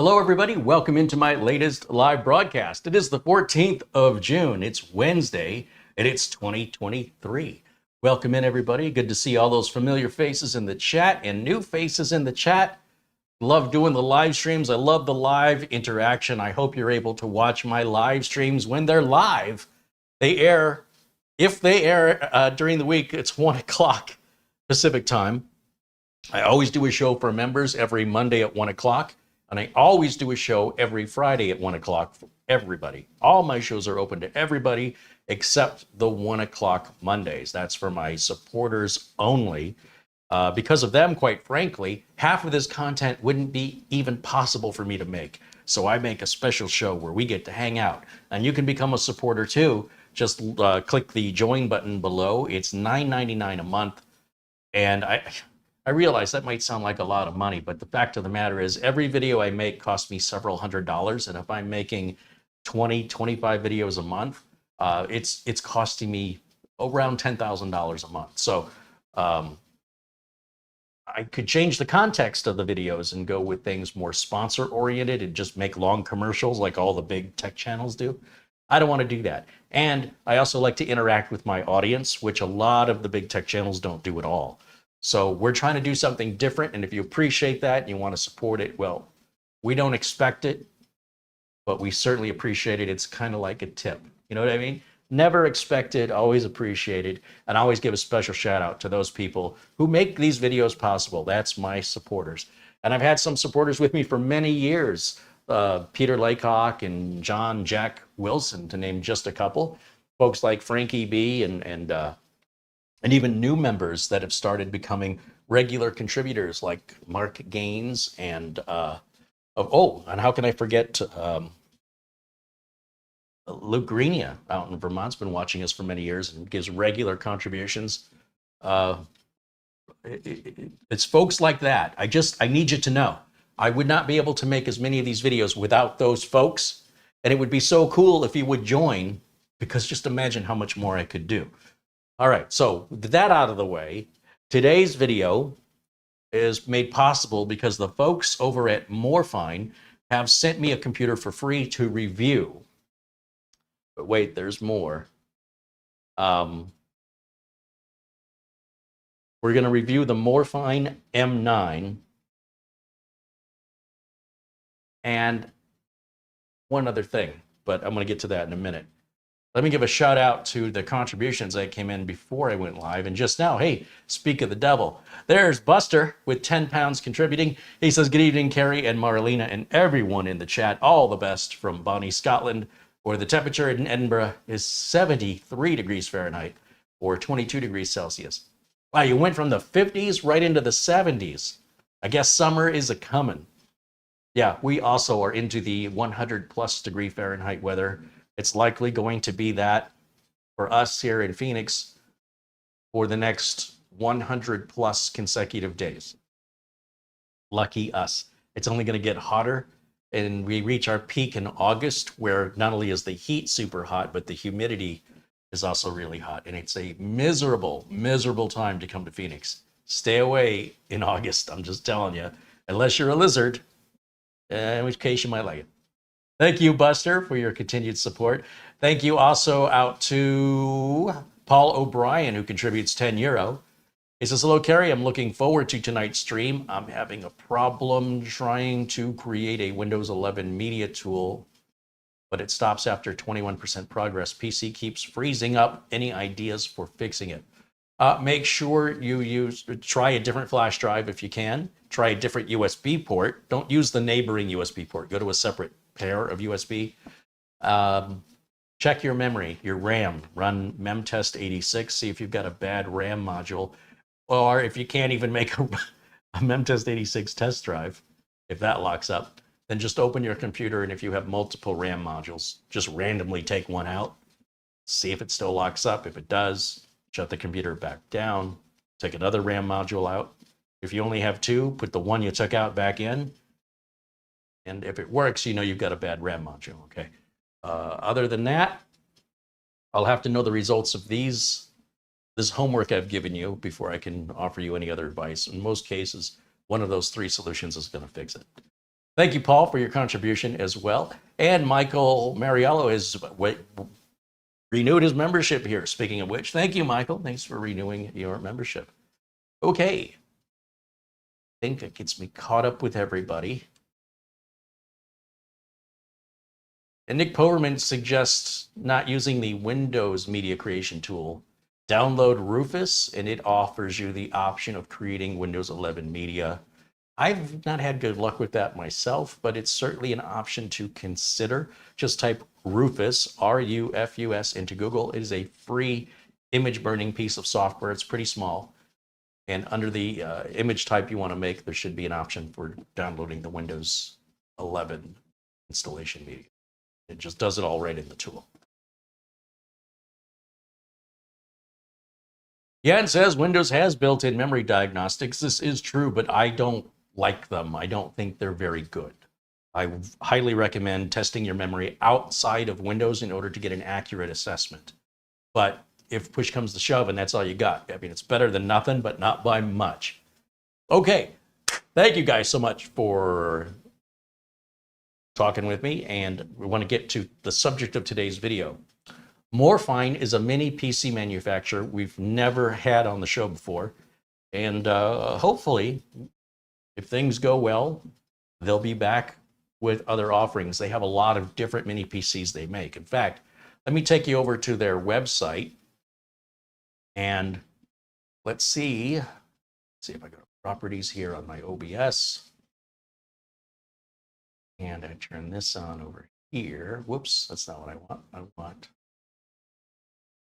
Hello, everybody. Welcome into my latest live broadcast. It is the 14th of June. It's Wednesday, and it's 2023. Welcome in, everybody. Good to see all those familiar faces in the chat and new faces in the chat. Love doing the live streams. I love the live interaction. I hope you're able to watch my live streams when they're live. They air, if they air during the week, it's 1 o'clock Pacific time. I always do a show for members every Monday at 1 o'clock. And I always do a show every Friday at 1 o'clock for everybody. All my shows are open to everybody except the 1 o'clock Mondays. That's for my supporters only. Because of them, quite frankly, half of this content wouldn't be even possible for me to make. So I make a special show where we get to hang out. And you can become a supporter too. Just click the join button below. It's $9.99 a month. And I realize that might sound like a lot of money, but the fact of the matter is every video I make costs me several $100s. And if I'm making 20, 25 videos a month, it's costing me around $10,000 a month. So I could change the context of the videos and go with things more sponsor oriented and just make long commercials like all the big tech channels do. I don't want to do that. And I also like to interact with my audience, which a lot of the big tech channels don't do at all. So we're trying to do something different, and if you appreciate that and you want to support it, well, we don't expect it, but we certainly appreciate it. It's kind of like a tip. You know what I mean? Never expected, always appreciated, and I always give a special shout out to those people who make these videos possible. That's my supporters. And I've had some supporters with me for many years, Peter Laycock and John Jack Wilson, to name just a couple. Folks like Frankie B and even new members that have started becoming regular contributors like Mark Gaines and and how can I forget Luke Greenia out in Vermont's been watching us for many years and gives regular contributions. It's folks like that. I need you to know I would not be able to make as many of these videos without those folks, and it would be so cool if you would join, because just imagine how much more I could do. All right, so with that out of the way, today's video is made possible because the folks over at Morefine have sent me a computer for free to review. But wait, there's more. We're going to review the Morefine M9. And one other thing, but I'm going to get to that in a minute. Let me give a shout out to the contributions that came in before I went live. And just now, hey, speak of the devil. There's Buster with 10 pounds contributing. He says, good evening, Carrie and Marlena and everyone in the chat. All the best from Bonnie, Scotland, where the temperature in Edinburgh is 73 degrees Fahrenheit or 22 degrees Celsius. Wow, you went from the 50s right into the 70s. I guess summer is a-coming. Yeah, we also are into the 100 plus degree Fahrenheit weather. It's likely going to be that for us here in Phoenix for the next 100 plus consecutive days. Lucky us. It's only going to get hotter, and we reach our peak in August, where not only is the heat super hot, but the humidity is also really hot. And it's a miserable, miserable time to come to Phoenix. Stay away in August, I'm just telling you, unless you're a lizard, in which case you might like it. Thank you, Buster, for your continued support. Thank you also out to Paul O'Brien, who contributes €10. He says, hello, Carrie. I'm looking forward to tonight's stream. I'm having a problem trying to create a Windows 11 media tool, but it stops after 21% progress. PC keeps freezing up. Any ideas for fixing it? Make sure you try a different flash drive if you can. Try a different USB port. Don't use the neighboring USB port. Go to a separate pair of USB. Check your memory, your RAM. Run memtest 86. See if you've got a bad RAM module, or if you can't even make a memtest 86 test drive, if that locks up, then just open your computer, and if you have multiple RAM modules, just randomly take one out. See if it still locks up. If it does, shut the computer back down. Take another RAM module out. If you only have two, put the one you took out back in. And if it works, you know you've got a bad RAM module, okay? Other than that, I'll have to know the results of this homework I've given you before I can offer you any other advice. In most cases, one of those three solutions is going to fix it. Thank you, Paul, for your contribution as well. And Michael Mariello has renewed his membership here. Speaking of which, thank you, Michael. Thanks for renewing your membership. Okay. I think it gets me caught up with everybody. And Nick Poverman suggests not using the Windows media creation tool. Download Rufus, and it offers you the option of creating Windows 11 media. I've not had good luck with that myself, but it's certainly an option to consider. Just type Rufus, R-U-F-U-S, into Google. It is a free image burning piece of software. It's pretty small. And under the image type you want to make, there should be an option for downloading the Windows 11 installation media. It just does it all right in the tool. Jan says Windows has built-in memory diagnostics. This is true, but I don't like them. I don't think they're very good. I highly recommend testing your memory outside of Windows in order to get an accurate assessment. But if push comes to shove and that's all you got, I mean, it's better than nothing, but not by much. Okay, thank you guys so much for talking with me, and we want to get to the subject of today's video. Morefine is a mini PC manufacturer we've never had on the show before, and hopefully, if things go well, they'll be back with other offerings. They have a lot of different mini PCs they make. In fact, let me take you over to their website, and let's see if I go to properties here on my OBS. And I turn this on over here. Whoops, that's not what I want. I want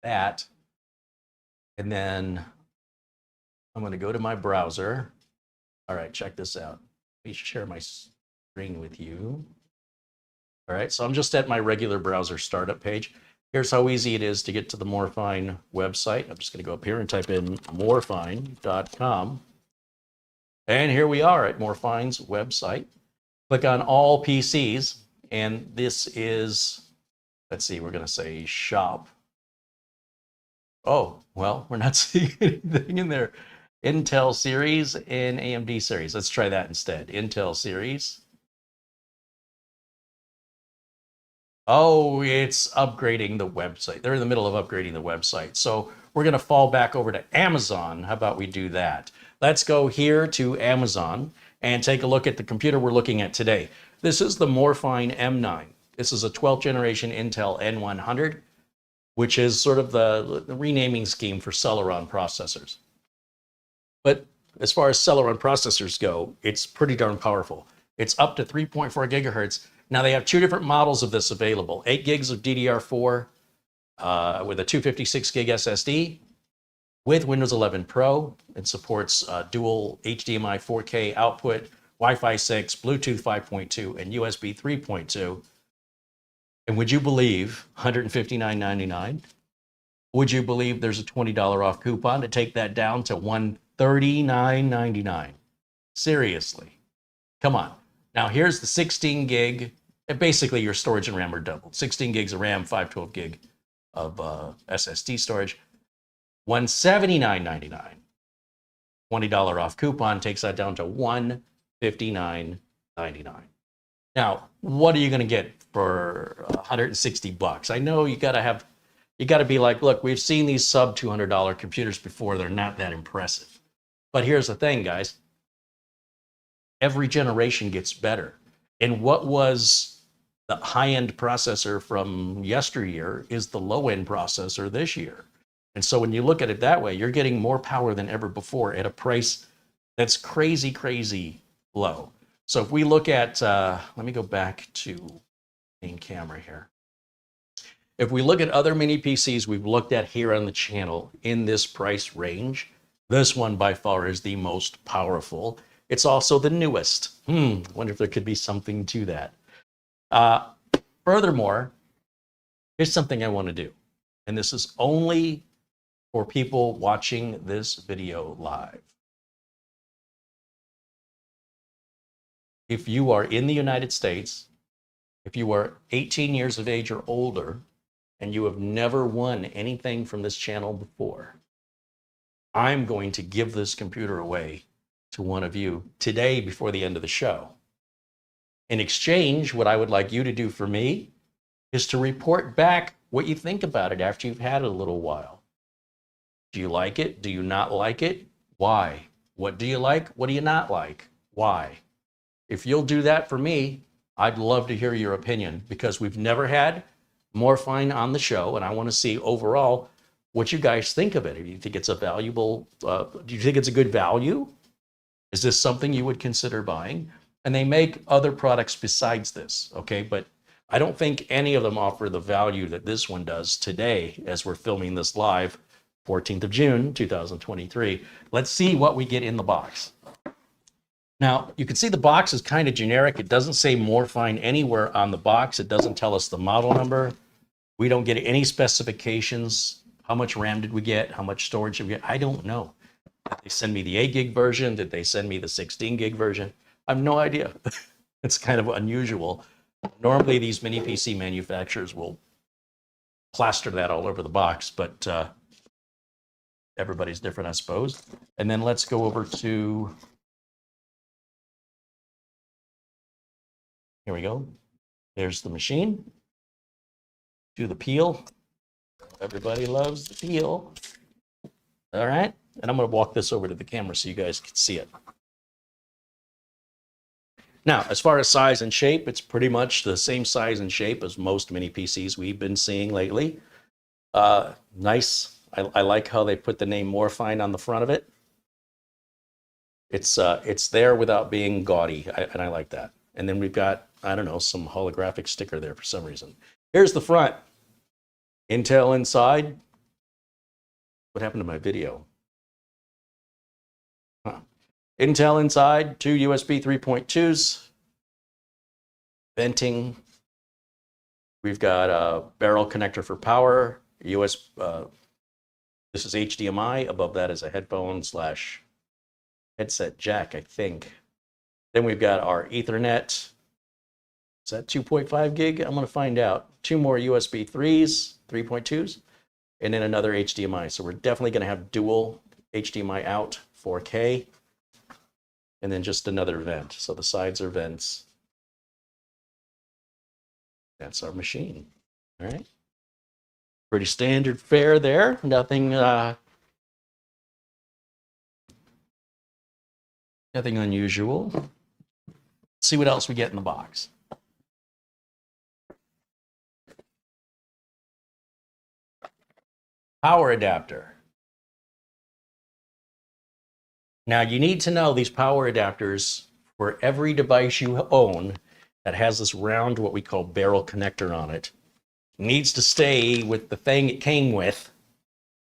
that. And then I'm going to go to my browser. All right, check this out. Let me share my screen with you. All right, so I'm just at my regular browser startup page. Here's how easy it is to get to the Morefine website. I'm just going to go up here and type in morefine.com. And here we are at Morefine's website. Click on all PCs, and this is, let's see, we're going to say shop. Oh, well, we're not seeing anything in there. Intel series and AMD series. Let's try that instead. Intel series. Oh, it's upgrading the website. They're in the middle of upgrading the website. So we're going to fall back over to Amazon. How about we do that? Let's go here to Amazon and take a look at the computer we're looking at today. This is the Morefine M9. This is a 12th generation Intel N100, which is sort of the renaming scheme for Celeron processors. But as far as Celeron processors go, it's pretty darn powerful. It's up to 3.4 gigahertz. Now they have two different models of this available. 8 gigs of DDR4 with a 256 gig SSD with Windows 11 Pro. It supports dual HDMI 4K output, Wi-Fi 6, Bluetooth 5.2, and USB 3.2. And would you believe $159.99? Would you believe there's a $20 off coupon to take that down to $139.99? Seriously, come on. Now here's the 16 gig. Basically, your storage and RAM are doubled. 16 gigs of RAM, 512 gig of SSD storage. $179.99. $20 off coupon takes that down to $159.99. Now, what are you going to get for $160? I know you got to be like, look, we've seen these sub $200 computers before. They're not that impressive. But here's the thing, guys. Every generation gets better. And what was the high-end processor from yesteryear is the low-end processor this year. And so when you look at it that way, you're getting more power than ever before at a price that's crazy, crazy low. So if we look at, let me go back to main camera here. If we look at other mini PCs we've looked at here on the channel in this price range, this one by far is the most powerful. It's also the newest. Wonder if there could be something to that. Furthermore, here's something I want to do. And this is only for people watching this video live. If you are in the United States, if you are 18 years of age or older, and you have never won anything from this channel before, I'm going to give this computer away to one of you today before the end of the show. In exchange, what I would like you to do for me is to report back what you think about it after you've had it a little while. Do you like it? Do you not like it? Why? What do you like? What do you not like? Why? If you'll do that for me, I'd love to hear your opinion, because we've never had Morefine on the show, and I want to see overall what you guys think of it. Do you think it's a valuable, do you think it's a good value? Is this something you would consider buying? And they make other products besides this, okay? But I don't think any of them offer the value that this one does today as we're filming this live, 14th of June, 2023. Let's see what we get in the box. Now, you can see the box is kind of generic. It doesn't say Morefine anywhere on the box. It doesn't tell us the model number. We don't get any specifications. How much RAM did we get? How much storage did we get? I don't know. Did they send me the 8 gig version? Did they send me the 16 gig version? I have no idea. It's kind of unusual. Normally, these mini PC manufacturers will plaster that all over the box, but everybody's different, I suppose. And then let's go over to, here we go. There's the machine. Do the peel. Everybody loves the peel. All right. And I'm going to walk this over to the camera so you guys can see it. Now, as far as size and shape, it's pretty much the same size and shape as most mini PCs we've been seeing lately. Nice. I like how they put the name Morefine on the front of it. It's there without being gaudy, and I like that. And then we've got, I don't know, some holographic sticker there for some reason. Here's the front. Intel inside. What happened to my video? Huh. Intel inside, 2 USB 3.2s. Venting. We've got a barrel connector for power. This is HDMI. Above that is a headphone / headset jack, I think. Then we've got our Ethernet. Is that 2.5 gig? I'm going to find out. 2 more USB 3s, 3.2s, and then another HDMI. So we're definitely going to have dual HDMI out, 4K, and then just another vent. So the sides are vents. That's our machine. All right. Pretty standard fare there. Nothing unusual. Let's see what else we get in the box. Power adapter. Now you need to know these power adapters for every device you own that has this round, what we call barrel connector on it, needs to stay with the thing it came with.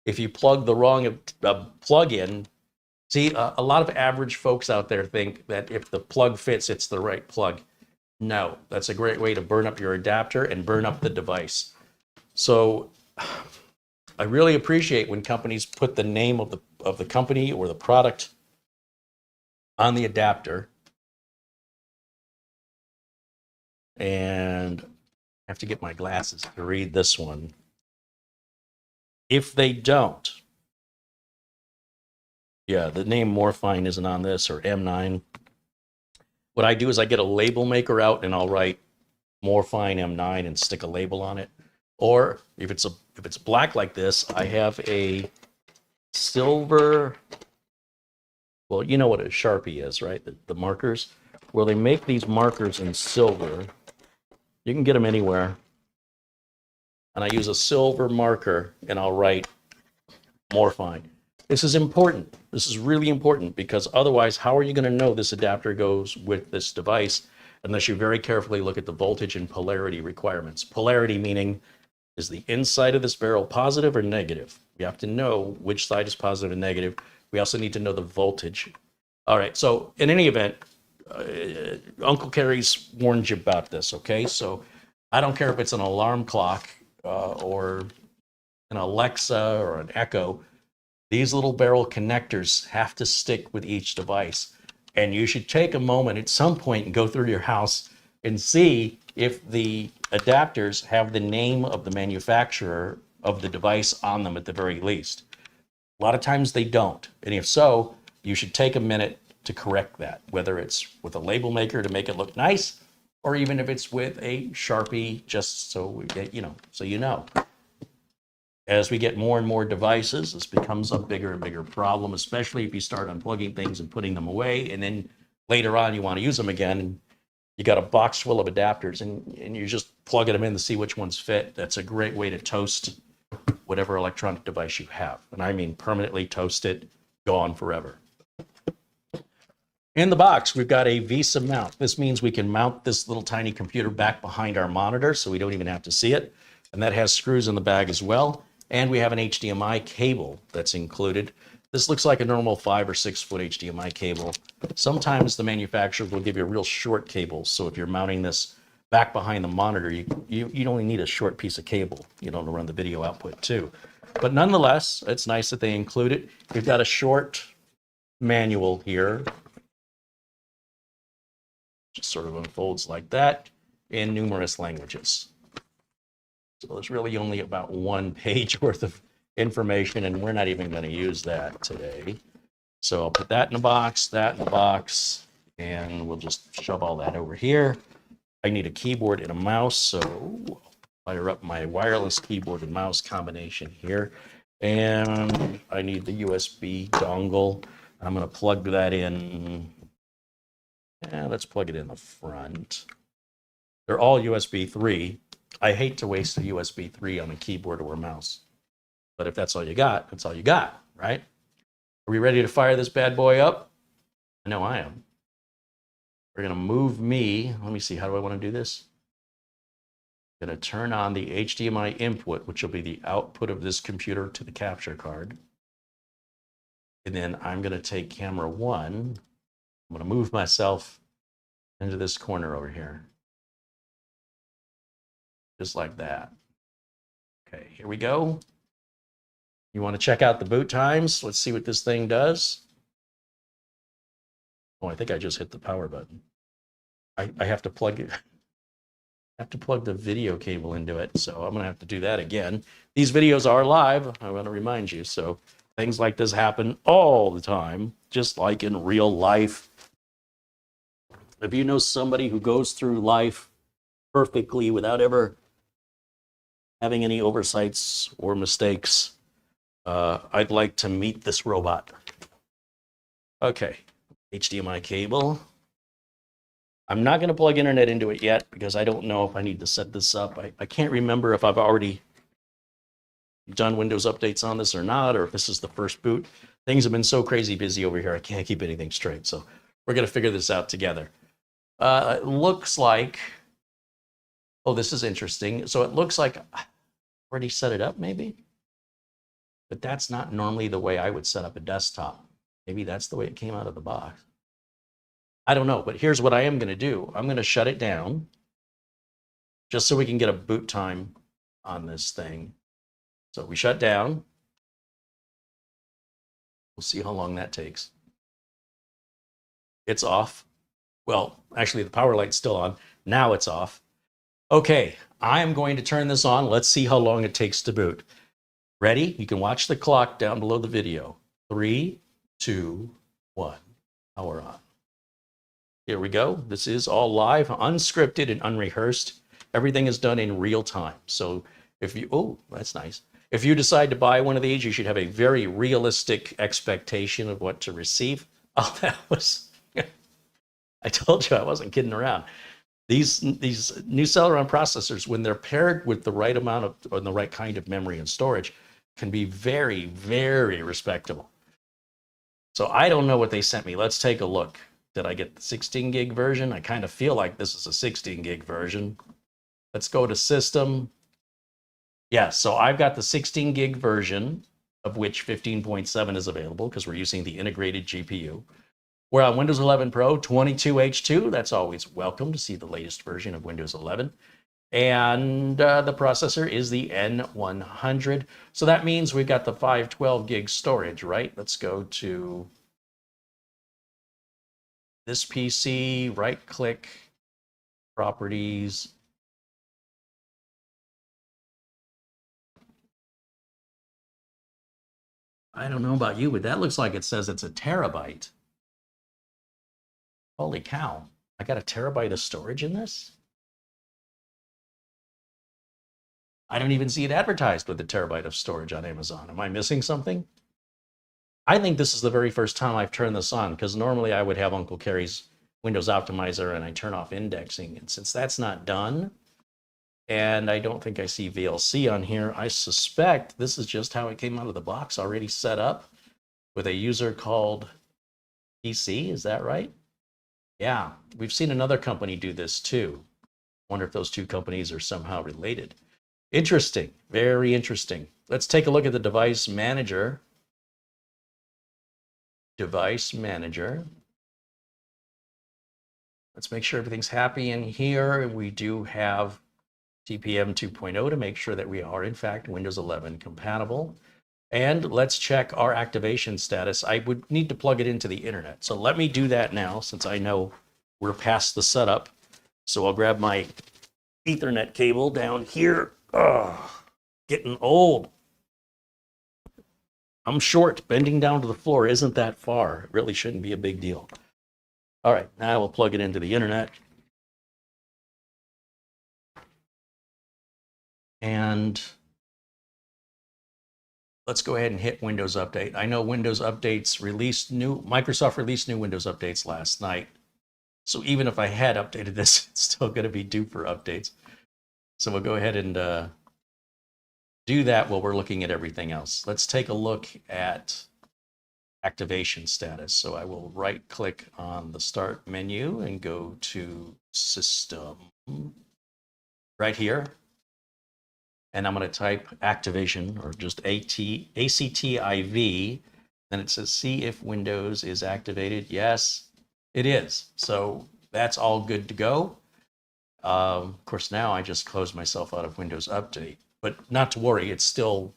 If you plug the wrong plug in, see, a lot of average folks out there think that if the plug fits, it's the right plug. No, that's a great way to burn up your adapter and burn up the device. So I really appreciate when companies put the name of the company or the product on the adapter. And I have to get my glasses to read this one. If they don't, yeah, the name Morefine isn't on this, or M9. What I do is I get a label maker out and I'll write Morefine M9 and stick a label on it. Or if it's black like this, I have a silver, well, you know what a Sharpie is, right? The markers. Well, they make these markers in silver. You can get them anywhere. And I use a silver marker and I'll write Morefine. This is important. This is really important, because otherwise, how are you going to know this adapter goes with this device unless you very carefully look at the voltage and polarity requirements? Polarity meaning, is the inside of this barrel positive or negative? We have to know which side is positive and negative. We also need to know the voltage. All right, so in any event, Uncle Carrie's warned you about this, okay? So I don't care if it's an alarm clock or an Alexa or an Echo. These little barrel connectors have to stick with each device. And you should take a moment at some point and go through your house and see if the adapters have the name of the manufacturer of the device on them at the very least. A lot of times they don't. And if so, you should take a minute to correct that, whether it's with a label maker to make it look nice, or even if it's with a Sharpie, just so we get, so you know. As we get more and more devices, this becomes a bigger and bigger problem, especially if you start unplugging things and putting them away, and then later on you want to use them again, and you got a box full of adapters, and you're just plugging them in to see which ones fit. That's a great way to toast whatever electronic device you have. And I mean permanently toast it, gone forever. In the box, we've got a VESA mount. This means we can mount this little tiny computer back behind our monitor so we don't even have to see it. And that has screws in the bag as well. And we have an HDMI cable that's included. This looks like a normal 5 or 6 foot HDMI cable. Sometimes the manufacturers will give you a real short cable. So if you're mounting this back behind the monitor, you only need a short piece of cable, to run the video output too. But nonetheless, it's nice that they include it. We've got a short manual here. Just sort of unfolds like that in numerous languages. So there's really only about 1 page worth of information, and we're not even going to use that today. So I'll put that in a box, and we'll just shove all that over here. I need a keyboard and a mouse, so I'll fire up my wireless keyboard and mouse combination here. And I need the USB dongle. I'm going to plug that in. Let's plug it in the front. They're all USB 3. I hate to waste a USB 3 on a keyboard or a mouse. But if that's all you got, that's all you got, right? Are we ready to fire this bad boy up? I know I am. We're going to move me. Let me see. How do I want to do this? I'm going to turn on the HDMI input, which will be the output of this computer to the capture card. And then I'm going to take camera 1. I'm going to move myself into this corner over here. Just like that. Okay, here we go. You want to check out the boot times? Let's see what this thing does. Oh, I think I just hit the power button. I have to plug it. I have to plug the video cable into it, so I'm going to have to do that again. These videos are live, I want to remind you, so things like this happen all the time, just like in real life. If you know somebody who goes through life perfectly without ever having any oversights or mistakes, I'd like to meet this robot. Okay, HDMI cable. I'm not going to plug internet into it yet because I don't know if I need to set this up. I can't remember if I've already done Windows updates on this or not, or if this is the first boot. Things have been so crazy busy over here, I can't keep anything straight. So we're going to figure this out together. It looks like, oh, this is interesting. So it looks like I already set it up maybe, but that's not normally the way I would set up a desktop. Maybe that's the way it came out of the box. I don't know, but here's what I am going to do. I'm going to shut it down just so we can get a boot time on this thing. So we shut down. We'll see how long that takes. It's off. Well, actually, the power light's still on. Now it's off. Okay, I'm going to turn this on. Let's see how long it takes to boot. Ready? You can watch the clock down below the video. 3, 2, 1. Power on. Here we go. This is all live, unscripted and unrehearsed. Everything is done in real time. So if you, oh, that's nice. If you decide to buy one of these, you should have a very realistic expectation of what to receive. Oh, that was, I told you I wasn't kidding around. These new Celeron processors, when they're paired with the right amount of, or the right kind of memory and storage, can be very, very respectable. So I don't know what they sent me. Let's take a look. Did I get the 16 gig version? I kind of feel like this is a 16 gig version. Let's go to system. Yeah, so I've got the 16 gig version, of which 15.7 is available because we're using the integrated GPU. We're on Windows 11 Pro 22H2. That's always welcome to see the latest version of Windows 11. And the processor is the N100. So that means we've got the 512 gig storage, right? Let's go to this PC, right click, properties. I don't know about you, but that looks like it says it's a terabyte. Holy cow. I got a terabyte of storage in this? I don't even see it advertised with a terabyte of storage on Amazon. Am I missing something? I think this is the very first time I've turned this on, because normally I would have Uncle Kerry's Windows Optimizer and I turn off indexing. And since that's not done, and I don't think I see VLC on here, I suspect this is just how it came out of the box, already set up with a user called PC. Is that right? Yeah, we've seen another company do this too. Wonder if those two companies are somehow related. Interesting, very interesting. Let's take a look at the device manager. Device manager. Let's make sure everything's happy in here. We do have TPM 2.0 to make sure that we are in fact Windows 11 compatible. And let's check our activation status. I would need to plug it into the internet. So let me do that now, since I know we're past the setup. So I'll grab my Ethernet cable down here. Oh, getting old. I'm short. Bending down to the floor isn't that far. It really shouldn't be a big deal. All right, now we'll plug it into the internet. And let's go ahead and hit Windows Update. I know Windows Updates Microsoft released new Windows Updates last night. So even if I had updated this, it's still going to be due for updates. So we'll go ahead and do that while we're looking at everything else. Let's take a look at activation status. So I will right click on the start menu and go to System right here. And I'm going to type activation, or just ACTIV. Then it says, see if Windows is activated. Yes, it is. So that's all good to go. Of course, now I just closed myself out of Windows Update. But not to worry, it's still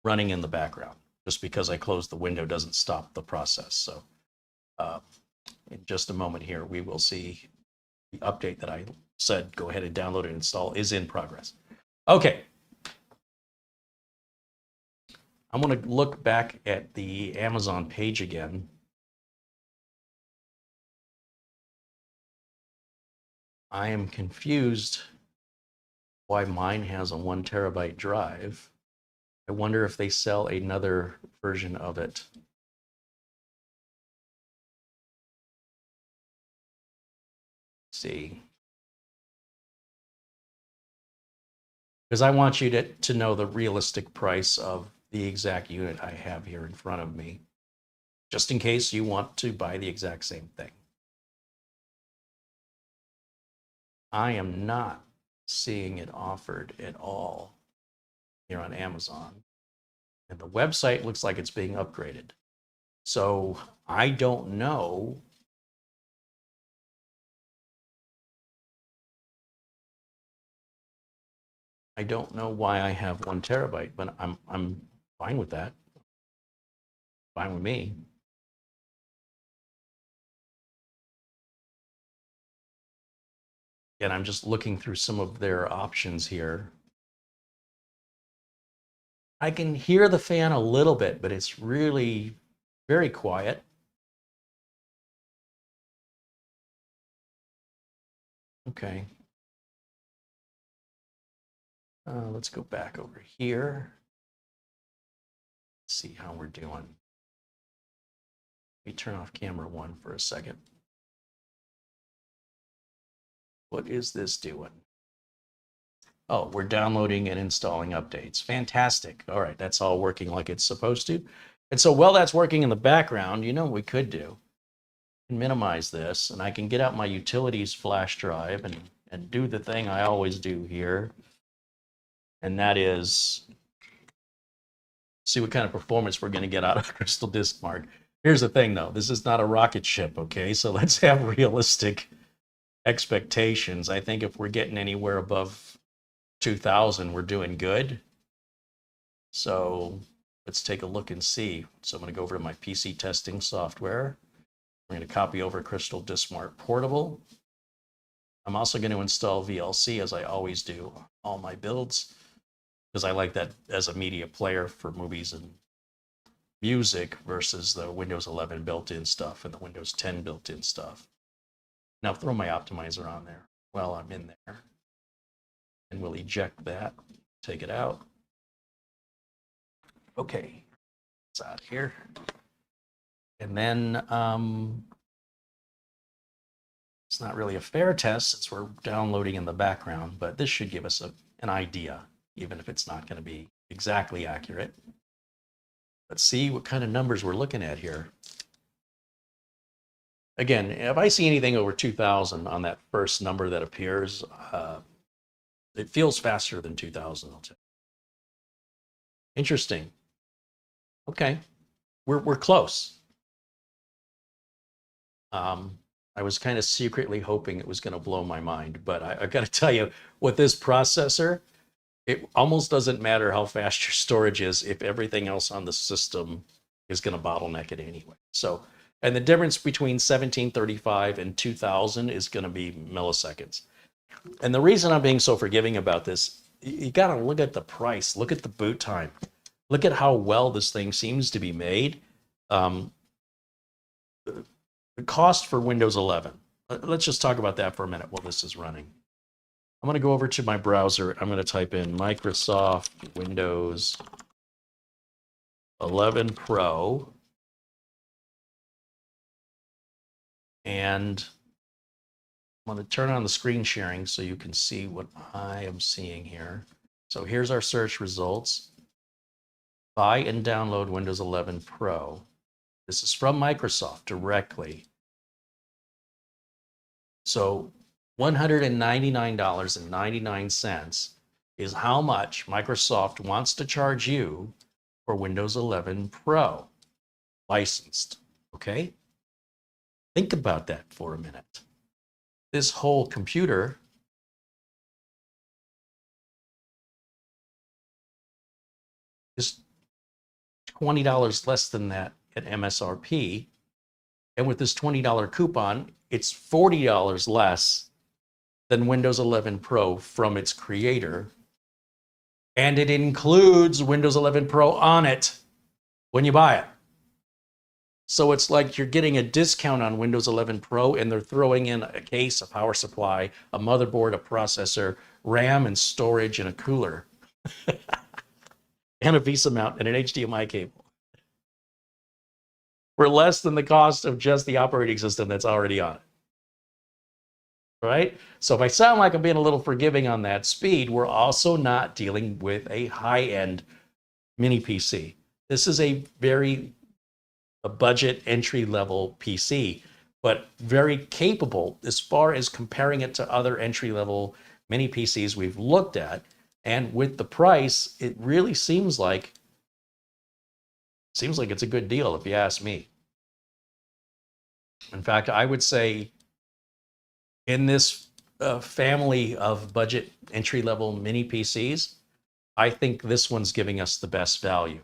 running in the background. Just because I closed the window doesn't stop the process. So in just a moment here, we will see the update that I said go ahead and download and install is in progress. Okay. I'm going to look back at the Amazon page again. I am confused why mine has a 1 terabyte drive. I wonder if they sell another version of it. Let's see. Because I want you to know the realistic price of the exact unit I have here in front of me, just in case you want to buy the exact same thing. I am not seeing it offered at all here on Amazon. And the website looks like it's being upgraded. So I don't know. I don't know why I have 1 terabyte, but I'm fine with that. Fine with me. And I'm just looking through some of their options here. I can hear the fan a little bit, but it's really very quiet. Okay. Let's go back over here. See how we're doing. Let me turn off camera 1 for a second. What is this doing? Oh, we're downloading and installing updates. Fantastic. All right, that's all working like it's supposed to. And so while that's working in the background, you know what we could do? Minimize this, and I can get out my utilities flash drive and do the thing I always do here. And that is see what kind of performance we're going to get out of Crystal Disk Mark. Here's the thing, though. This is not a rocket ship, okay? So let's have realistic expectations. I think if we're getting anywhere above 2,000, we're doing good. So let's take a look and see. So I'm going to go over to my PC testing software. I'm going to copy over Crystal Disk Mark Portable. I'm also going to install VLC, as I always do on all my builds, because I like that as a media player for movies and music versus the Windows 11 built-in stuff and the Windows 10 built-in stuff. Now throw my optimizer on there while I'm in there. And we'll eject that, take it out. Okay, it's out here. And then it's not really a fair test since we're downloading in the background, but this should give us an idea, even if it's not going to be exactly accurate. Let's see what kind of numbers we're looking at here. Again, if I see anything over 2,000 on that first number that appears, it feels faster than 2,000. Interesting. Okay, we're close. I was kind of secretly hoping it was going to blow my mind, but I got to tell you, with this processor, it almost doesn't matter how fast your storage is if everything else on the system is going to bottleneck it anyway. So, and the difference between 1735 and 2000 is going to be milliseconds. And the reason I'm being so forgiving about this, you got to look at the price, look at the boot time, look at how well this thing seems to be made. The cost for Windows 11. Let's just talk about that for a minute while this is running. I'm going to go over to my browser. I'm going to type in Microsoft Windows 11 Pro. And I'm going to turn on the screen sharing so you can see what I am seeing here. So here's our search results. Buy and download Windows 11 Pro. This is from Microsoft directly. So $199.99 is how much Microsoft wants to charge you for Windows 11 Pro, licensed, okay? Think about that for a minute. This whole computer is $20 less than that at MSRP. And with this $20 coupon, it's $40 less than Windows 11 Pro from its creator. And it includes Windows 11 Pro on it when you buy it. So it's like you're getting a discount on Windows 11 Pro and they're throwing in a case, a power supply, a motherboard, a processor, RAM and storage, and a cooler. And a VESA mount and an HDMI cable. For less than the cost of just the operating system that's already on it. Right? So if I sound like I'm being a little forgiving on that speed, we're also not dealing with a high-end mini PC. This is a budget entry-level PC, but very capable as far as comparing it to other entry-level mini PCs we've looked at. And with the price, it really seems like it's a good deal if you ask me. In fact, I would say in this family of budget entry-level mini PCs, I think this one's giving us the best value.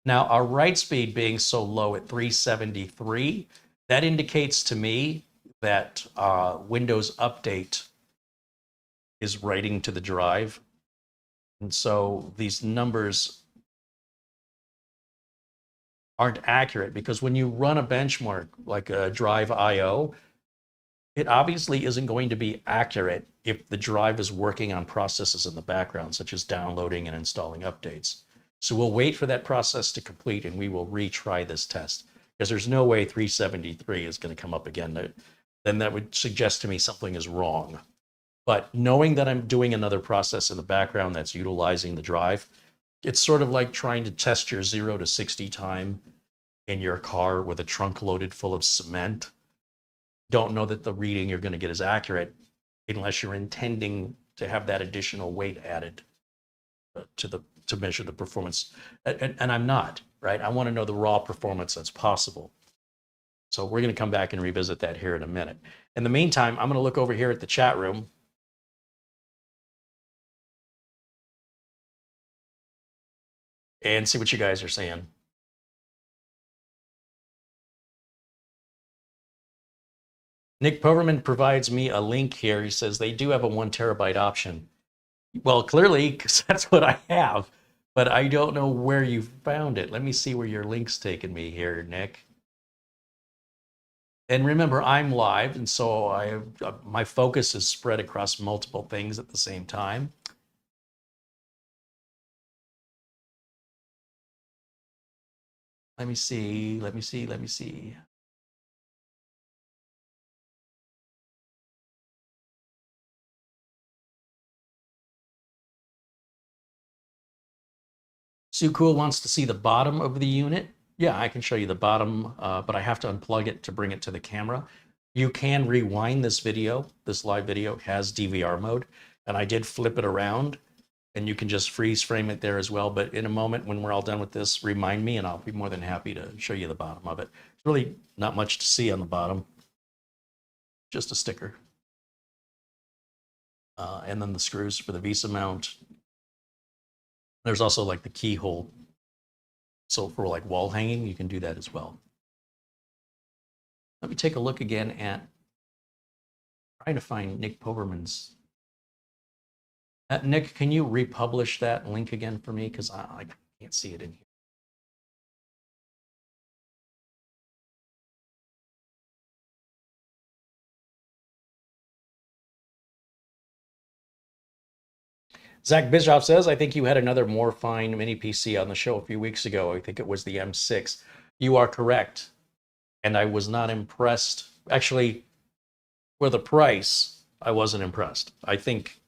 Now, our write speed being so low at 373, that indicates to me that Windows Update is writing to the drive. And so these numbers aren't accurate because when you run a benchmark like a drive IO, it obviously isn't going to be accurate if the drive is working on processes in the background, such as downloading and installing updates. So we'll wait for that process to complete and we will retry this test because there's no way 373 is going to come up again. Then that would suggest to me something is wrong. But knowing that I'm doing another process in the background that's utilizing the drive, it's sort of like trying to test your 0 to 60 time in your car with a trunk loaded full of cement. Don't know that the reading you're going to get is accurate unless you're intending to have that additional weight added to measure the performance. And I'm not, right? I want to know the raw performance that's possible. So we're going to come back and revisit that here in a minute. In the meantime, I'm going to look over here at the chat room. And see what you guys are saying. Nick Poverman provides me a link here. He says they do have a 1 terabyte option. Well, clearly, because that's what I have, but I don't know where you found it. Let me see where your link's taken me here, Nick. And remember, I'm live, and so my focus is spread across multiple things at the same time. Let me see, let me see, let me see. Sue Cool wants to see the bottom of the unit. Yeah, I can show you the bottom, but I have to unplug it to bring it to the camera. You can rewind this video. This live video has DVR mode, and I did flip it around, and you can just freeze frame it there as well. But in a moment, when we're all done with this, remind me, and I'll be more than happy to show you the bottom of it. It's really not much to see on the bottom, just a sticker. And then the screws for the Visa mount. There's also like the keyhole. So for like wall hanging, you can do that as well. Let me take a look again at trying to find Nick Poberman's. Nick, can you republish that link again for me? Because I can't see it in here. Zach Bischoff says, I think you had another Morefine mini PC on the show a few weeks ago. I think it was the M6. You are correct. And I was not impressed. Actually, for the price, I wasn't impressed. I think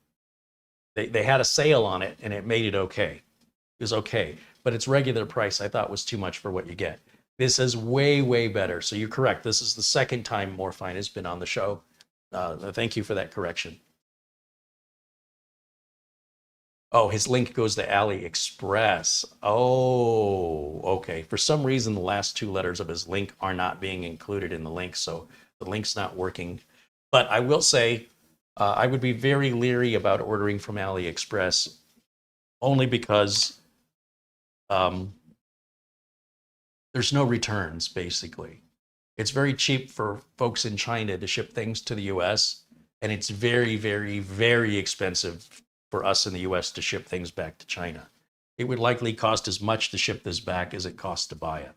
they had a sale on it and it made it okay. It was okay. But its regular price I thought was too much for what you get. This is way, way better. So you're correct. This is the second time Morefine has been on the show. Thank you for that correction. Oh, his link goes to AliExpress. Oh, okay. For some reason, the last two letters of his link are not being included in the link, so the link's not working. But I will say, I would be very leery about ordering from AliExpress, only because there's no returns, basically. It's very cheap for folks in China to ship things to the US, and it's very, very, very expensive for us in the US to ship things back to China. It would likely cost as much to ship this back as it costs to buy it.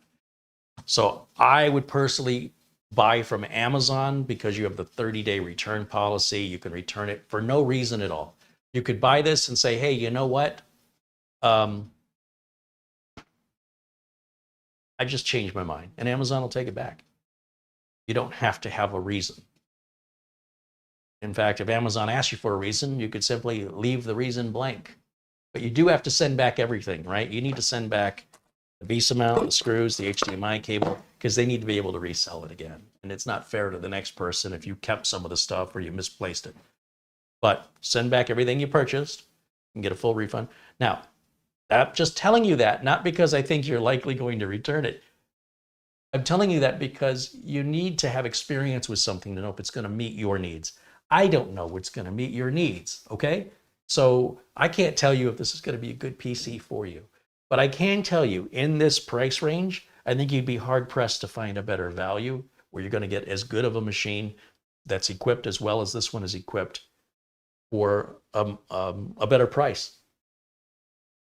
So I would personally buy from Amazon because you have the 30-day return policy. You can return it for no reason at all. You could buy this and say, hey, you know what? I just changed my mind, and Amazon will take it back. You don't have to have a reason. In fact, if Amazon asks you for a reason, you could simply leave the reason blank. But you do have to send back everything, right? You need to send back the Visa mount, the screws, the HDMI cable, because they need to be able to resell it again. And it's not fair to the next person if you kept some of the stuff or you misplaced it. But send back everything you purchased and get a full refund. Now, I'm just telling you that, not because I think you're likely going to return it. I'm telling you that because you need to have experience with something to know if it's going to meet your needs. I don't know what's going to meet your needs, okay? So I can't tell you if this is going to be a good PC for you. But I can tell you, in this price range, I think you'd be hard-pressed to find a better value where you're going to get as good of a machine that's equipped as well as this one is equipped for a better price.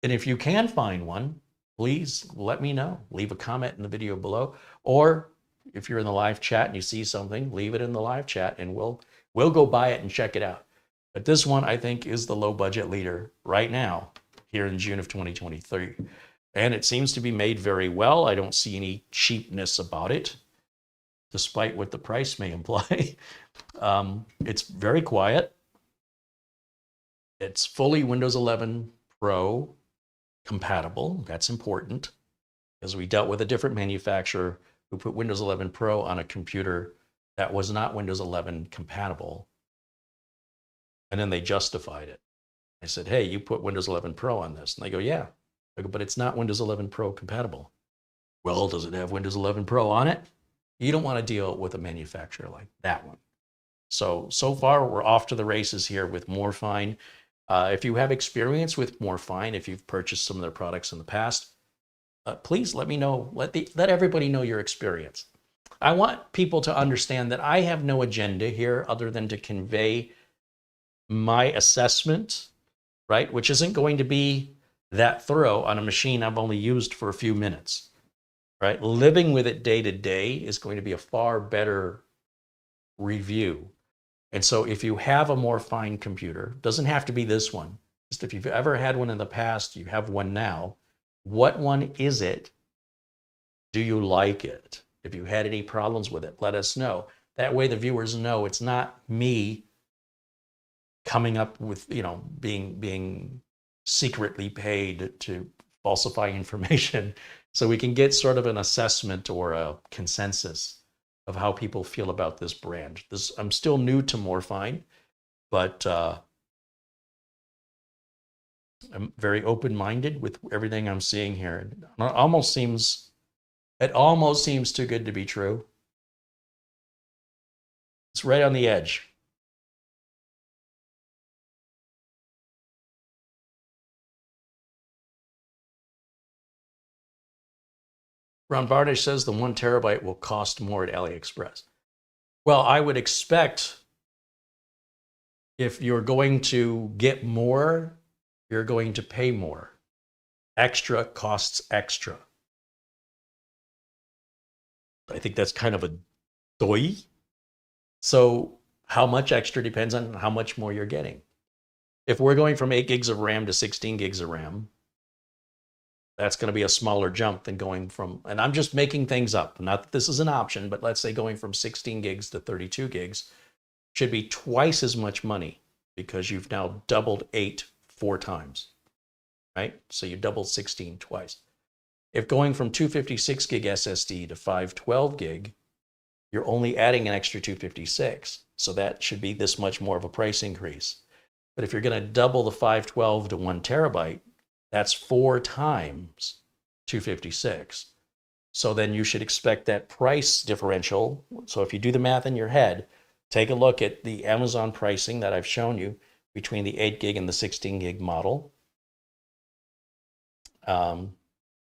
And if you can find one, please let me know. Leave a comment in the video below. Or if you're in the live chat and you see something, leave it in the live chat and we'll go buy it and check it out. But this one, I think, is the low budget leader right now here in June of 2023. And it seems to be made very well. I don't see any cheapness about it, despite what the price may imply. It's very quiet. It's fully Windows 11 Pro compatible. That's important because we dealt with a different manufacturer who put Windows 11 Pro on a computer that was not Windows 11 compatible. And then they justified it. I said, hey, you put Windows 11 Pro on this. And they go, yeah. I go, but it's not Windows 11 Pro compatible. Well, does it have Windows 11 Pro on it? You don't want to deal with a manufacturer like that one. So far, we're off to the races here with Morefine. If you have experience with Morefine, if you've purchased some of their products in the past, please let me know. Let everybody know your experience. I want people to understand that I have no agenda here other than to convey my assessment, right? Which isn't going to be that thorough on a machine I've only used for a few minutes, right? Living with it day to day is going to be a far better review. And so if you have a Morefine computer, doesn't have to be this one, just if you've ever had one in the past, you have one now, what one is it? Do you like it? If you had any problems with it, let us know. That way the viewers know it's not me coming up with, being secretly paid to falsify information. So we can get sort of an assessment or a consensus of how people feel about this brand. I'm still new to Morefine, but I'm very open-minded with everything I'm seeing here. It almost seems too good to be true. It's right on the edge. Ron Bardish says the 1 terabyte will cost more at AliExpress. Well, I would expect if you're going to get more, you're going to pay more. Extra costs extra. I think that's kind of a doy. So how much extra depends on how much more you're getting. If we're going from 8 gigs of RAM to 16 gigs of RAM, that's going to be a smaller jump than going from, and I'm just making things up, not that this is an option, but let's say going from 16 gigs to 32 gigs should be twice as much money because you've now doubled 8 4 times, right? So you doubled 16 twice. If going from 256 gig SSD to 512 gig, you're only adding an extra 256. So that should be this much more of a price increase. But if you're going to double the 512 to 1 terabyte, that's 4 times 256. So then you should expect that price differential. So if you do the math in your head, take a look at the Amazon pricing that I've shown you between the 8 gig and the 16 gig model.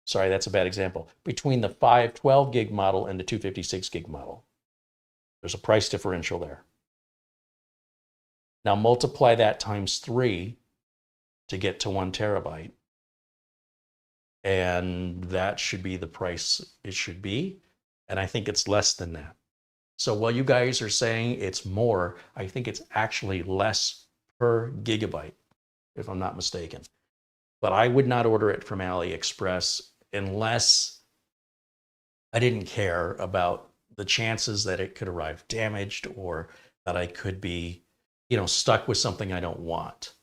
Sorry, that's a bad example. Between the 512 gig model and the 256 gig model. There's a price differential there. Now multiply that times 3 to get to 1 terabyte. And that should be the price it should be. And I think it's less than that. So while you guys are saying it's more, I think it's actually less per gigabyte, if I'm not mistaken. But I would not order it from AliExpress unless I didn't care about the chances that it could arrive damaged or that I could be, stuck with something I don't want.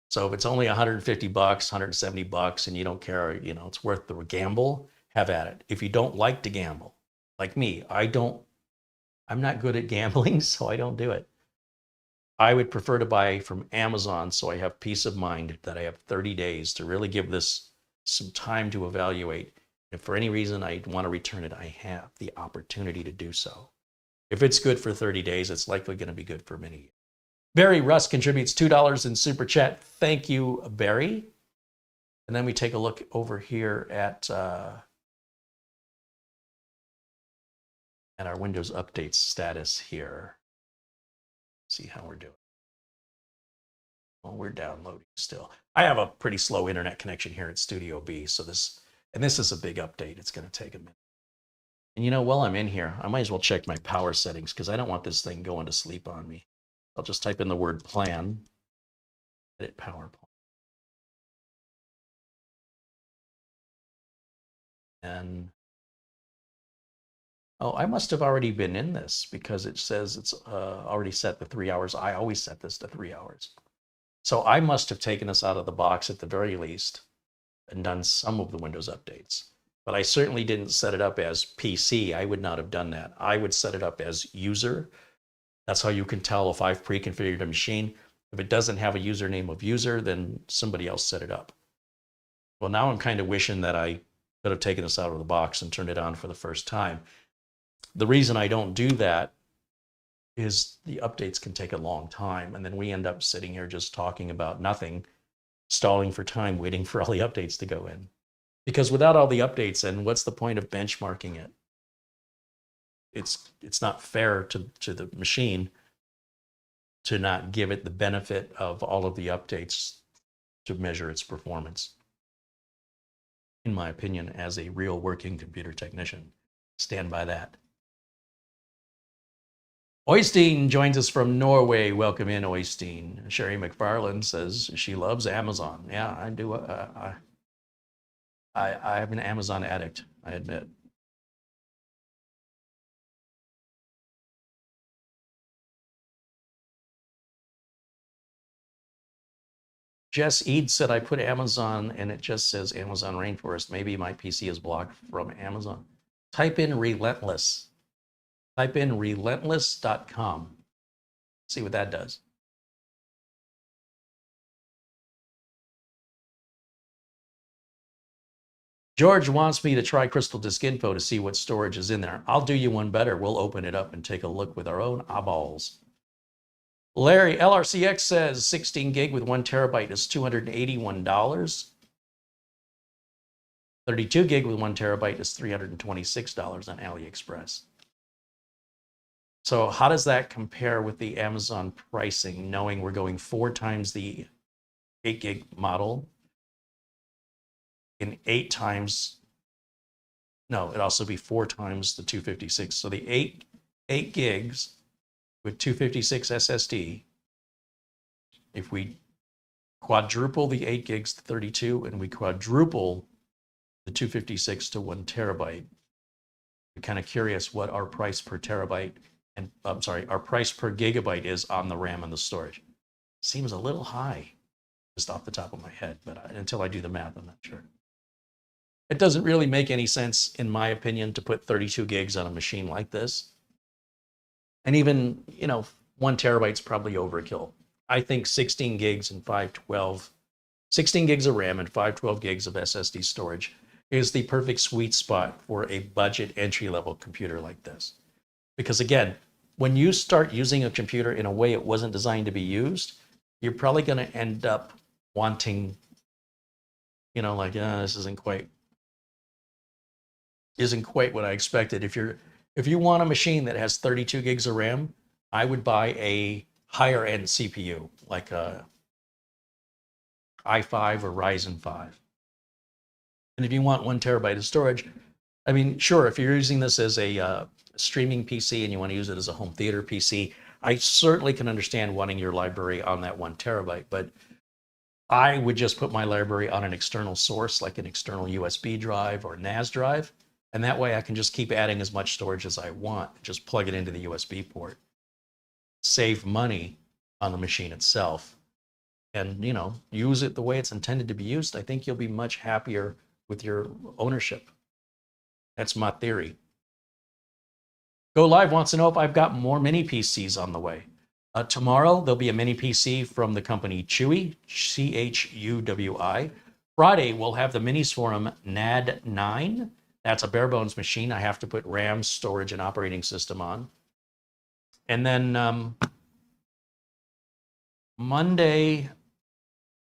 So if it's only 150 bucks, 170 bucks, and you don't care, it's worth the gamble, have at it. If you don't like to gamble, like me, I'm not good at gambling, so I don't do it. I would prefer to buy from Amazon so I have peace of mind that I have 30 days to really give this some time to evaluate. If for any reason I want to return it, I have the opportunity to do so. If it's good for 30 days, it's likely going to be good for many years. Barry Russ contributes $2 in Super Chat. Thank you, Barry. And then we take a look over here at our Windows update status here. See how we're doing. Well, we're downloading still. I have a pretty slow internet connection here at Studio B, so this is a big update. It's going to take a minute. And while I'm in here, I might as well check my power settings because I don't want this thing going to sleep on me. I'll just type in the word plan, edit power plan. And oh, I must have already been in this because it says it's already set to 3 hours. I always set this to 3 hours. So I must have taken this out of the box at the very least and done some of the Windows updates. But I certainly didn't set it up as PC. I would not have done that. I would set it up as user. That's how you can tell if I've pre-configured a machine. If it doesn't have a username of user, then somebody else set it up. Well, now I'm kind of wishing that I could have taken this out of the box and turned it on for the first time. The reason I don't do that is the updates can take a long time, and then we end up sitting here just talking about nothing, stalling for time, waiting for all the updates to go in. Because without all the updates in, what's the point of benchmarking it? It's not fair to the machine to not give it the benefit of all of the updates to measure its performance. In my opinion, as a real working computer technician, stand by that. Oystein joins us from Norway. Welcome in, Oystein. Sherry McFarland says she loves Amazon. Yeah, I do. I'm an Amazon addict, I admit. Jess Ead said, I put Amazon and it just says Amazon Rainforest. Maybe my PC is blocked from Amazon. Type in Relentless. Type in relentless.com. See what that does. George wants me to try Crystal Disk Info to see what storage is in there. I'll do you one better. We'll open it up and take a look with our own eyeballs. Larry, LRCX says 16 gig with 1 terabyte is $281. 32 gig with 1 terabyte is $326 on AliExpress. So how does that compare with the Amazon pricing, knowing we're going 4 times the 8 gig model in 8 times, no, it'd also be 4 times the 256. So the 8 gigs with 256 SSD, if we quadruple the 8 gigs to 32 and we quadruple the 256 to 1 terabyte, I'm kind of curious what our price per terabyte and I'm sorry, our price per gigabyte is on the RAM and the storage. Seems a little high, just off the top of my head, but until I do the math, I'm not sure. It doesn't really make any sense, in my opinion, to put 32 gigs on a machine like this. And even, 1 terabyte's probably overkill. I think 16 gigs and 512, 16 gigs of RAM and 512 gigs of SSD storage is the perfect sweet spot for a budget entry-level computer like this. Because again, when you start using a computer in a way it wasn't designed to be used, you're probably going to end up wanting, this isn't quite what I expected. If you want a machine that has 32 gigs of RAM, I would buy a higher end CPU, like a i5 or Ryzen 5. And if you want 1 terabyte of storage, I mean, sure, if you're using this as a streaming PC and you want to use it as a home theater PC, I certainly can understand wanting your library on that 1 terabyte, but I would just put my library on an external source, like an external USB drive or NAS drive, and that way I can just keep adding as much storage as I want, just plug it into the USB port, save money on the machine itself, and use it the way it's intended to be used. I think you'll be much happier with your ownership. That's my theory. Go Live wants to know if I've got more mini PCs on the way. Tomorrow, there'll be a mini PC from the company Chuwi, CHUWI. Friday, we'll have the minis from N9. That's a bare bones machine. I have to put RAM, storage, and operating system on. And then Monday's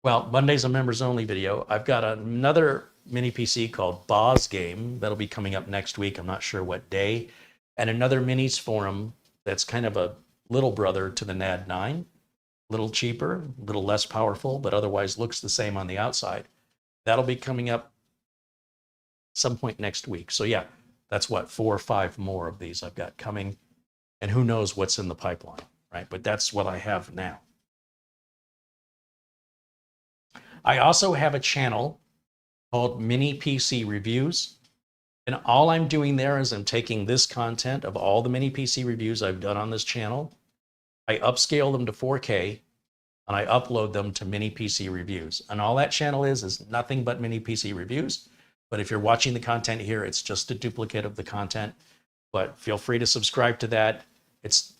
a members only video. I've got another mini PC called Boz Game that'll be coming up next week. I'm not sure what day. And another minis forum that's kind of a little brother to the N9, a little cheaper, a little less powerful, but otherwise looks the same on the outside. That'll be coming up some point next week. So yeah, that's 4 or 5 more of these I've got coming, and who knows what's in the pipeline, right? But that's what I have now. I also have a channel called Mini PC Reviews. And all I'm doing there is I'm taking this content of all the mini PC reviews I've done on this channel, I upscale them to 4K, and I upload them to Mini PC Reviews. And all that channel is nothing but Mini PC Reviews. But if you're watching the content here, it's just a duplicate of the content. But feel free to subscribe to that. It's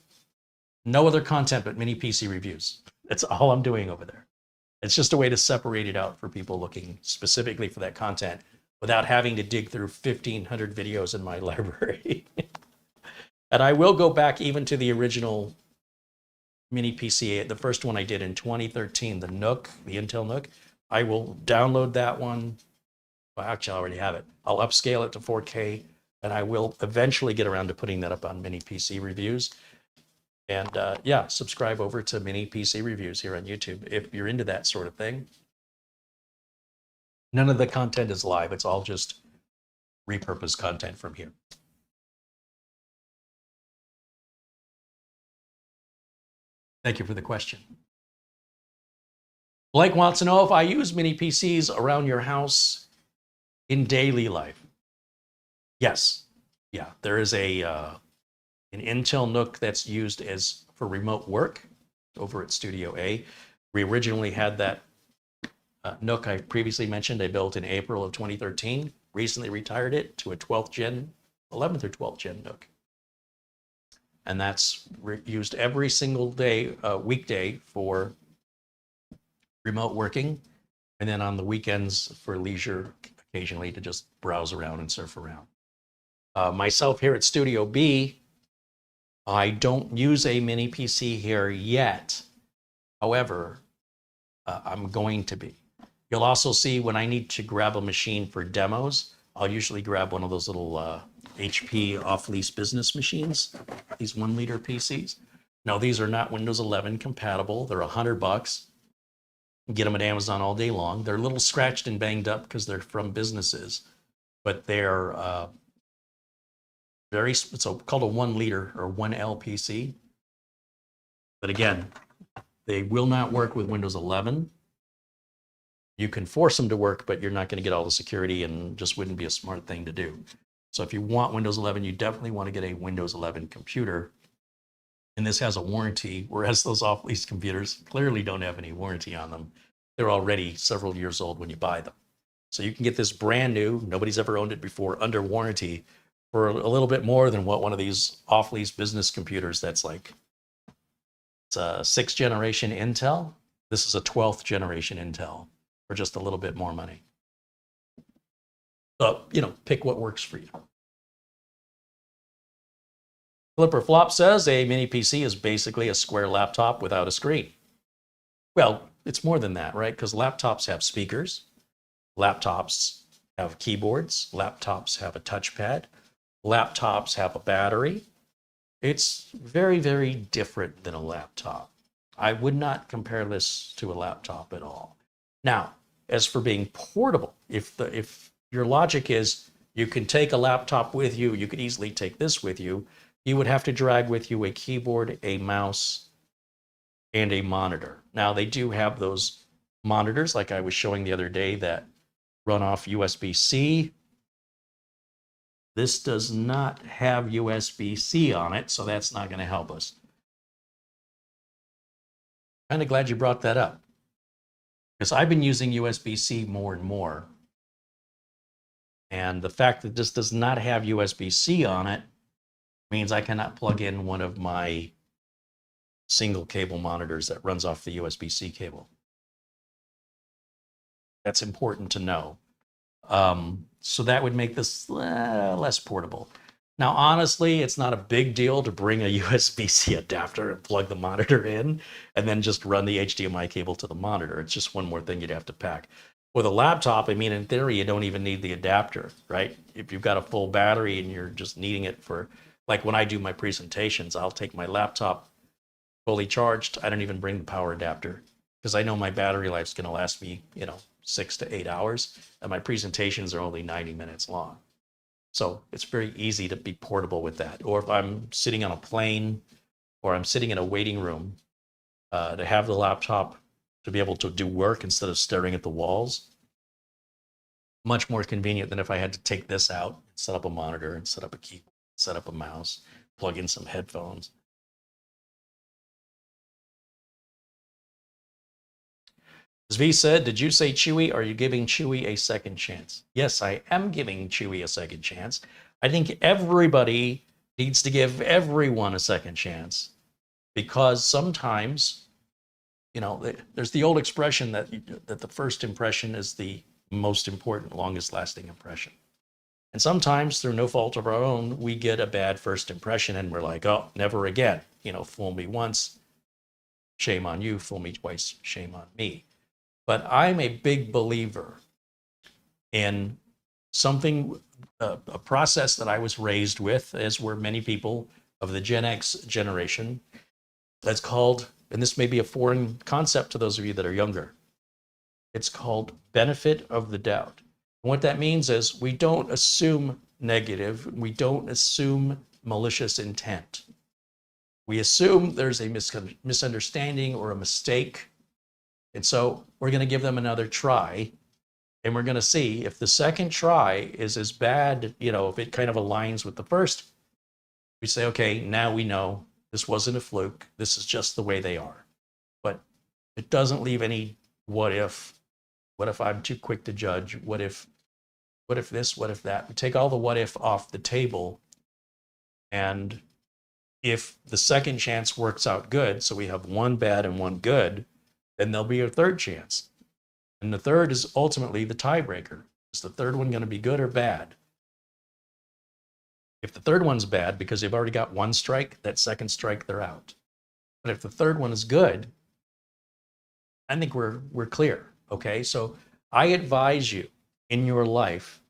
no other content but Mini PC Reviews. That's all I'm doing over there. It's just a way to separate it out for people looking specifically for that content without having to dig through 1,500 videos in my library. And I will go back even to the original mini PC, the first one I did in 2013, the Nook, the Intel Nook. I will download that one. Well, actually, I already have it. I'll upscale it to 4K, and I will eventually get around to putting that up on Mini PC Reviews. And yeah, subscribe over to Mini PC Reviews here on YouTube if you're into that sort of thing. None of the content is live. It's all just repurposed content from here. Thank you for the question. Blake wants to know if I use mini PCs around your house in daily life. Yes. Yeah, there is an Intel NUC that's used as for remote work over at Studio A. We originally had that NUC I previously mentioned. I built in April of 2013. Recently retired it to a 12th gen, 11th or 12th gen NUC. And that's used every single day, weekday for remote working, and then on the weekends for leisure, occasionally to just browse around and surf around. Myself here at Studio B, I don't use a mini PC here yet. However, I'm going to be. You'll also see when I need to grab a machine for demos, I'll usually grab one of those little HP off-lease business machines, these 1 liter PCs. No, these are not Windows 11 compatible. They're $100. Get them at Amazon all day long. They're a little scratched and banged up because they're from businesses, but they're it's called a 1 liter or 1L PC. But again, they will not work with Windows 11. You can force them to work, but you're not going to get all the security and just wouldn't be a smart thing to do. So if you want Windows 11, you definitely want to get a Windows 11 computer. And this has a warranty, whereas those off-lease computers clearly don't have any warranty on them. They're already several years old when you buy them. So you can get this brand new, nobody's ever owned it before, under warranty for a little bit more than what one of these off-lease business computers that's like. It's a 6th generation Intel. This is a 12th generation Intel for just a little bit more money. But, pick what works for you. Flipper Flop says a mini PC is basically a square laptop without a screen. Well, it's more than that, right? Because laptops have speakers, laptops have keyboards, laptops have a touchpad, laptops have a battery. It's very, very different than a laptop. I would not compare this to a laptop at all. Now, as for being portable, if your logic is you can take a laptop with you, you could easily take this with you, you would have to drag with you a keyboard, a mouse, and a monitor. Now, they do have those monitors, like I was showing the other day, that run off USB-C. This does not have USB-C on it, so that's not going to help us. Kind of glad you brought that up, because I've been using USB-C more and more. And the fact that this does not have USB-C on it means I cannot plug in one of my single cable monitors that runs off the USB-C cable. That's important to know. So that would make this less portable. Now, honestly, it's not a big deal to bring a USB-C adapter and plug the monitor in and then just run the HDMI cable to the monitor. It's just one more thing you'd have to pack. With a laptop, I mean, in theory, you don't even need the adapter, right? If you've got a full battery and you're just needing it for, like when I do my presentations, I'll take my laptop fully charged. I don't even bring the power adapter because I know my battery life's going to last me, 6 to 8 hours, and my presentations are only 90 minutes long. So it's very easy to be portable with that. Or if I'm sitting on a plane or I'm sitting in a waiting room, to have the laptop to be able to do work instead of staring at the walls, much more convenient than if I had to take this out, set up a monitor and set up a keyboard, set up a mouse, plug in some headphones. As V said, did you say Chewy? Are you giving Chewy a second chance? Yes, I am giving Chewy a second chance. I think everybody needs to give everyone a second chance, because sometimes, there's the old expression that the first impression is the most important, longest lasting impression. And sometimes, through no fault of our own, we get a bad first impression and we're like, oh, never again. Fool me once, shame on you. Fool me twice, shame on me. But I'm a big believer in something, a process that I was raised with, as were many people of the Gen X generation, that's called, and this may be a foreign concept to those of you that are younger, it's called benefit of the doubt. And what that means is we don't assume negative, we don't assume malicious intent. We assume there's a misunderstanding or a mistake. And so we're going to give them another try. And we're going to see if the second try is as bad, if it kind of aligns with the first, we say, okay, now we know this wasn't a fluke. This is just the way they are. But it doesn't leave any what if. What if I'm too quick to judge? What if this? What if that? We take all the what if off the table. And if the second chance works out good, so we have one bad and one good, then there'll be a third chance. And the third is ultimately the tiebreaker. Is the third one going to be good or bad? If the third one's bad because they've already got one strike, that second strike, they're out. But if the third one is good, I think we're clear, okay? So I advise you in your life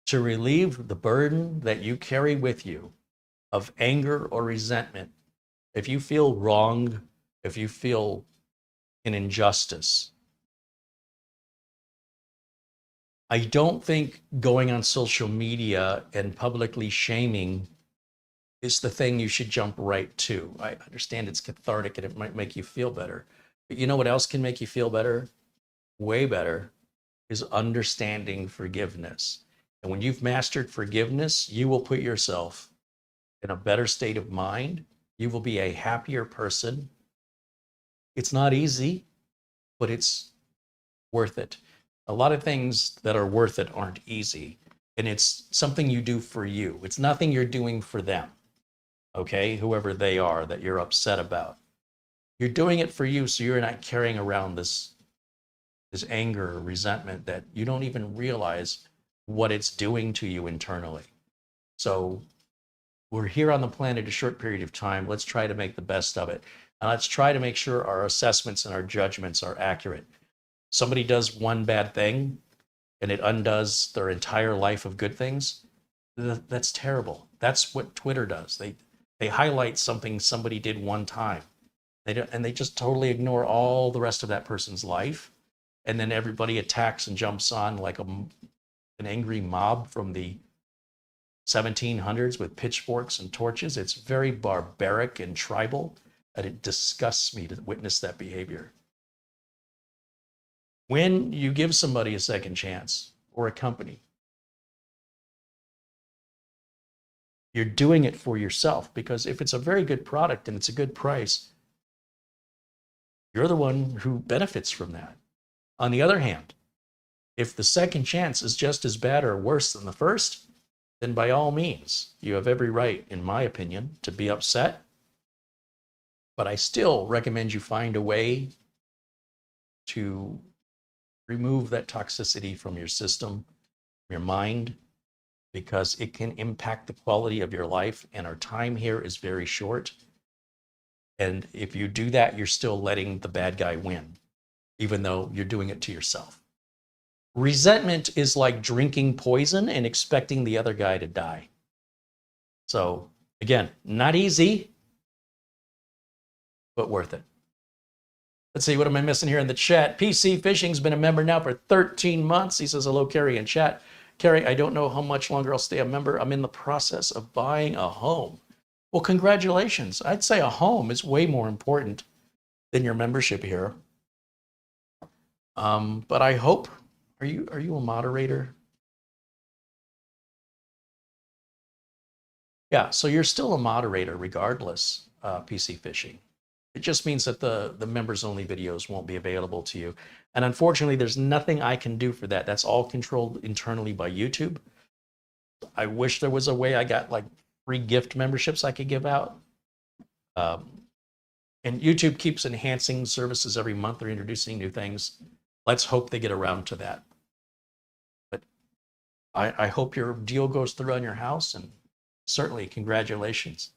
to relieve the burden that you carry with you of anger or resentment. If you feel wronged, if you feel an injustice, I don't think going on social media and publicly shaming is the thing you should jump right to. I understand it's cathartic and it might make you feel better. But you know what else can make you feel better? Way better, is understanding forgiveness. And when you've mastered forgiveness, you will put yourself in a better state of mind. You will be a happier person. It's not easy, but it's worth it. A lot of things that are worth it aren't easy, and it's something you do for you. It's nothing you're doing for them, okay? Whoever they are that you're upset about. You're doing it for you, so you're not carrying around this anger or resentment that you don't even realize what it's doing to you internally. So we're here on the planet a short period of time. Let's try to make the best of it. And let's try to make sure our assessments and our judgments are accurate. Somebody does one bad thing and it undoes their entire life of good things. That's terrible. That's what Twitter does. They highlight something somebody did one time. They just totally ignore all the rest of that person's life. And then everybody attacks and jumps on like an angry mob from the 1700s with pitchforks and torches. It's very barbaric and tribal, and it disgusts me to witness that behavior. When you give somebody a second chance, or a company, you're doing it for yourself, because if it's a very good product and it's a good price, you're the one who benefits from that. On the other hand, if the second chance is just as bad or worse than the first, then by all means, you have every right, in my opinion, to be upset. But I still recommend you find a way to remove that toxicity from your system, your mind, because it can impact the quality of your life, and our time here is very short. And if you do that, you're still letting the bad guy win, even though you're doing it to yourself. Resentment is like drinking poison and expecting the other guy to die. So again, not easy, but worth it. Let's see, what am I missing here in the chat? PC Fishing's been a member now for 13 months. He says, hello, Carrie, in chat. Carrie, I don't know how much longer I'll stay a member. I'm in the process of buying a home. Well, congratulations. I'd say a home is way more important than your membership here. But I hope, are you a moderator? Yeah, so you're still a moderator regardless, PC Fishing. It just means that the members only videos won't be available to you. And unfortunately, there's nothing I can do for that. That's all controlled internally by YouTube. I wish there was a way I got like free gift memberships I could give out. And YouTube keeps enhancing services every month. They're introducing new things. Let's hope they get around to that. But I hope your deal goes through on your house, and certainly congratulations.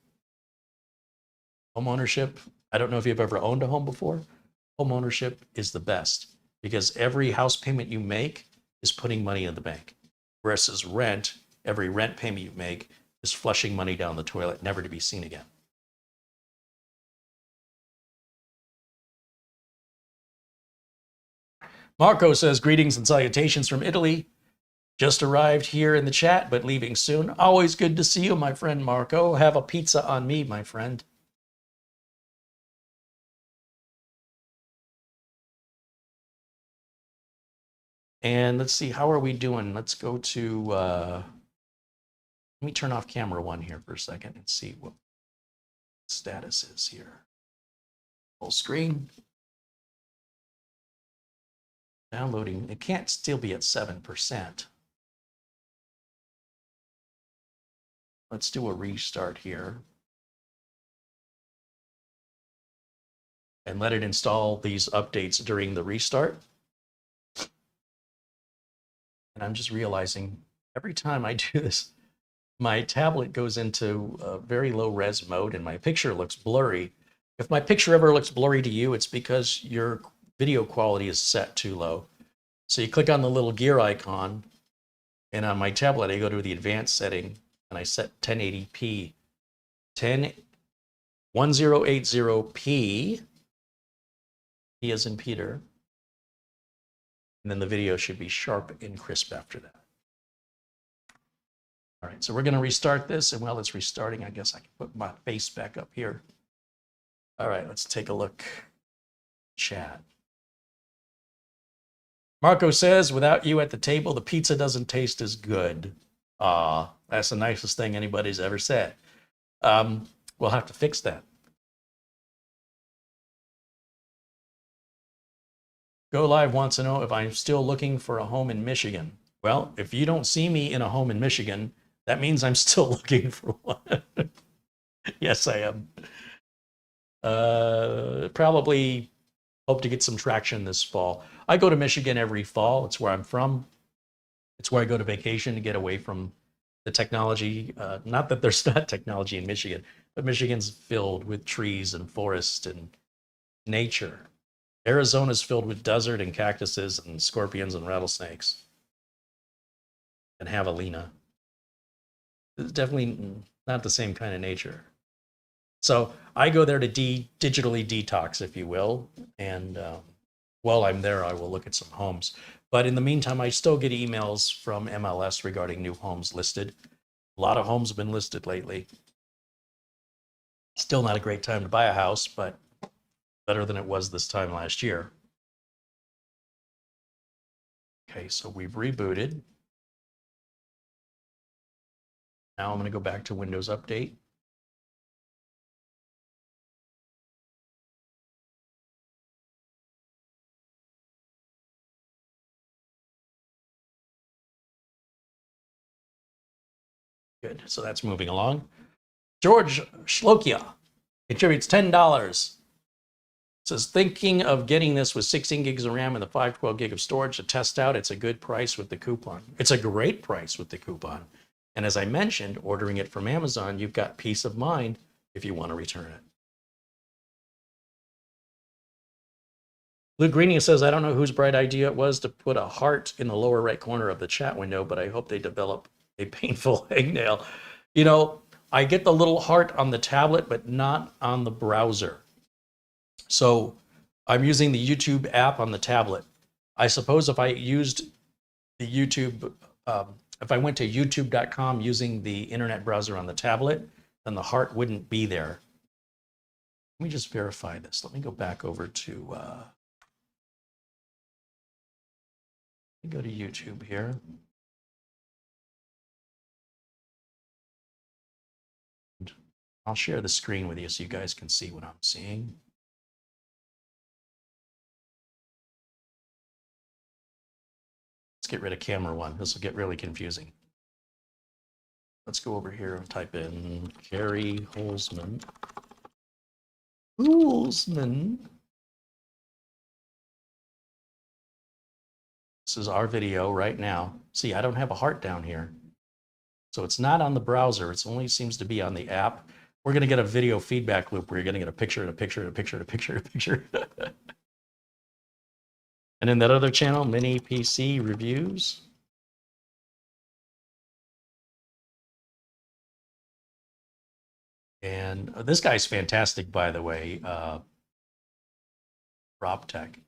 Home ownership, I don't know if you've ever owned a home before. Home ownership is the best, because every house payment you make is putting money in the bank. Whereas rent, every rent payment you make is flushing money down the toilet, never to be seen again. Marco says, greetings and salutations from Italy. Just arrived here in the chat, but leaving soon. Always good to see you, my friend Marco. Have a pizza on me, my friend. And let's see, how are we doing? Let's go to, let me turn off camera one here for a second and see what status is here. Full screen. Downloading. It can't still be at 7%. Let's do a restart here. And let it install these updates during the restart. And I'm just realizing every time I do this, my tablet goes into a very low res mode and my picture looks blurry. If my picture ever looks blurry to you, it's because your video quality is set too low. So you click on the little gear icon, and on my tablet, I go to the advanced setting and I set 1080p, 1080p, P as in Peter. And then the video should be sharp and crisp after that. All right, so we're going to restart this. And while it's restarting, I guess I can put my face back up here. All right, let's take a look. Chat. Marco says, without you at the table, the pizza doesn't taste as good. That's the nicest thing anybody's ever said. We'll have to fix that. Go Live wants to know if I'm still looking for a home in Michigan. Well, if you don't see me in a home in Michigan, that means I'm still looking for one. Yes, I am. Probably hope to get some traction this fall. I go to Michigan every fall. It's where I'm from. It's where I go to vacation to get away from the technology. Not that there's not technology in Michigan, but Michigan's filled with trees and forest and nature. Arizona's filled with desert and cactuses and scorpions and rattlesnakes and javelina. It's definitely not the same kind of nature. So I go there to digitally detox, if you will. And while I'm there, I will look at some homes. But in the meantime, I still get emails from MLS regarding new homes listed. A lot of homes have been listed lately. Still not a great time to buy a house, but better than it was this time last year. Okay, so we've rebooted. Now I'm going to go back to Windows Update. Good, so that's moving along. George Shlokia contributes $10. Says, thinking of getting this with 16 gigs of RAM and the 512 gig of storage to test out. It's a good price with the coupon. It's a great price with the coupon. And as I mentioned, ordering it from Amazon, you've got peace of mind if you want to return it. Lou Greenia says, I don't know whose bright idea it was to put a heart in the lower right corner of the chat window, but I hope they develop a painful hangnail. You know, I get the little heart on the tablet, but not on the browser. So I'm using the YouTube app on the tablet. I suppose if I used the YouTube, if I went to youtube.com using the internet browser on the tablet, then the heart wouldn't be there. Let me just verify this. Let me go back over to, let me go to YouTube here. I'll share the screen with you so you guys can see what I'm seeing. Let's get rid of camera one. This will get really confusing. Let's go over here and type in Carrie Holzman. Holzman. This is our video right now. See, I don't have a heart down here. So it's not on the browser. It only seems to be on the app. We're going to get a video feedback loop where you're going to get a picture and a picture and a picture and a picture and a picture. And in that other channel, Mini PC Reviews. And this guy's fantastic, by the way. Rob Tech.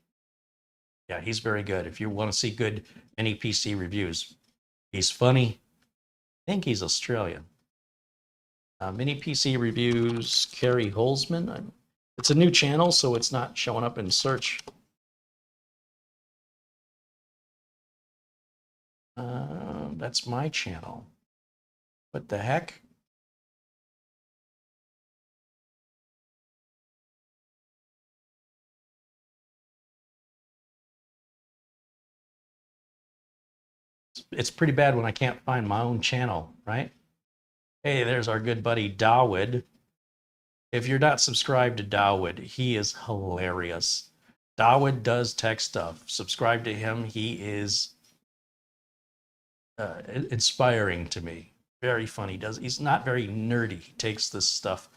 Yeah, he's very good. If you want to see good Mini PC reviews, he's funny. I think he's Australian. Mini PC Reviews, Carrie Holzman. It's a new channel, so it's not showing up in search. That's my channel. What the heck? It's pretty bad when I can't find my own channel, right? Hey, there's our good buddy Dawood. If you're not subscribed to Dawood, he is hilarious. Dawood does tech stuff. Subscribe to him. He is inspiring to me. Very funny. He's not very nerdy. He takes this stuff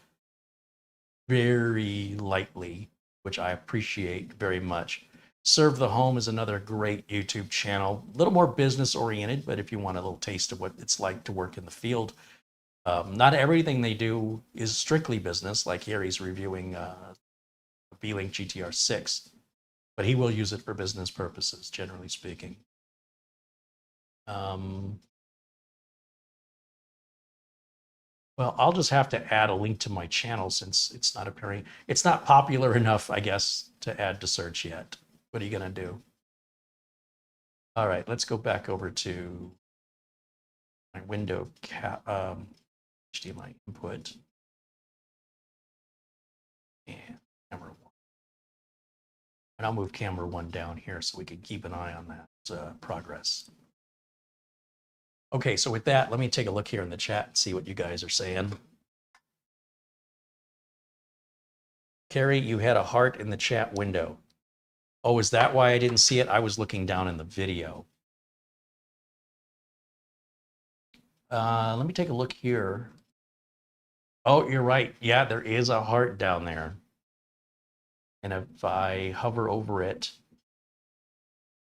very lightly, which I appreciate very much. Serve the Home is another great YouTube channel. A little more business oriented, but if you want a little taste of what it's like to work in the field, not everything they do is strictly business. Like here, he's reviewing V-Link GTR 6, but he will use it for business purposes, generally speaking. Well, I'll just have to add a link to my channel since it's not appearing. It's not popular enough, I guess, to add to search yet. What are you going to do? All right, let's go back over to my window HDMI input. And camera 1. And I'll move camera 1 down here so we can keep an eye on that progress. Okay, so with that, let me take a look here in the chat and see what you guys are saying. Carrie, you had a heart in the chat window. Oh, is that why I didn't see it? I was looking down in the video. Let me take a look here. Oh, you're right. Yeah, there is a heart down there. And if I hover over it,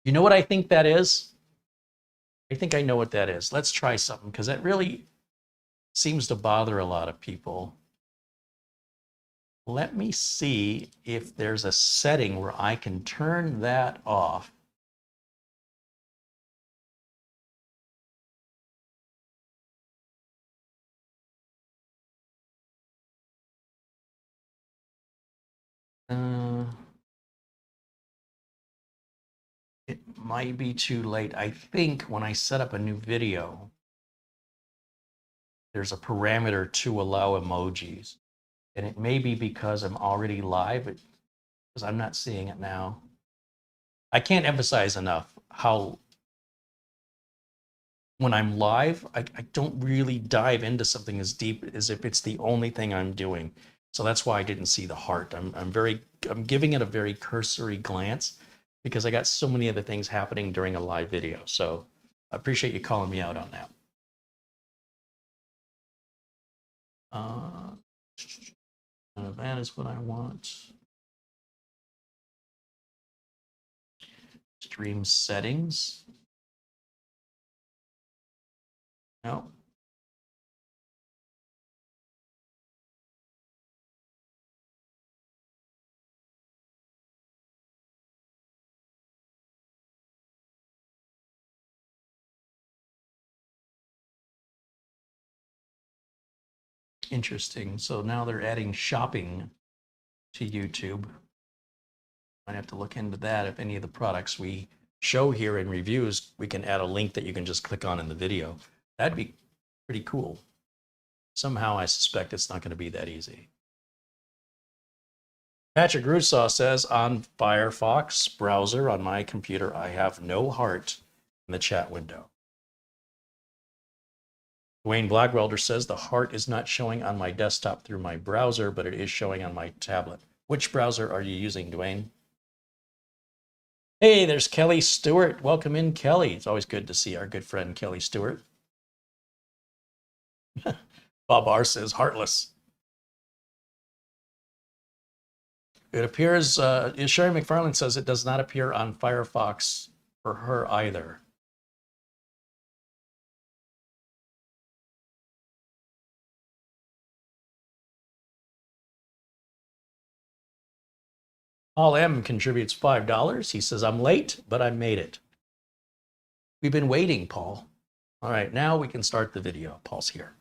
you know what I think that is? I think I know what that is. Let's try something because that really seems to bother a lot of people. Let me see if there's a setting where I can turn that off. It might be too late. I think when I set up a new video, there's a parameter to allow emojis. And it may be because I'm already live, because I'm not seeing it now. I can't emphasize enough how when I'm live, I don't really dive into something as deep as if it's the only thing I'm doing. So that's why I didn't see the heart. I'm giving it a very cursory glance because I got so many other things happening during a live video. So I appreciate you calling me out on that. That is what I want. Stream settings. No. Interesting. So now they're adding shopping to YouTube. Might have to look into that. If any of the products we show here in reviews, we can add a link that you can just click on in the video. That'd be pretty cool. Somehow I suspect it's not going to be that easy. Patrick Rusaw says, on Firefox browser on my computer, I have no heart in the chat window. Dwayne Blackwelder says, the heart is not showing on my desktop through my browser, but it is showing on my tablet. Which browser are you using, Dwayne? Hey, there's Kelly Stewart. Welcome in, Kelly. It's always good to see our good friend Kelly Stewart. Bob R says, heartless. It appears, Sherry McFarland says it does not appear on Firefox for her either. Paul M contributes $5. He says, I'm late, but I made it. We've been waiting, Paul. All right, now we can start the video. Paul's here.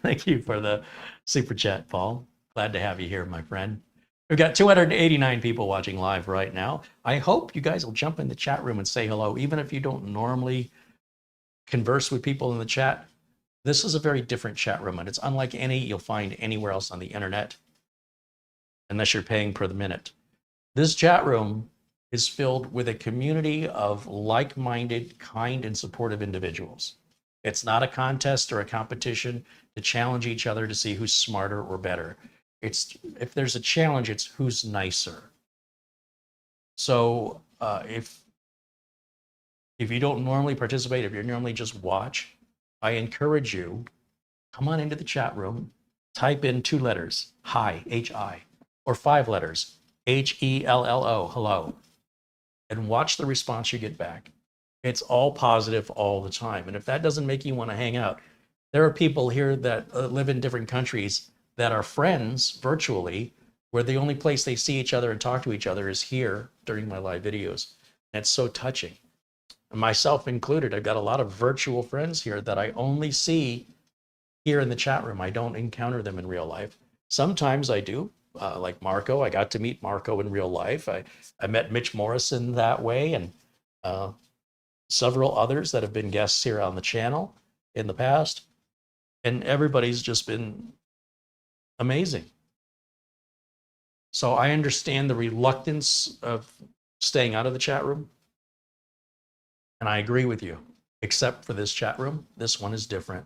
Thank you for the super chat, Paul. Glad to have you here, my friend. We've got 289 people watching live right now. I hope you guys will jump in the chat room and say hello, even if you don't normally converse with people in the chat. This is a very different chat room, and it's unlike any you'll find anywhere else on the internet, unless you're paying per the minute. This chat room is filled with a community of like-minded, kind, and supportive individuals. It's not a contest or a competition to challenge each other to see who's smarter or better. It's, if there's a challenge, it's who's nicer. So if you don't normally participate, if you normally just watch, I encourage you, come on into the chat room, type in 2 letters, hi, H-I, or 5 letters, H-E-L-L-O, hello, and watch the response you get back. It's all positive all the time. And if that doesn't make you want to hang out, there are people here that live in different countries that are friends virtually, where the only place they see each other and talk to each other is here during my live videos. And it's so touching. Myself included, I've got a lot of virtual friends here that I only see here in the chat room. I don't encounter them in real life. Sometimes I do, like Marco. I got to meet Marco in real life. I met Mitch Morrison that way, and several others that have been guests here on the channel in the past. And everybody's just been amazing. So I understand the reluctance of staying out of the chat room. And I agree with you, except for this chat room. This one is different.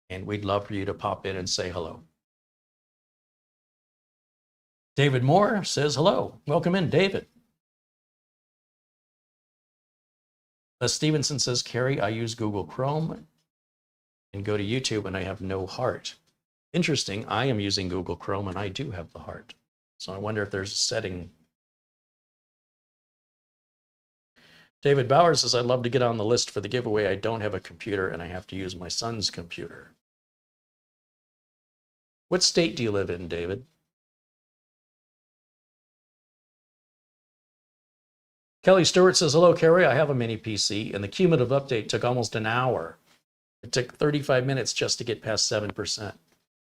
And we'd love for you to pop in and say hello. David Moore says hello. Welcome in, David. Stevenson says, Carrie, I use Google Chrome and go to YouTube and I have no heart. Interesting, I am using Google Chrome and I do have the heart. So I wonder if there's a setting. David Bauer says, I'd love to get on the list for the giveaway. I don't have a computer and I have to use my son's computer. What state do you live in, David? Kelly Stewart says, hello, Carrie. I have a mini PC and the cumulative update took almost an hour. It took 35 minutes just to get past 7%.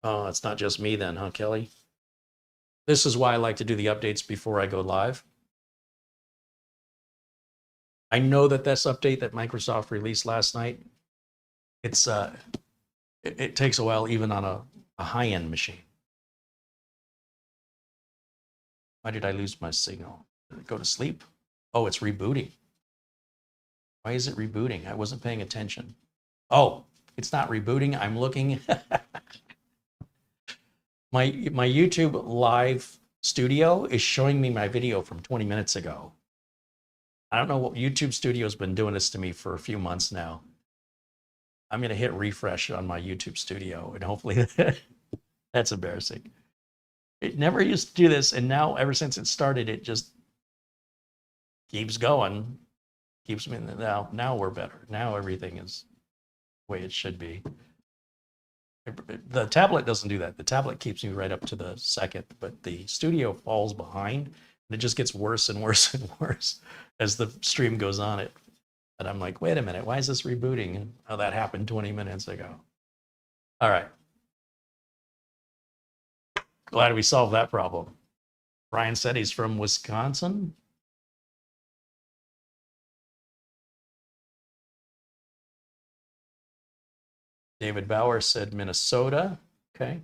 Oh, it's not just me then, huh, Kelly? This is why I like to do the updates before I go live. I know that this update that Microsoft released last night, it's it takes a while even on a high-end machine. Why did I lose my signal? Did it go to sleep? Oh, it's rebooting. Why is it rebooting? I wasn't paying attention. Oh, it's not rebooting. I'm looking. My YouTube live studio is showing me my video from 20 minutes ago. I don't know what YouTube Studio's been doing this to me for a few months now. I'm going to hit refresh on my YouTube Studio and hopefully that's embarrassing. It never used to do this, and now ever since it started, it just keeps going. Keeps me now we're better. Now everything is the way it should be. The tablet doesn't do that. The tablet keeps me right up to the second, but the Studio falls behind, and it just gets worse and worse and worse as the stream goes on it. And I'm like, wait a minute, why is this rebooting? And oh, that happened 20 minutes ago. All right. Glad we solved that problem. Brian said he's from Wisconsin. David Bauer said Minnesota. Okay.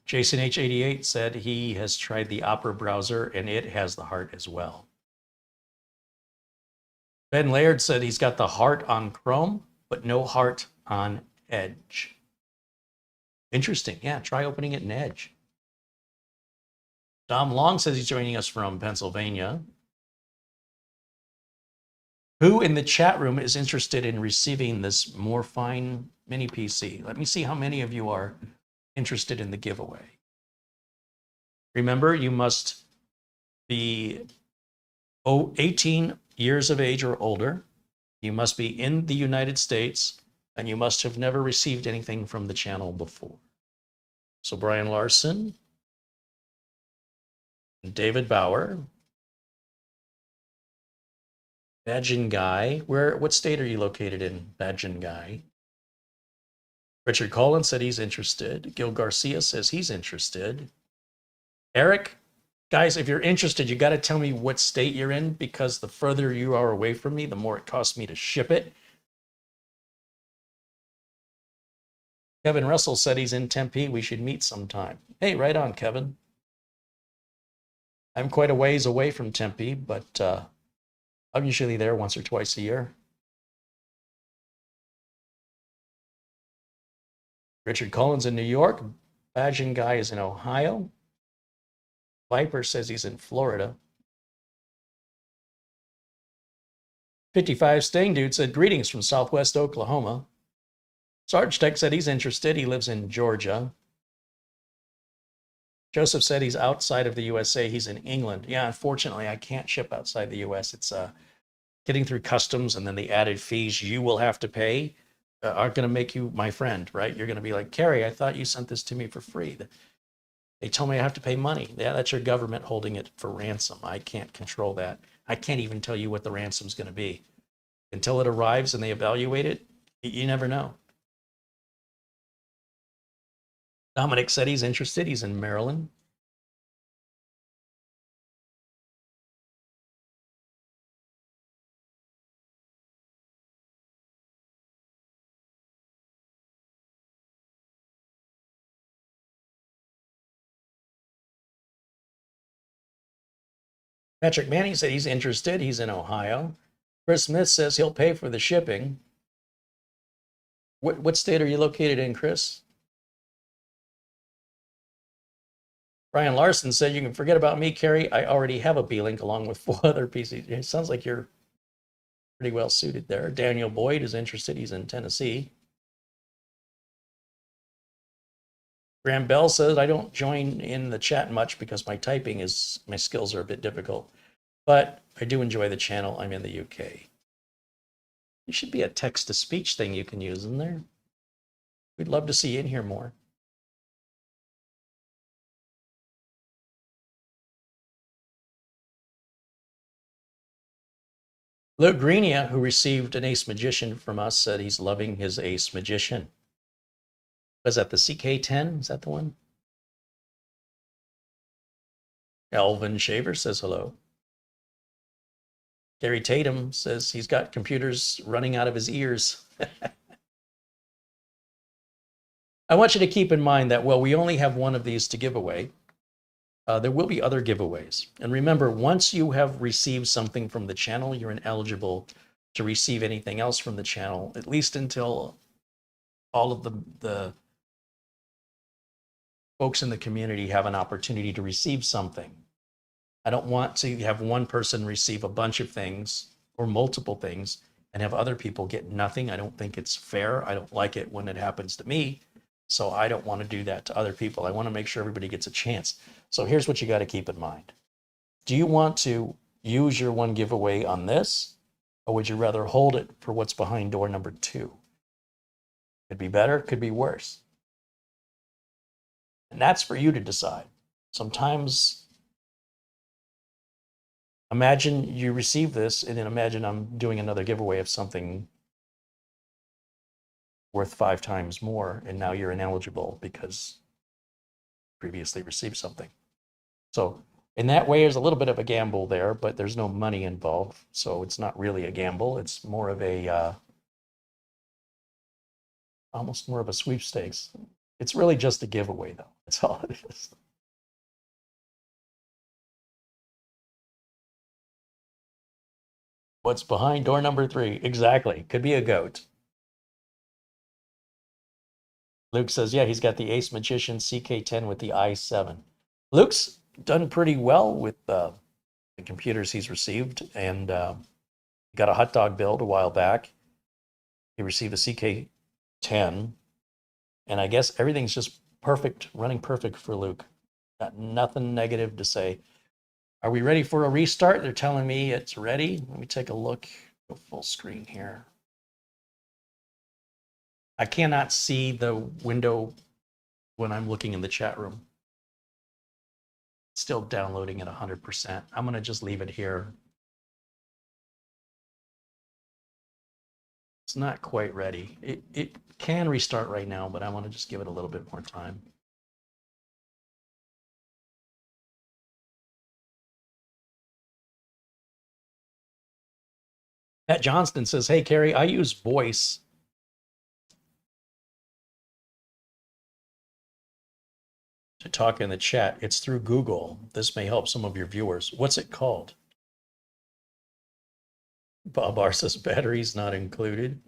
Jason H88 said he has tried the Opera browser and it has the heart as well. Ben Laird said he's got the heart on Chrome, but no heart on Edge. Interesting. Yeah, try opening it in Edge. Dom Long says he's joining us from Pennsylvania. Who in the chat room is interested in receiving this Morefine mini PC? Let me see how many of you are interested in the giveaway. Remember, you must be 18 years of age or older. You must be in the United States, and you must have never received anything from the channel before. So Brian Larson, David Bauer, Badgin Guy. What state are you located in, Badgin Guy? Richard Collins said he's interested. Gil Garcia says he's interested. Eric, guys, if you're interested, you got to tell me what state you're in, because the further you are away from me, the more it costs me to ship it. Kevin Russell said he's in Tempe. We should meet sometime. Hey, right on, Kevin. I'm quite a ways away from Tempe, but I'm usually there once or twice a year. Richard Collins in New York. Badging guy is in Ohio. Viper says he's in Florida. 55 Staying Dude said greetings from Southwest Oklahoma. Sarge Tech said he's interested. He lives in Georgia. Joseph said he's outside of the USA. He's in England. Yeah, unfortunately, I can't ship outside the US. It's getting through customs, and then the added fees you will have to pay aren't going to make you my friend, right? You're going to be like, Carrie, I thought you sent this to me for free. They tell me I have to pay money. Yeah, that's your government holding it for ransom. I can't control that. I can't even tell you what the ransom's going to be. Until it arrives and they evaluate it, you never know. Dominic said he's interested. He's in Maryland. Patrick Manning said he's interested. He's in Ohio. Chris Smith says he'll pay for the shipping. What state are you located in, Chris? Brian Larson said, you can forget about me, Carrie. I already have a B-Link along with 4 other PCs. It sounds like you're pretty well suited there. Daniel Boyd is interested. He's in Tennessee. Graham Bell says, I don't join in the chat much because my skills are a bit difficult, but I do enjoy the channel. I'm in the UK. There should be a text-to-speech thing you can use, isn't there? We'd love to see you in here more. Luke Greenia, who received an Ace Magician from us, said he's loving his Ace Magician. Was that the CK10? Is that the one? Alvin Shaver says hello. Gary Tatum says he's got computers running out of his ears. I want you to keep in mind that, well, we only have one of these to give away. There will be other giveaways. And remember, once you have received something from the channel, you're ineligible to receive anything else from the channel, at least until all of the folks in the community have an opportunity to receive something. I don't want to have one person receive a bunch of things or multiple things and have other people get nothing. I don't think it's fair. I don't like it when it happens to me. So I don't want to do that to other people. I want to make sure everybody gets a chance. So here's what you got to keep in mind. Do you want to use your one giveaway on this, or would you rather hold it for what's behind door number 2? Could be better, could be worse. And that's for you to decide. Sometimes imagine you receive this, and then imagine I'm doing another giveaway of something worth 5 times more, and now you're ineligible because previously received something. So in that way, there's a little bit of a gamble there, but there's no money involved. So it's not really a gamble. It's more of a, almost more of a sweepstakes. It's really just a giveaway though. That's all it is. What's behind door number 3? Exactly. Could be a goat. Luke says, yeah, he's got the Ace Magician CK10 with the i7. Luke's done pretty well with the computers he's received, and he got a hot dog build a while back. He received a CK10, and I guess everything's just perfect, running perfect for Luke. Got nothing negative to say. Are we ready for a restart? They're telling me it's ready. Let me take a look. Go full screen here. I cannot see the window when I'm looking in the chat room. Still downloading at 100%. I'm going to just leave it here. It's not quite ready. It can restart right now, but I want to just give it a little bit more time. Matt Johnston says, hey, Carrie, I use voice to talk in the chat. It's through Google. This may help some of your viewers. What's it called? Bob R says, batteries not included.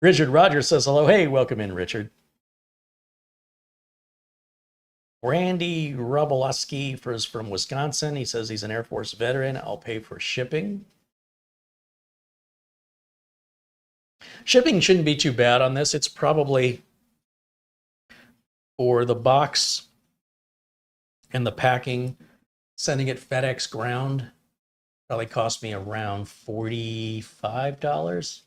Richard Rogers says, hello. Hey, welcome in, Richard. Randy Robolowski is from Wisconsin. He says he's an Air Force veteran. I'll pay for shipping. Shipping shouldn't be too bad on this. It's probably for the box and the packing, sending it FedEx ground probably cost me around $45.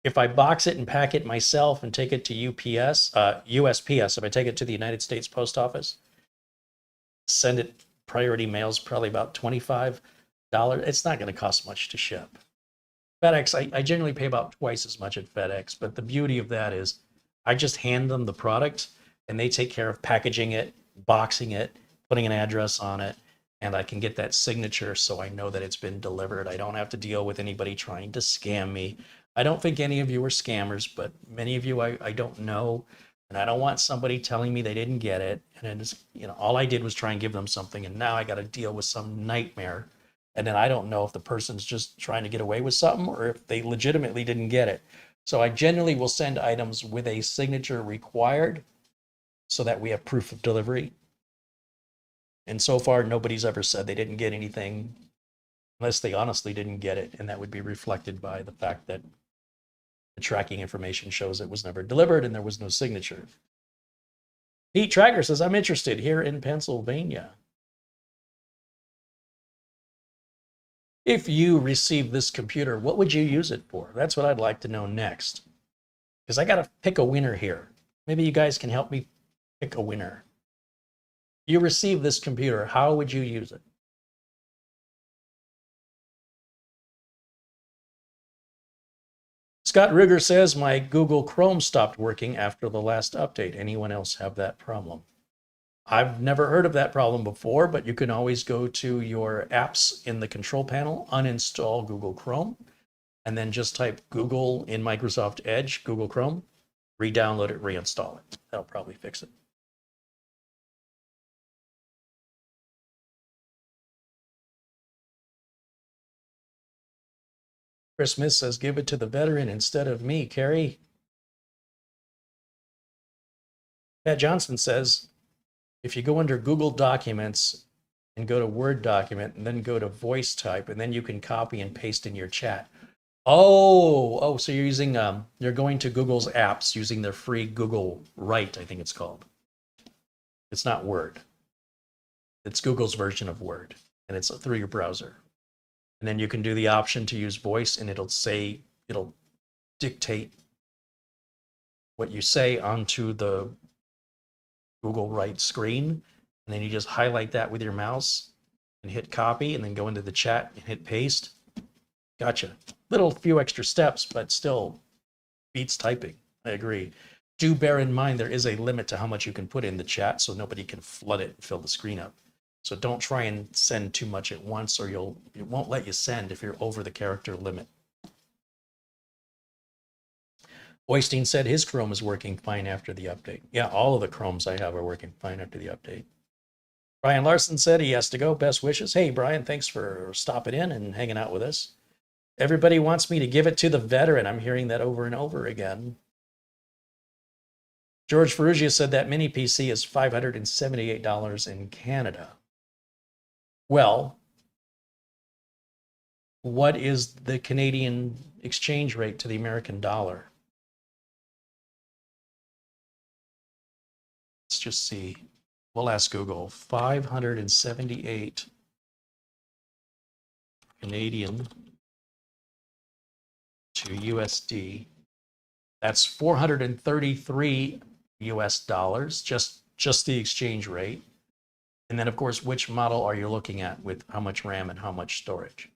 If I box it and pack it myself and take it to USPS, if I take it to the United States Post Office, send it priority mails, probably about $25. It's not going to cost much to ship. FedEx, I generally pay about twice as much at FedEx, but the beauty of that is I just hand them the product and they take care of packaging it, boxing it, putting an address on it, and I can get that signature so I know that it's been delivered. I don't have to deal with anybody trying to scam me. I don't think any of you are scammers, but many of you I don't know, and I don't want somebody telling me they didn't get it. And it's, all I did was try and give them something, and now I got to deal with some nightmare. And then I don't know if the person's just trying to get away with something or if they legitimately didn't get it. So I generally will send items with a signature required so that we have proof of delivery. And so far, nobody's ever said they didn't get anything unless they honestly didn't get it. And that would be reflected by the fact that the tracking information shows it was never delivered and there was no signature. Pete Tracker says, I'm interested here in Pennsylvania. If you receive this computer, what would you use it for? That's what I'd like to know next. Because I got to pick a winner here. Maybe you guys can help me pick a winner. You receive this computer, how would you use it? Scott Ruger says, my Google Chrome stopped working after the last update. Anyone else have that problem? I've never heard of that problem before, but you can always go to your apps in the control panel, uninstall Google Chrome, and then just type Google in Microsoft Edge, Google Chrome, re-download it, reinstall it. That'll probably fix it. Chris Smith says, give it to the veteran instead of me, Carrie. Pat Johnson says, if you go under Google Documents and go to Word document and then go to voice type, and then you can copy and paste in your chat. Oh, so you're using, you're going to Google's apps using their free Google Write, I think it's called. It's not Word. It's Google's version of Word, and it's through your browser. And then you can do the option to use voice, and it'll dictate what you say onto the Google Write screen. And then you just highlight that with your mouse and hit copy, and then go into the chat and hit paste. Gotcha. Little few extra steps, but still beats typing. I agree. Do bear in mind there is a limit to how much you can put in the chat so nobody can flood it and fill the screen up. So don't try and send too much at once, or it won't let you send if you're over the character limit. Oystein said his Chrome is working fine after the update. Yeah, all of the Chromes I have are working fine after the update. Brian Larson said he has to go. Best wishes. Hey, Brian, thanks for stopping in and hanging out with us. Everybody wants me to give it to the veteran. I'm hearing that over and over again. George Ferrugia said that mini PC is $578 in Canada. Well, what is the Canadian exchange rate to the American dollar? Let's just see. We'll ask Google. 578 Canadian to USD. That's 433 US dollars, just the exchange rate. And then, of course, which model are you looking at with how much RAM and how much storage?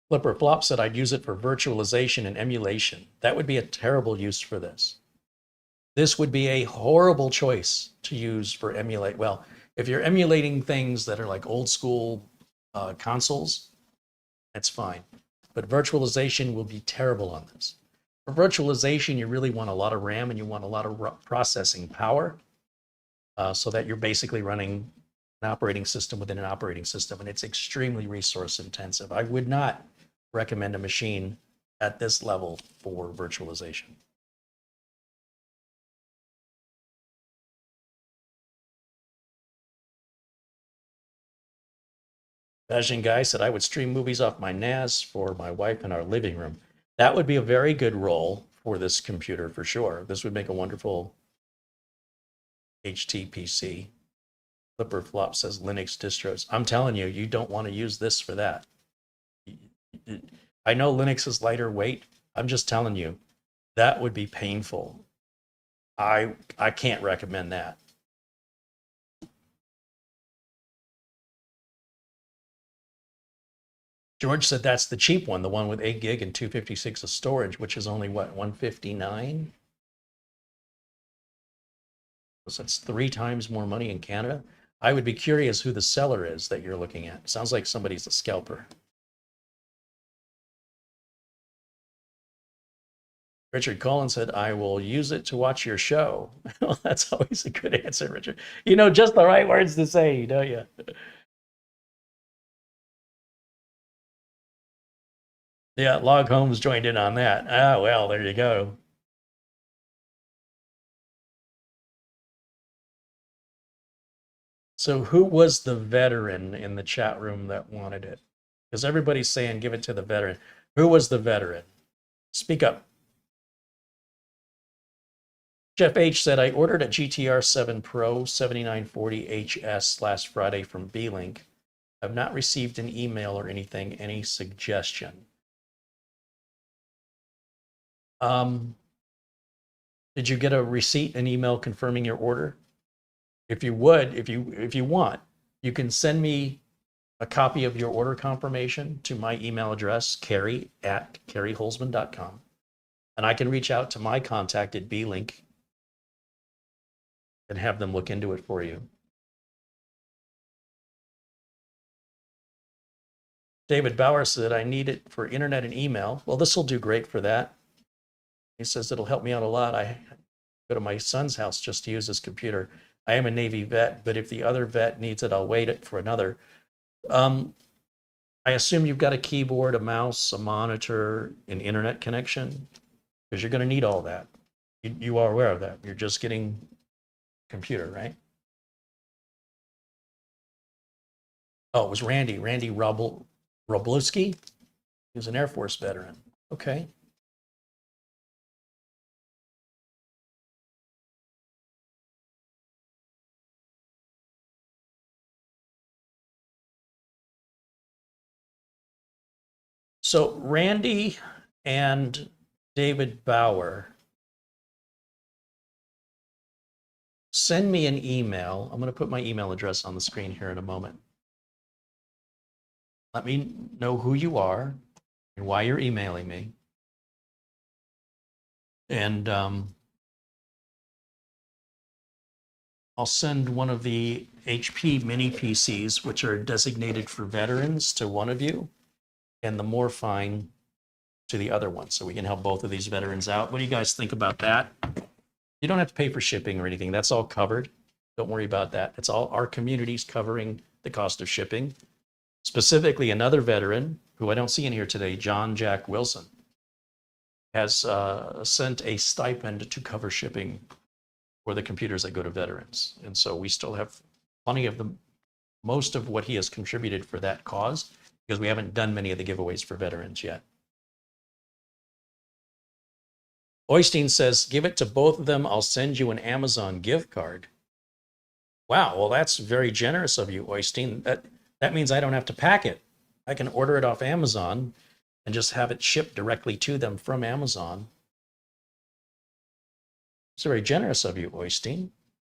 Flipper Flop said I'd use it for virtualization and emulation. That would be a terrible use for this. This would be a horrible choice to use for emulate. Well, if you're emulating things that are like old school consoles, that's fine. But virtualization will be terrible on this. For virtualization, you really want a lot of RAM and you want a lot of processing power so that you're basically running an operating system within an operating system, and it's extremely resource intensive. I would not recommend a machine at this level for virtualization. Vajin Guy said, I would stream movies off my NAS for my wife in our living room. That would be a very good role for this computer for sure. This would make a wonderful HTPC. Flipper Flop says Linux distros. I'm telling you, you don't want to use this for that. I know Linux is lighter weight. I'm just telling you, that would be painful. I can't recommend that. George said that's the cheap one, the one with 8 gig and 256 of storage, which is only what, 159? So that's 3 times more money in Canada. I would be curious who the seller is that you're looking at. Sounds like somebody's a scalper. Richard Collins said, I will use it to watch your show. Well, that's always a good answer, Richard. You know just the right words to say, don't you? Yeah, Log Homes joined in on that. Ah, well, there you go. So who was the veteran in the chat room that wanted it? Because everybody's saying give it to the veteran. Who was the veteran? Speak up. Jeff H said, I ordered a GTR 7 Pro 7940HS last Friday from B-Link. I've not received an email or anything. Any suggestion? Did you get a receipt, an email confirming your order? If you would, if you want, you can send me a copy of your order confirmation to my email address, carrie@carrieholzman.com. And I can reach out to my contact at B-Link and have them look into it for you. David Bauer said, I need it for internet and email. Well, this will do great for that. He says it'll help me out a lot. I go to my son's house just to use his computer. I am a Navy vet, but if the other vet needs it, I'll wait for another. I assume you've got a keyboard, a mouse, a monitor, an internet connection, because you're going to need all that. You are aware of that. You're just getting a computer, right? Oh, it was Randy Roblewski. He was an Air Force veteran. Okay. So Randy and David Bauer, send me an email. I'm going to put my email address on the screen here in a moment. Let me know who you are and why you're emailing me. And I'll send one of the HP mini PCs, which are designated for veterans, to one of you, and the Morefine to the other one, so we can help both of these veterans out. What do you guys think about that? You don't have to pay for shipping or anything. That's all covered. Don't worry about that. It's all our community's covering the cost of shipping. Specifically, another veteran who I don't see in here today, John Jack Wilson, has sent a stipend to cover shipping for the computers that go to veterans. And so we still have plenty of them, most of what he has contributed for that cause, because we haven't done many of the giveaways for veterans yet. Oystein says, give it to both of them. I'll send you an Amazon gift card. Wow, well, that's very generous of you, Oystein. That means I don't have to pack it. I can order it off Amazon and just have it shipped directly to them from Amazon. It's very generous of you, Oystein.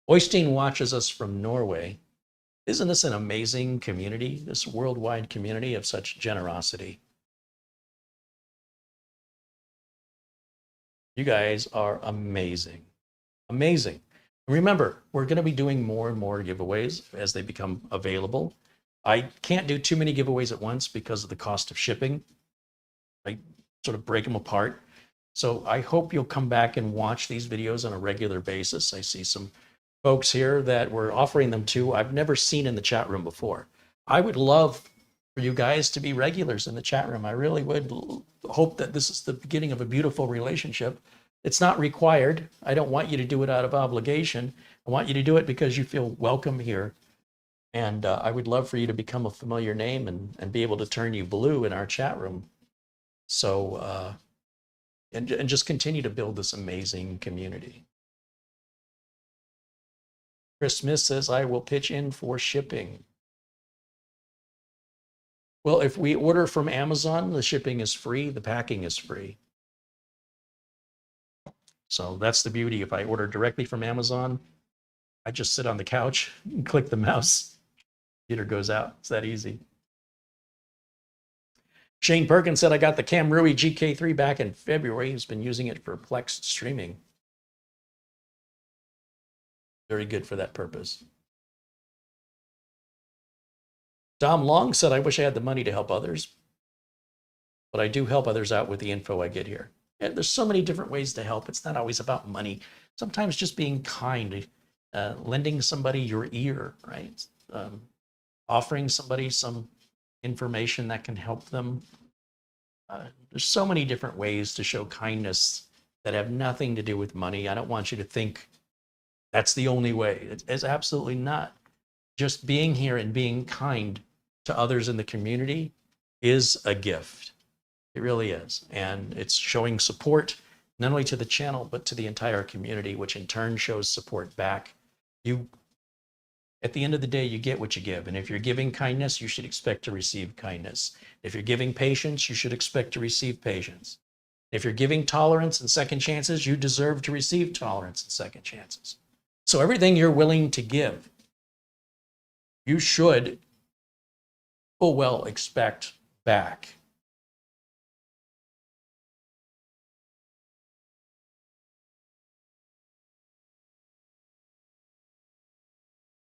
Oystein watches us from Norway. Isn't this an amazing community, this worldwide community of such generosity? You guys are amazing. Amazing. Remember, we're going to be doing more and more giveaways as they become available. I can't do too many giveaways at once because of the cost of shipping. I sort of break them apart. So I hope you'll come back and watch these videos on a regular basis. I see some folks here that we're offering them to I've never seen in the chat room before. I would love for you guys to be regulars in the chat room. I really would hope that this is the beginning of a beautiful relationship. It's not required. I don't want you to do it out of obligation. I want you to do it because you feel welcome here. And I would love for you to become a familiar name and be able to turn you blue in our chat room. So, and just continue to build this amazing community. Chris Smith says, I will pitch in for shipping. Well, if we order from Amazon, the shipping is free, the packing is free. So that's the beauty. If I order directly from Amazon, I just sit on the couch and click the mouse. Computer goes out. It's that easy. Shane Perkins said, I got the Camrui GK3 back in February. He's been using it for Plex streaming. Very good for that purpose. Dom Long said, I wish I had the money to help others, but I do help others out with the info I get here. And there's so many different ways to help. It's not always about money. Sometimes just being kind, lending somebody your ear, right? Offering somebody some information that can help them. There's so many different ways to show kindness that have nothing to do with money. I don't want you to think that's the only way. It's absolutely not. Just being here and being kind to others in the community is a gift. It really is. And it's showing support not only to the channel, but to the entire community, which in turn shows support back. At the end of the day, you get what you give. And if you're giving kindness, you should expect to receive kindness. If you're giving patience, you should expect to receive patience. If you're giving tolerance and second chances, you deserve to receive tolerance and second chances. So everything you're willing to give, you should full well expect back.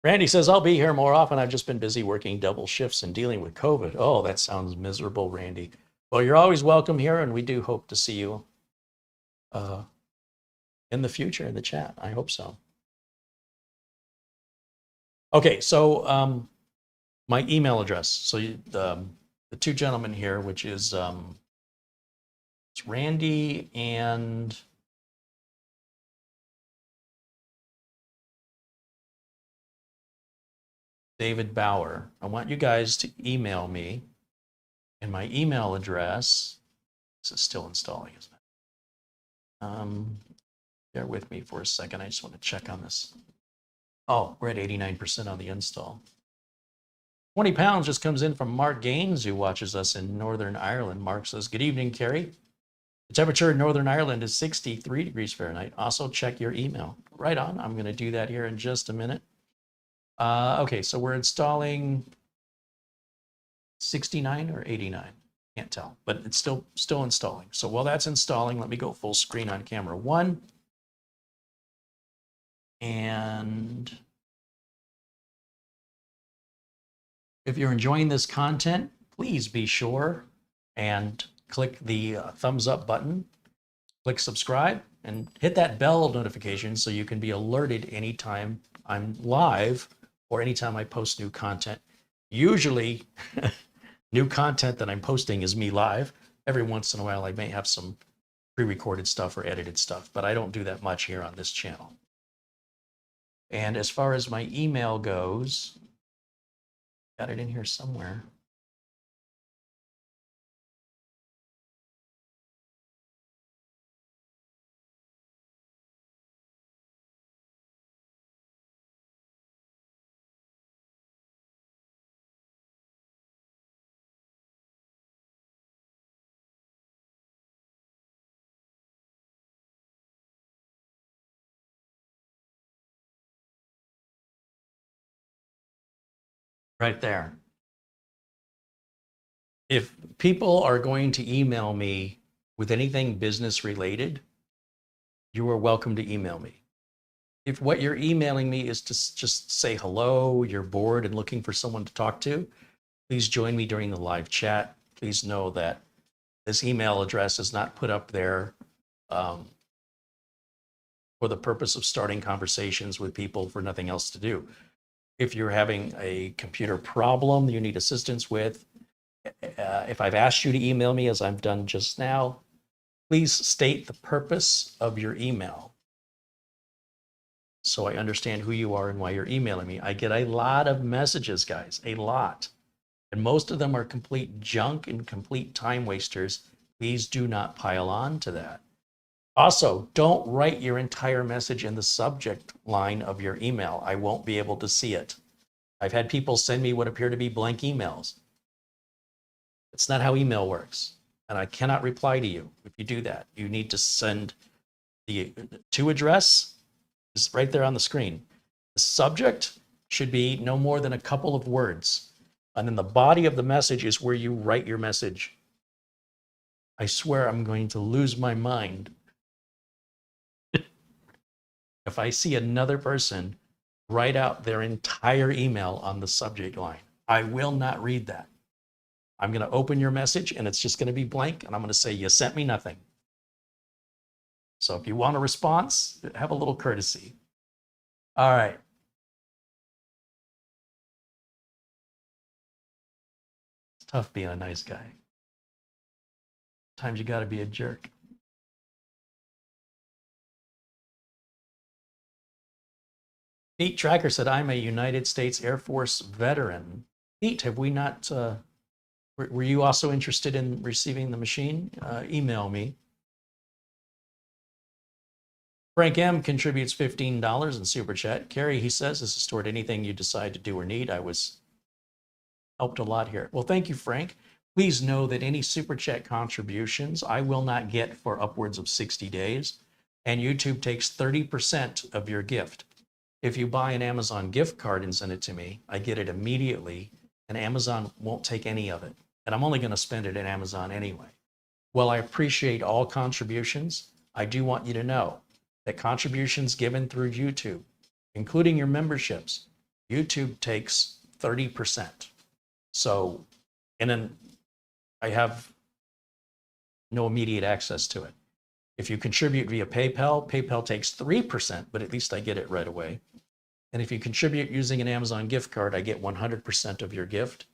Randy says, I'll be here more often. I've just been busy working double shifts and dealing with COVID. Oh, that sounds miserable, Randy. Well, you're always welcome here, and we do hope to see you in the future in the chat. I hope so. Okay, so my email address. So the two gentlemen here, which is it's Randy and David Bauer. I want you guys to email me, and my email address, this is still installing, isn't it? Bear with me for a second. I just want to check on this. Oh, we're at 89% on the install. 20 pounds just comes in from Mark Gaines, who watches us in Northern Ireland. Mark says, good evening, Kerry. The temperature in Northern Ireland is 63 degrees Fahrenheit. Also check your email. Right on. I'm going to do that here in just a minute. Okay, so we're installing 69 or 89. Can't tell, but it's still installing. So while that's installing, let me go full screen on camera 1. And if you're enjoying this content, please be sure and click the thumbs up button, click subscribe, and hit that bell notification so you can be alerted anytime I'm live or anytime I post new content. Usually, new content that I'm posting is me live. Every once in a while, I may have some pre-recorded stuff or edited stuff, but I don't do that much here on this channel. And as far as my email goes, got it in here somewhere. Right there. If people are going to email me with anything business related, you are welcome to email me. If what you're emailing me is to just say hello, you're bored and looking for someone to talk to, please join me during the live chat. Please know that this email address is not put up there um, for the purpose of starting conversations with people for nothing else to do. If you're having a computer problem you need assistance with, if I've asked you to email me as I've done just now, please state the purpose of your email so I understand who you are and why you're emailing me. I get a lot of messages, guys, a lot. And most of them are complete junk and complete time wasters. Please do not pile on to that. Also, don't write your entire message in the subject line of your email. I won't be able to see it. I've had people send me what appear to be blank emails. It's not how email works. And I cannot reply to you if you do that. You need to send the to address is right there on the screen. The subject should be no more than a couple of words. And then the body of the message is where you write your message. I swear I'm going to lose my mind if I see another person write out their entire email on the subject line. I will not read that. I'm going to open your message and it's just going to be blank. And I'm going to say, you sent me nothing. So if you want a response, have a little courtesy. All right. It's tough being a nice guy. Sometimes you got to be a jerk. Pete Tracker said, I'm a United States Air Force veteran. Pete, have we not, were you also interested in receiving the machine? Email me. Frank M contributes $15 in Super Chat. Kerry, he says, this is toward anything you decide to do or need. I was helped a lot here. Well, thank you, Frank. Please know that any Super Chat contributions I will not get for upwards of 60 days, and YouTube takes 30% of your gift. If you buy an Amazon gift card and send it to me, I get it immediately, and Amazon won't take any of it. And I'm only going to spend it in Amazon anyway. While I appreciate all contributions, I do want you to know that contributions given through YouTube, including your memberships, YouTube takes 30%. So, and then I have no immediate access to it. If you contribute via PayPal, PayPal takes 3%, but at least I get it right away. And if you contribute using an Amazon gift card, I get 100% of your gift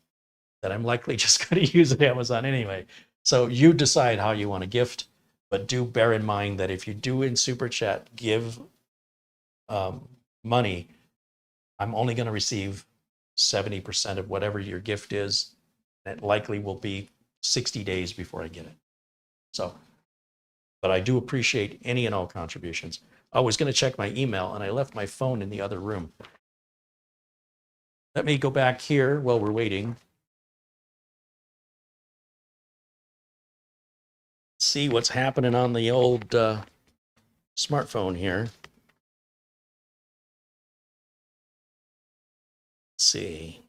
that I'm likely just going to use at Amazon anyway. So you decide how you want to gift, but do bear in mind that if you do in Super Chat give money, I'm only going to receive 70% of whatever your gift is. It likely will be 60 days before I get it. So, but I do appreciate any and all contributions. I was going to check my email and I left my phone in the other room. Let me go back here while we're waiting. See what's happening on the old smartphone here. Let's see.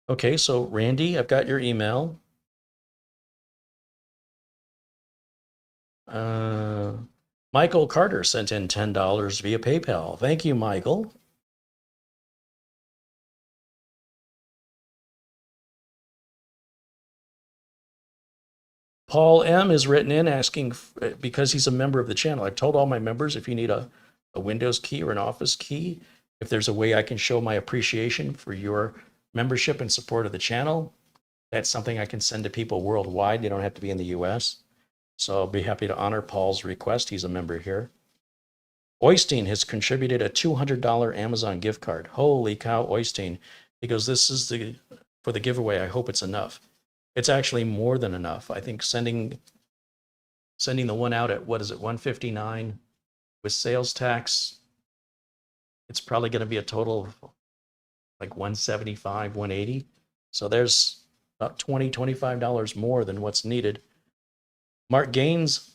Okay, so Randy, I've got your email. Michael Carter sent in $10 via PayPal. Thank you, Michael. Paul M is written in asking, because he's a member of the channel, I've told all my members if you need a Windows key or an Office key, if there's a way I can show my appreciation for your membership and support of the channel, that's something I can send to people worldwide. They don't have to be in the US. So I'll be happy to honor Paul's request. He's a member here. Oystein has contributed a $200 Amazon gift card. Holy cow, Oystein. He goes, this is for the giveaway. I hope it's enough. It's actually more than enough. I think sending the one out at, what is it, $159 with sales tax, it's probably going to be a total of like 175, 180. So there's about $20, $25 more than what's needed. Mark Gaines,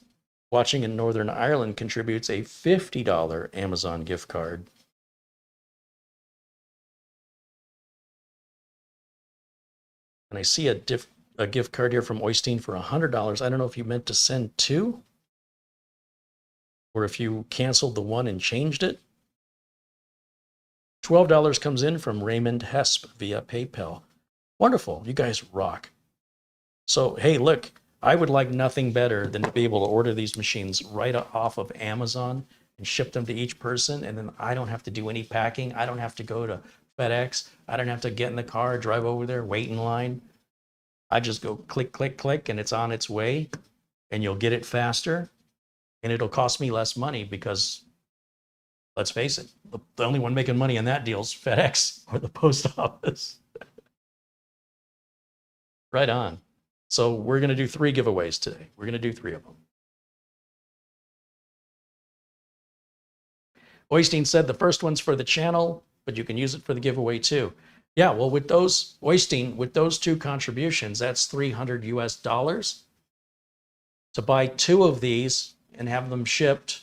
watching in Northern Ireland, contributes a $50 Amazon gift card. And I see a gift card here from Oystein for $100. I don't know if you meant to send two or if you canceled the one and changed it. $12 comes in from Raymond Hesp via PayPal. Wonderful. You guys rock. So, hey, look, I would like nothing better than to be able to order these machines right off of Amazon and ship them to each person. And then I don't have to do any packing. I don't have to go to FedEx. I don't have to get in the car, drive over there, wait in line. I just go click, click, click, and it's on its way. And you'll get it faster. And it'll cost me less money because, let's face it, the only one making money on that deal is FedEx or the post office. Right on. So we're going to do 3 giveaways today. We're going to do 3 of them. Oystein said the first one's for the channel, but you can use it for the giveaway too. Yeah, well, with those, Oystein, with those 2 contributions, that's $300 US. To buy 2 of these and have them shipped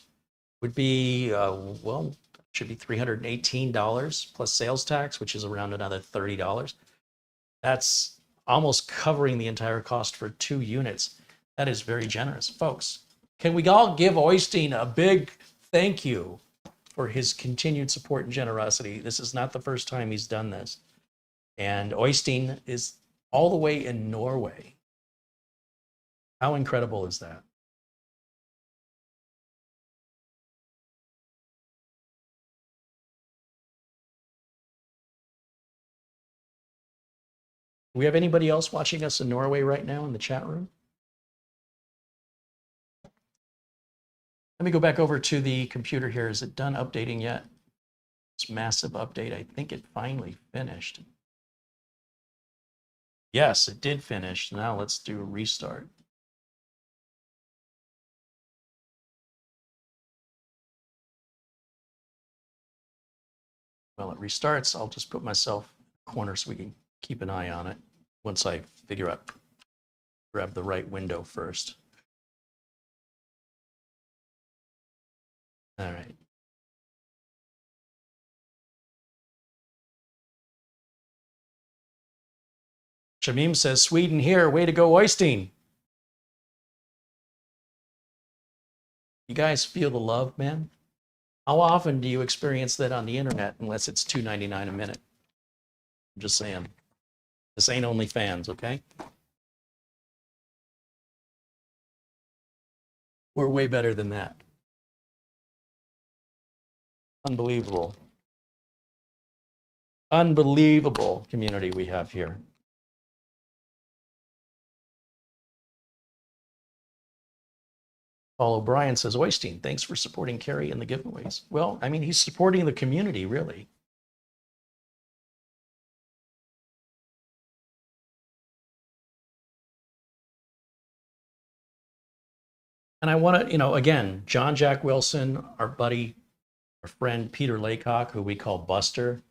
would be, well, should be $318 plus sales tax, which is around another $30. That's almost covering the entire cost for 2 units. That is very generous. Folks, can we all give Oystein a big thank you for his continued support and generosity? This is not the first time he's done this. And Oystein is all the way in Norway. How incredible is that? Do we have anybody else watching us in Norway right now in the chat room? Let me go back over to the computer here. Is it done updating yet? This massive update, I think it finally finished. Yes, it did finish. Now let's do a restart. Well, it restarts. I'll just put myself in a corner so we can keep an eye on it once I figure out, grab the right window first. All right. Shamim says, Sweden here. Way to go, Oystein. You guys feel the love, man? How often do you experience that on the internet unless it's $2.99 a minute? I'm just saying. This ain't OnlyFans, okay? We're way better than that. Unbelievable. Unbelievable community we have here. Paul O'Brien says, Oystein, thanks for supporting Kerry in the giveaways. Well, I mean, he's supporting the community, really. And I want to, again, John Jack Wilson, our buddy, our friend Peter Laycock, who we call Buster,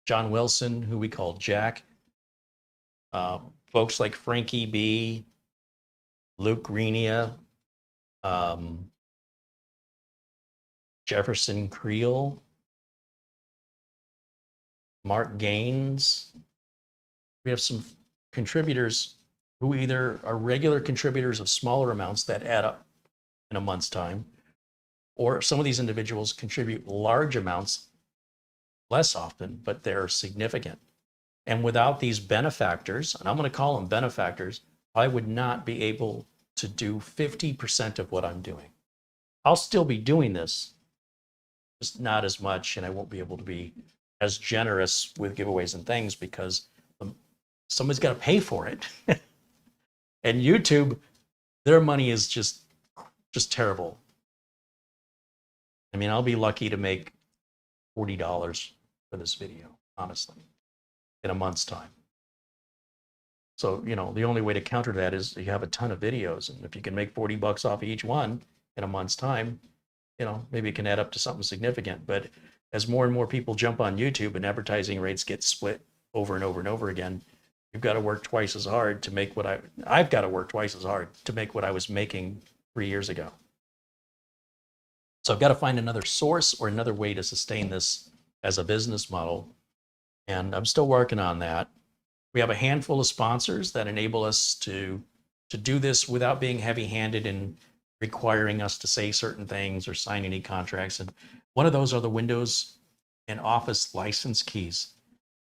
John Wilson, who we call Jack, folks like Frankie B, Luke Greenia, Jefferson Creel, Mark Gaines. We have some contributors who either are regular contributors of smaller amounts that add up in a month's time, or some of these individuals contribute large amounts less often, but they're significant. And without these benefactors, and I'm going to call them benefactors, I would not be able to do 50% of what I'm doing. I'll still be doing this, just not as much, and I won't be able to be as generous with giveaways and things because somebody's got to pay for it. And YouTube, their money is just terrible. I mean, I'll be lucky to make $40 for this video, honestly, in a month's time. So, the only way to counter that is you have a ton of videos. And if you can make $40 off each one in a month's time, maybe it can add up to something significant. But as more and more people jump on YouTube and advertising rates get split over and over and over again, you've got to work twice as hard to make I've got to work twice as hard to make what I was making 3 years ago. So I've got to find another source or another way to sustain this as a business model. And I'm still working on that. We have a handful of sponsors that enable us to do this without being heavy-handed and requiring us to say certain things or sign any contracts. And one of those are the Windows and Office license keys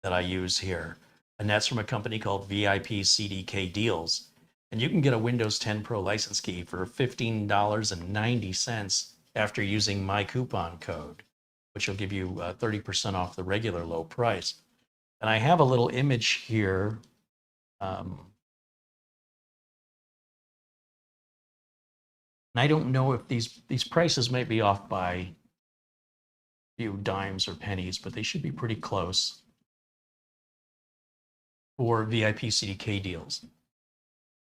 that I use here. And that's from a company called VIP CDK Deals. And you can get a Windows 10 Pro license key for $15.90 after using my coupon code, which will give you 30% off the regular low price. And I have a little image here. And I don't know if these prices might be off by a few dimes or pennies, but they should be pretty close for VIP CDK Deals.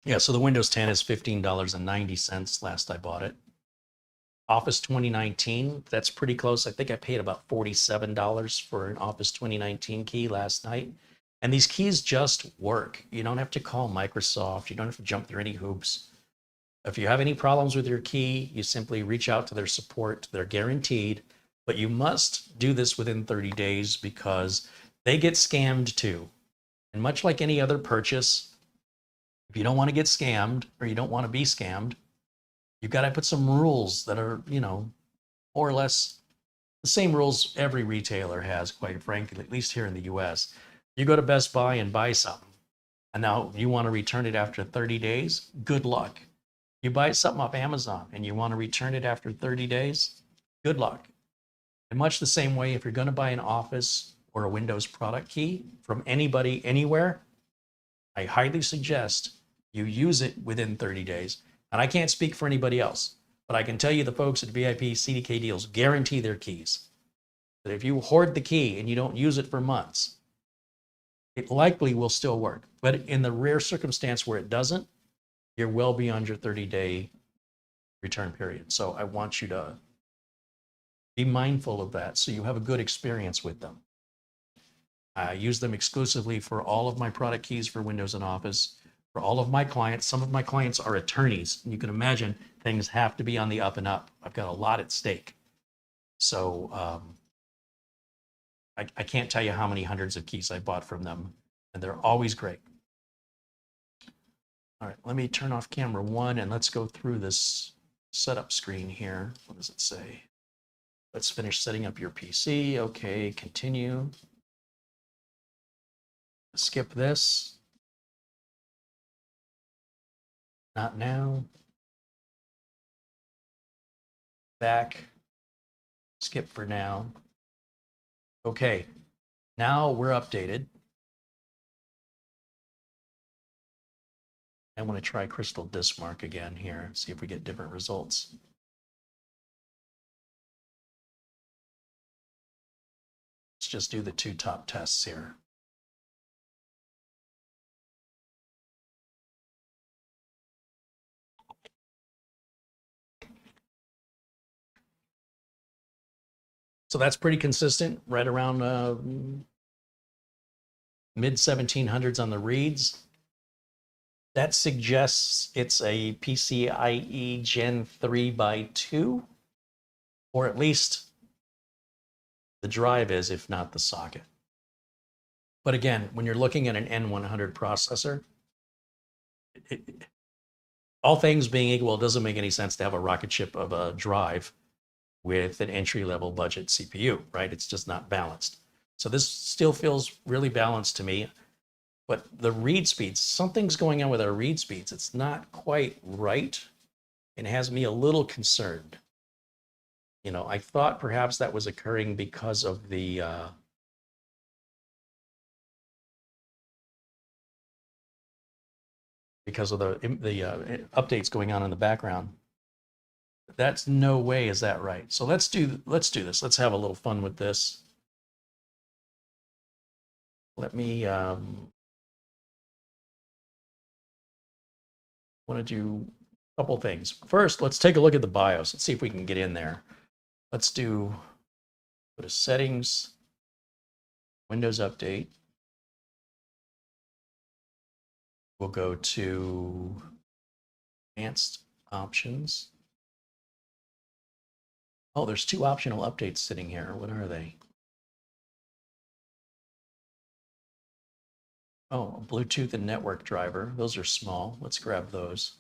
Yeah, so the Windows 10 is $15.90 last I bought it. Office 2019, that's pretty close. I think I paid about $47 for an Office 2019 key last night. And these keys just work. You don't have to call Microsoft. You don't have to jump through any hoops. If you have any problems with your key, you simply reach out to their support. They're guaranteed, but you must do this within 30 days because they get scammed too. And much like any other purchase, if you don't want to get scammed or you don't want to be scammed, you've got to put some rules that are, more or less the same rules every retailer has, quite frankly, at least here in the US. You go to Best Buy and buy something, and now you want to return it after 30 days, good luck. You buy something off Amazon and you want to return it after 30 days, good luck. In much the same way, if you're going to buy an Office or a Windows product key from anybody, anywhere, I highly suggest you use it within 30 days. And I can't speak for anybody else, but I can tell you the folks at VIP CDK Deals guarantee their keys. That if you hoard the key and you don't use it for months, it likely will still work. But in the rare circumstance where it doesn't, you're well beyond your 30-day return period. So I want you to be mindful of that so you have a good experience with them. I use them exclusively for all of my product keys for Windows and Office. For all of my clients, some of my clients are attorneys. And you can imagine things have to be on the up and up. I've got a lot at stake. So I can't tell you how many hundreds of keys I bought from them, and they're always great. All right, let me turn off camera one and let's go through this setup screen here. What does it say? Let's finish setting up your PC. Okay, continue. Skip this. Not now. Back. Skip for now. Okay, now we're updated. I want to try Crystal Diskmark again here, see if we get different results. Let's just do the two top tests here. So that's pretty consistent, right around mid 1700s on the reads. That suggests it's a PCIe Gen 3x2, or at least the drive is, if not the socket. But again, when you're looking at an N100 processor, all things being equal, it doesn't make any sense to have a rocket ship of a drive with an entry-level budget CPU, right? It's just not balanced. So this still feels really balanced to me. But the read speeds, something's going on with our read speeds. It's not quite right and has me a little concerned. I thought perhaps that was occurring because of the updates going on in the background. That's no way is that right. So let's do this. Let's have a little fun with this. Let me want to do a couple things. First, let's take a look at the BIOS. Let's see if we can get in there. Let's go to settings, Windows Update. We'll go to advanced options. Oh, there's 2 optional updates sitting here. What are they? Oh, Bluetooth and network driver. Those are small. Let's grab those.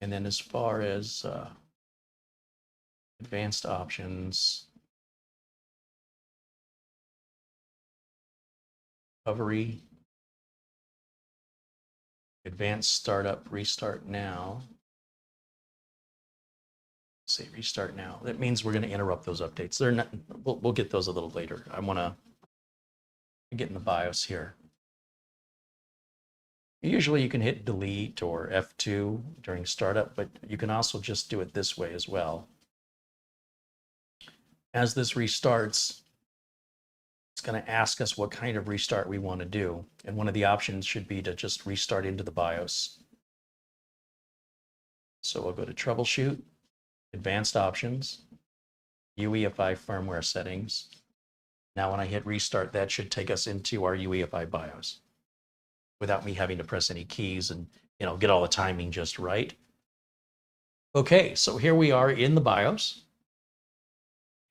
And then as far as advanced options, recovery, advanced startup, restart now. Say restart now. That means we're going to interrupt those updates. They're not. We'll get those a little later. I want to get in the BIOS here. Usually you can hit delete or F2 during startup, but you can also just do it this way as well. As this restarts, it's going to ask us what kind of restart we want to do. And one of the options should be to just restart into the BIOS. So we'll go to troubleshoot, advanced options, UEFI firmware settings. Now when I hit restart, that should take us into our UEFI BIOS without me having to press any keys and get all the timing just right. Okay, so here we are in the BIOS.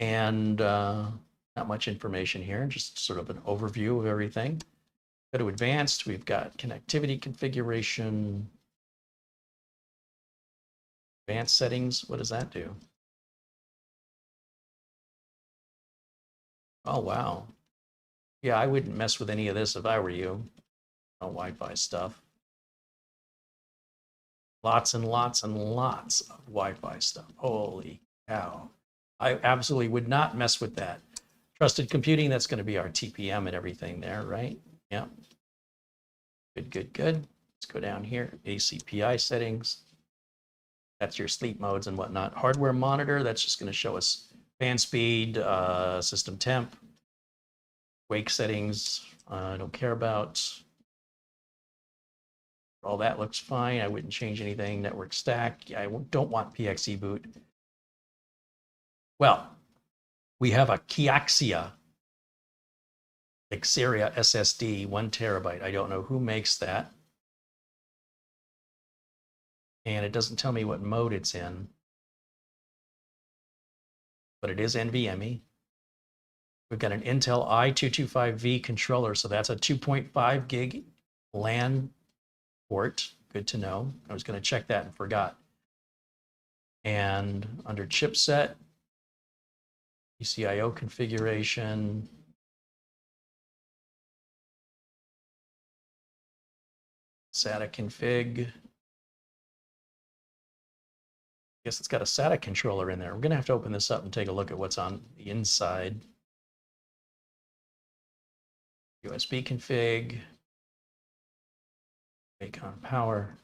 And not much information here, just sort of an overview of everything. Go to advanced, we've got connectivity configuration, advanced settings. What does that do? Oh, wow. Yeah, I wouldn't mess with any of this if I were you. No Wi-Fi stuff. Lots and lots and lots of Wi-Fi stuff. Holy cow. I absolutely would not mess with that. Trusted computing, that's going to be our TPM and everything there, right? Yeah. Good, good, good. Let's go down here, ACPI settings. That's your sleep modes and whatnot. Hardware monitor, that's just going to show us fan speed, system temp, wake settings. I don't care about. All that looks fine. I wouldn't change anything. Network stack. I don't want PXE boot. Well, we have a Kioxia Xperia SSD, 1 terabyte. I don't know who makes that. And it doesn't tell me what mode it's in. But it is NVMe. We've got an Intel i225V controller, so that's a 2.5 gig LAN port. Good to know. I was going to check that and forgot. And under chipset, PCIO configuration, SATA config. I guess it's got a SATA controller in there. We're going to have to open this up and take a look at what's on the inside. USB config, Acon power.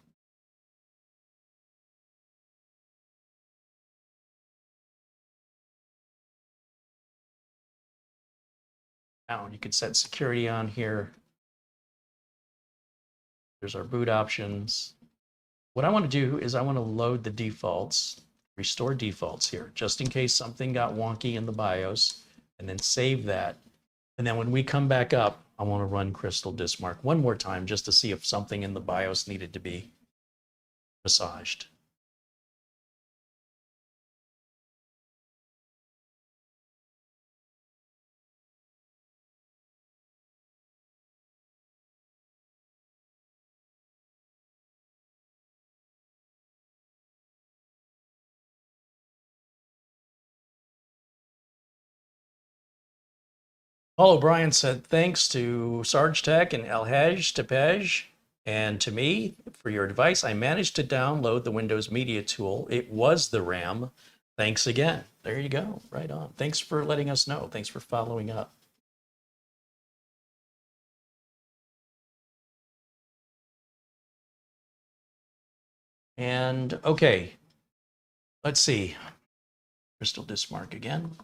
Now you can set security on here. There's our boot options. What I want to do is I want to load the defaults, restore defaults here, just in case something got wonky in the BIOS, and then save that. And then when we come back up, I want to run Crystal Disk Mark one more time just to see if something in the BIOS needed to be massaged. Paul O'Brien said, thanks to Sarge Tech and Alhaj Tepej and to me for your advice. I managed to download the Windows Media Tool. It was the RAM. Thanks again. There you go. Right on. Thanks for letting us know. Thanks for following up. And okay, let's see. Crystal Disk Mark again.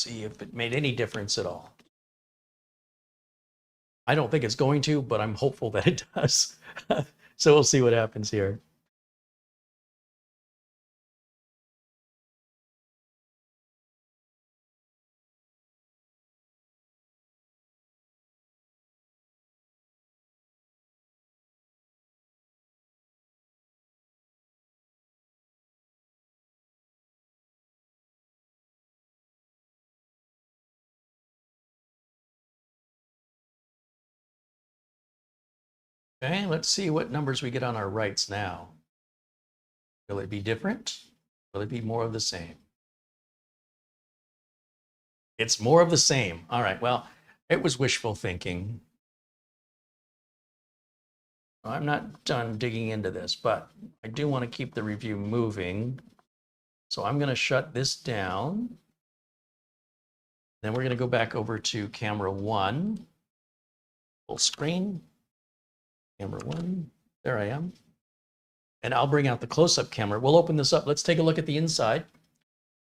See if it made any difference at all. I don't think it's going to, but I'm hopeful that it does. So we'll see what happens here. Okay, let's see what numbers we get on our writes now. Will it be different? Will it be more of the same? It's more of the same. All right, well, it was wishful thinking. I'm not done digging into this, but I do want to keep the review moving. So I'm going to shut this down. Then we're going to go back over to camera 1. Full screen. Camera 1. There I am. And I'll bring out the close-up camera. We'll open this up. Let's take a look at the inside.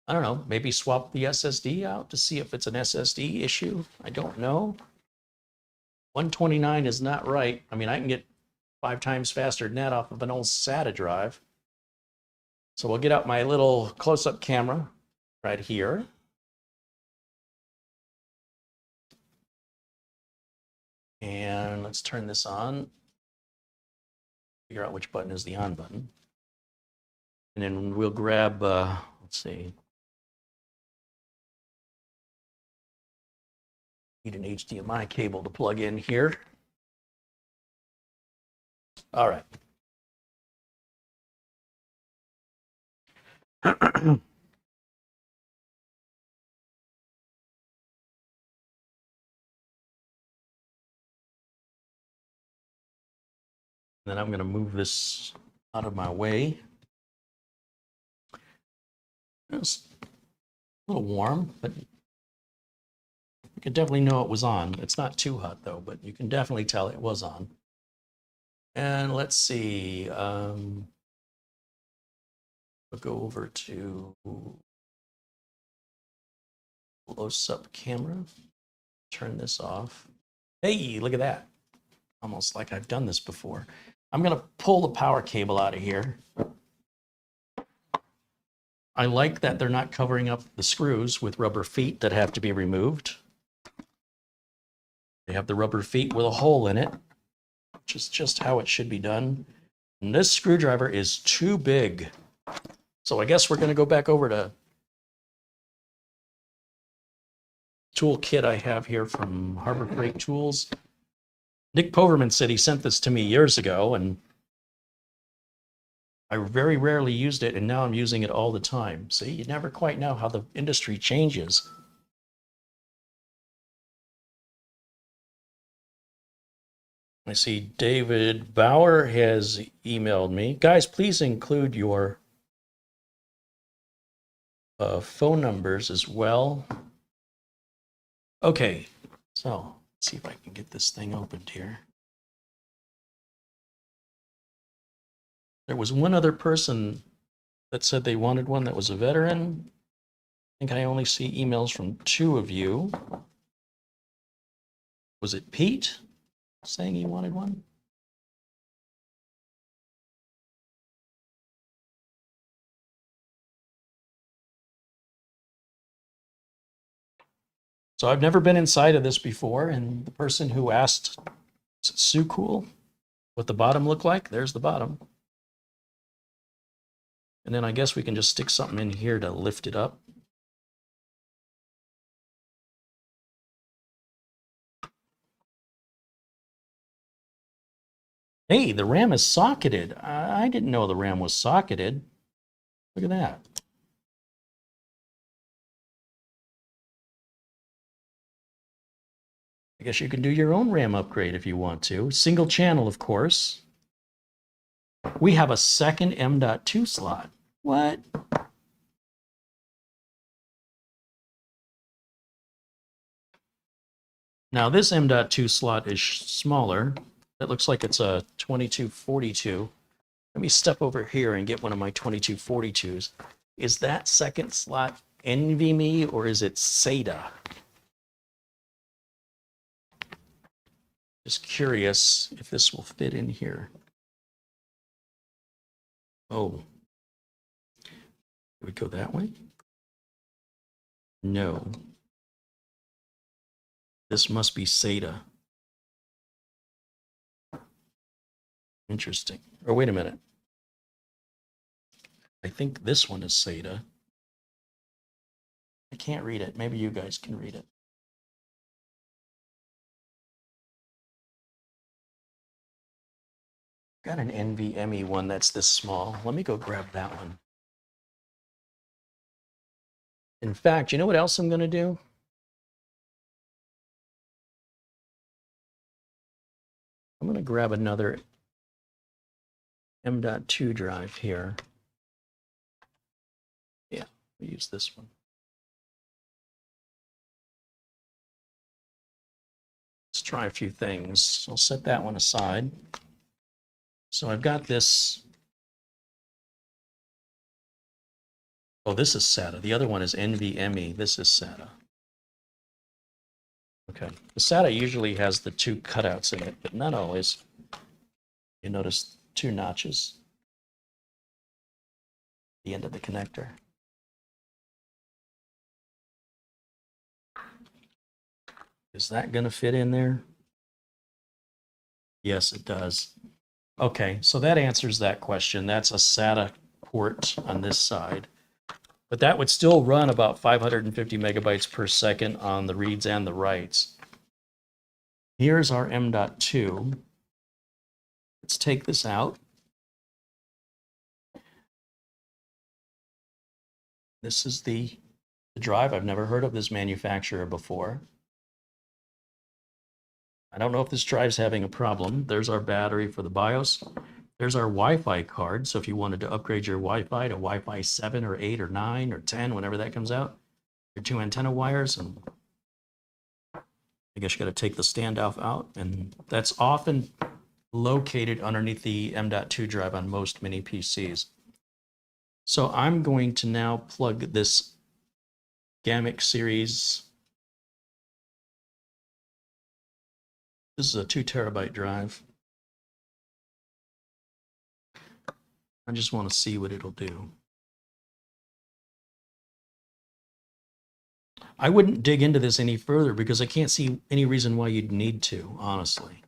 I don't know, maybe swap the SSD out to see if it's an SSD issue. I don't know. 129 is not right. I mean, I can get 5 times faster than that off of an old SATA drive. So we'll get out my little close-up camera right here. And let's turn this on. Figure out which button is the on button. And then we'll grab, let's see. Need an HDMI cable to plug in here. All right. Then I'm going to move this out of my way. It's a little warm, but you can definitely know it was on. It's not too hot though, but you can definitely tell it was on. And let's see. We'll go over to close-up camera. Turn this off. Hey, look at that. Almost like I've done this before. I'm going to pull the power cable out of here. I like that they're not covering up the screws with rubber feet that have to be removed. They have the rubber feet with a hole in it, which is just how it should be done. And this screwdriver is too big. So I guess we're going to go back over to toolkit I have here from Harbor Freight Tools. Nick Poverman said he sent this to me years ago, and I very rarely used it, and now I'm using it all the time. See, you never quite know how the industry changes. I see David Bauer has emailed me. Guys, please include your phone numbers as well. Okay, so let's see if I can get this thing opened here. There was one other person that said they wanted one that was a veteran. I think I only see emails from 2 of you. Was it Pete saying he wanted one? So I've never been inside of this before, and the person who asked, is it Sue Cool? What the bottom looked like? There's the bottom. And then I guess we can just stick something in here to lift it up. Hey, the RAM is socketed. I didn't know the RAM was socketed. Look at that. I guess you can do your own RAM upgrade if you want to. Single channel, of course. We have a second M.2 slot. What? Now this M.2 slot is smaller. It looks like it's a 2242. Let me step over here and get one of my 2242s. Is that second slot NVMe or is it SATA? Just curious if this will fit in here. Oh, would we go that way? No. This must be SATA. Interesting. Oh, wait a minute. I think this one is SATA. I can't read it. Maybe you guys can read it. Got an NVMe one that's this small. Let me go grab that one. In fact, you know what else I'm going to do? I'm going to grab another M.2 drive here. Yeah, we'll use this one. Let's try a few things. I'll set that one aside. So I've got this. Oh, this is SATA. The other one is NVMe. This is SATA. Okay. The SATA usually has the two cutouts in it, but not always. You notice two notches at the end of the connector. Is that going to fit in there? Yes, it does. Okay, so that answers that question. That's a SATA port on this side. But that would still run about 550 megabytes per second on the reads and the writes. Here's our M.2. Let's take this out. This is the drive. I've never heard of this manufacturer before. I don't know if this drive's having a problem. There's our battery for the BIOS. There's our Wi-Fi card. So if you wanted to upgrade your Wi-Fi to Wi-Fi 7 or 8 or 9 or 10, whenever that comes out, your two antenna wires, and I guess you got to take the standoff out, and that's often located underneath the M.2 drive on most mini PCs. So I'm going to now plug this Gamix series. This is a 2 terabyte drive. I just want to see what it'll do. I wouldn't dig into this any further because I can't see any reason why you'd need to, honestly.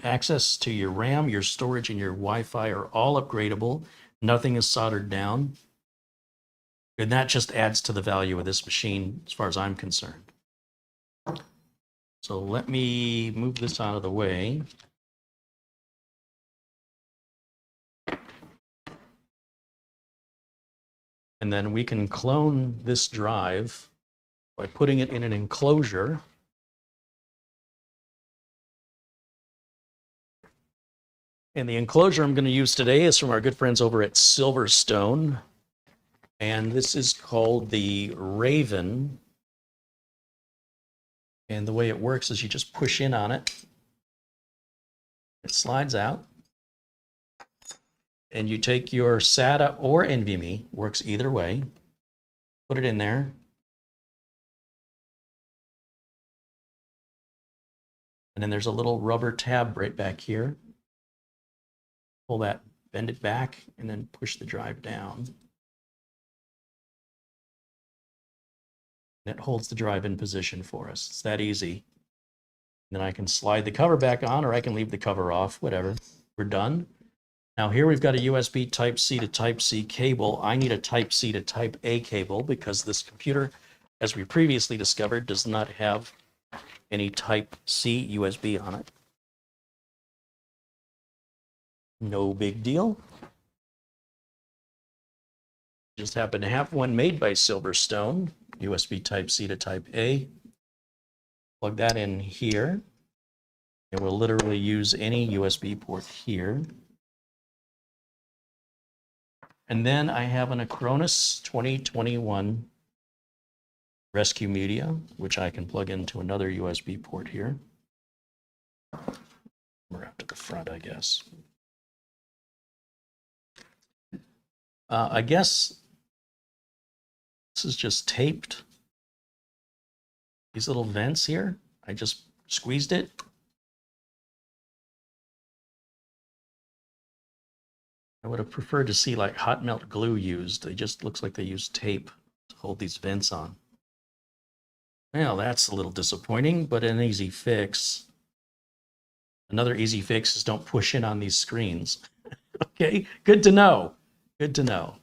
Access to your RAM, your storage, and your Wi-Fi are all upgradable. Nothing is soldered down. And that just adds to the value of this machine as far as I'm concerned. So let me move this out of the way. And then we can clone this drive by putting it in an enclosure. And the enclosure I'm going to use today is from our good friends over at Silverstone. And this is called the Raven. And the way it works is you just push in on it. It slides out. And you take your SATA or NVMe, works either way, put it in there. And then there's a little rubber tab right back here. Pull that, bend it back, and then push the drive down. And it holds the drive in position for us. It's that easy. Then I can slide the cover back on, or I can leave the cover off, whatever. We're done. Now here we've got a USB Type-C to Type-C cable. I need a Type-C to Type-A cable because this computer, as we previously discovered, does not have any Type-C USB on it. No big deal. Just happen to have one made by Silverstone, USB Type-C to Type-A. Plug that in here, and we'll literally use any USB port here. And then I have an Acronis 2021 Rescue Media, which I can plug into another USB port here. We're out to the front, I guess. I guess This is just taped. These little vents here, I just squeezed it. I would have preferred to see like hot melt glue used. It just looks like they used tape to hold these vents on. Well, that's a little disappointing, but an easy fix. Another easy fix is don't push in on these screens. Okay, good to know. Good to know.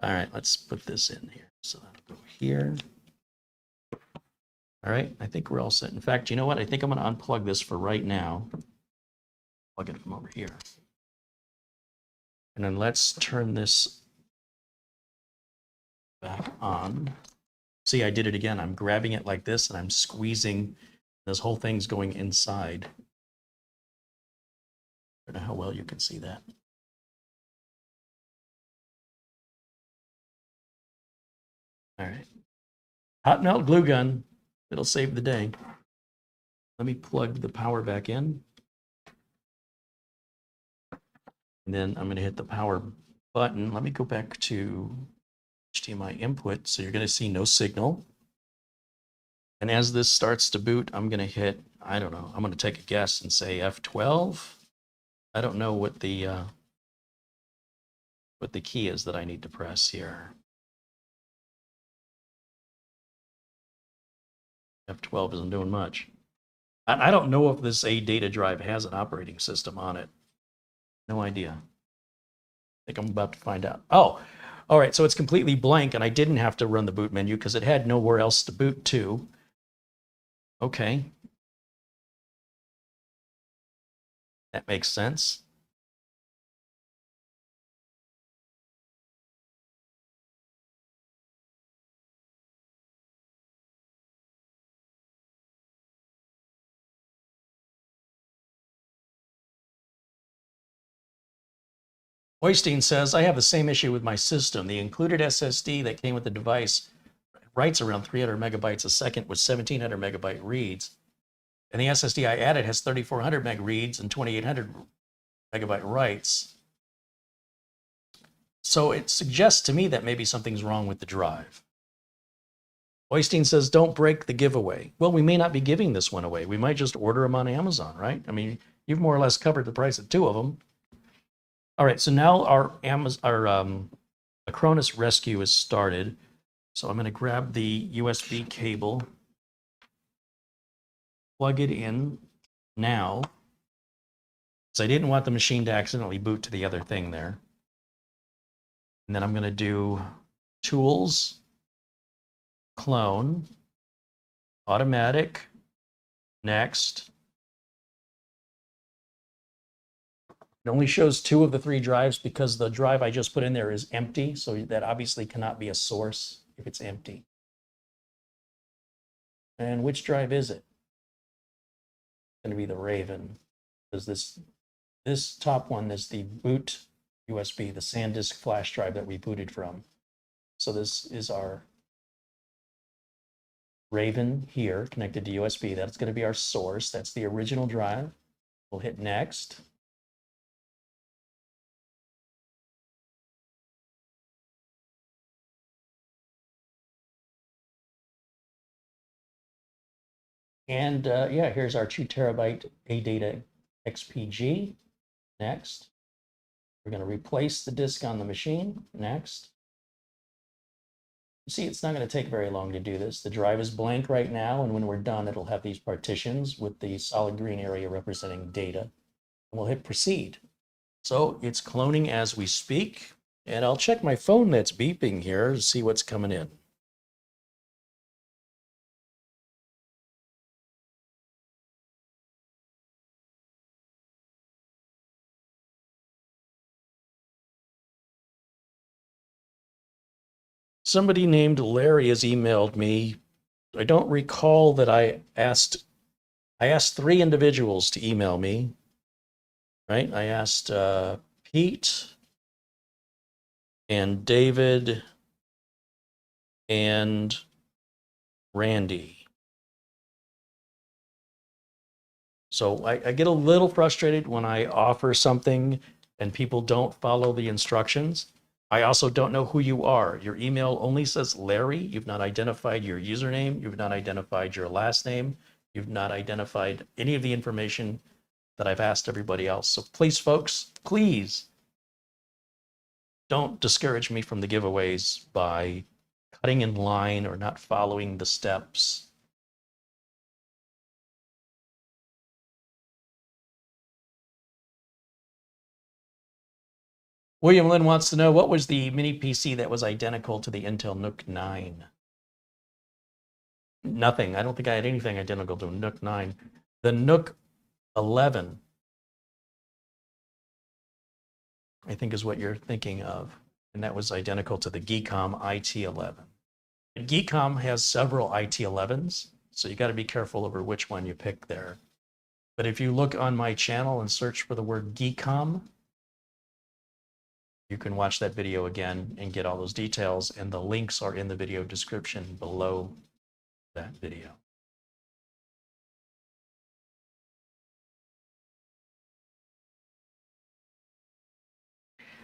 All right, let's put this in here. So that'll go here. All right, I think we're all set. In fact, you know what? I think I'm going to unplug this for right now. Plug it from over here. And then let's turn this back on. See, I did it again. I'm grabbing it like this and I'm squeezing. This whole thing's going inside. I don't know how well you can see that. All right. Hot melt glue gun. It'll save the day. Let me plug the power back in. And then I'm going to hit the power button. Let me go back to HDMI input. So you're going to see no signal. And as this starts to boot, I'm going to hit, I don't know, I'm going to take a guess and say F12. I don't know what the key is that I need to press here. F12 isn't doing much. I don't know if this A data drive has an operating system on it. No idea. I think I'm about to find out. Oh, all right. So it's completely blank, and I didn't have to run the boot menu because it had nowhere else to boot to. Okay. That makes sense. Oystein says, I have the same issue with my system. The included SSD that came with the device writes around 300 megabytes a second with 1700 megabyte reads. And the SSD I added has 3400 meg reads and 2800 megabyte writes. So it suggests to me that maybe something's wrong with the drive. Oystein says, don't break the giveaway. Well, we may not be giving this one away. We might just order them on Amazon, right? I mean, you've more or less covered the price of two of them. All right, so now our Acronis rescue is started. So I'm going to grab the USB cable, plug it in now, because I didn't want the machine to accidentally boot to the other thing there. And then I'm going to do Tools, Clone, Automatic, Next. It only shows 2 of the 3 drives because the drive I just put in there is empty, so that obviously cannot be a source if it's empty. And which drive is it? It's going to be the Raven, because this top one is the boot USB, the SanDisk flash drive that we booted from. So this is our Raven here, connected to USB. That's going to be our source. That's the original drive. We'll hit Next. And yeah, here's our 2 terabyte ADATA XPG. Next. We're going to replace the disk on the machine. Next. You see, it's not going to take very long to do this. The drive is blank right now, and when we're done, it'll have these partitions with the solid green area representing data. And we'll hit Proceed. So it's cloning as we speak, and I'll check my phone that's beeping here to see what's coming in. Somebody named Larry has emailed me. I don't recall that I asked 3 individuals to email me, right? I asked Pete and David and Randy. So I get a little frustrated when I offer something and people don't follow the instructions. I also don't know who you are. Your email only says Larry. You've not identified your username. You've not identified your last name. You've not identified any of the information that I've asked everybody else. So please, folks, please don't discourage me from the giveaways by cutting in line or not following the steps. William Lynn wants to know, what was the mini PC that was identical to the Intel NUC 9? Nothing. I don't think I had anything identical to a NUC 9. The NUC 11, I think, is what you're thinking of. And that was identical to the Geekom IT11. And Geekom has several IT11s, so you got to be careful over which one you pick there. But if you look on my channel and search for the word Geekom, you can watch that video again and get all those details, and the links are in the video description below that video.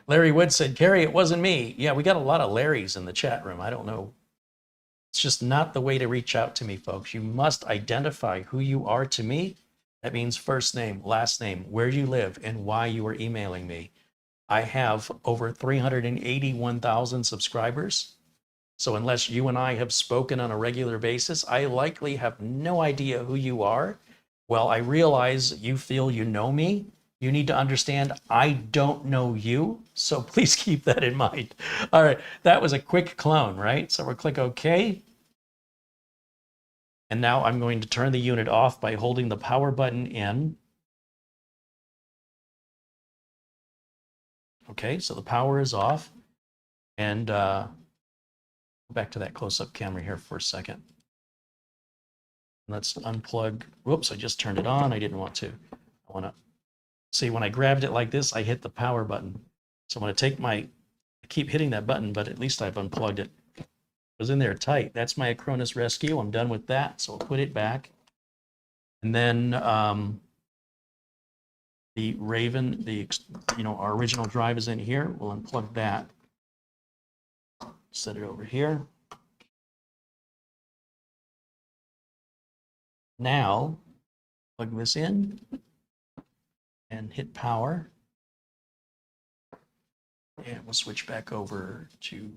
Larry Wood said, Carrie, it wasn't me. Yeah, we got a lot of Larrys in the chat room. I don't know. It's just not the way to reach out to me, folks. You must identify who you are to me. That means first name, last name, where you live, and why you are emailing me. I have over 381,000 subscribers. So unless you and I have spoken on a regular basis, I likely have no idea who you are. Well, I realize you feel you know me. You need to understand I don't know you. So please keep that in mind. All right, that was a quick clone, right? So we'll click OK. And now I'm going to turn the unit off by holding the power button in. Okay, so the power is off. And back to that close-up camera here for a second. Let's unplug. Whoops, I just turned it on. I didn't want to. I want to see, when I grabbed it like this, I hit the power button. So I'm going to take my, I keep hitting that button, but at least I've unplugged it. It was in there tight. That's my Acronis Rescue. I'm done with that. So I'll put it back. And then the Raven, our original drive is in here. We'll unplug that. Set it over here. Now, plug this in and hit power. And we'll switch back over to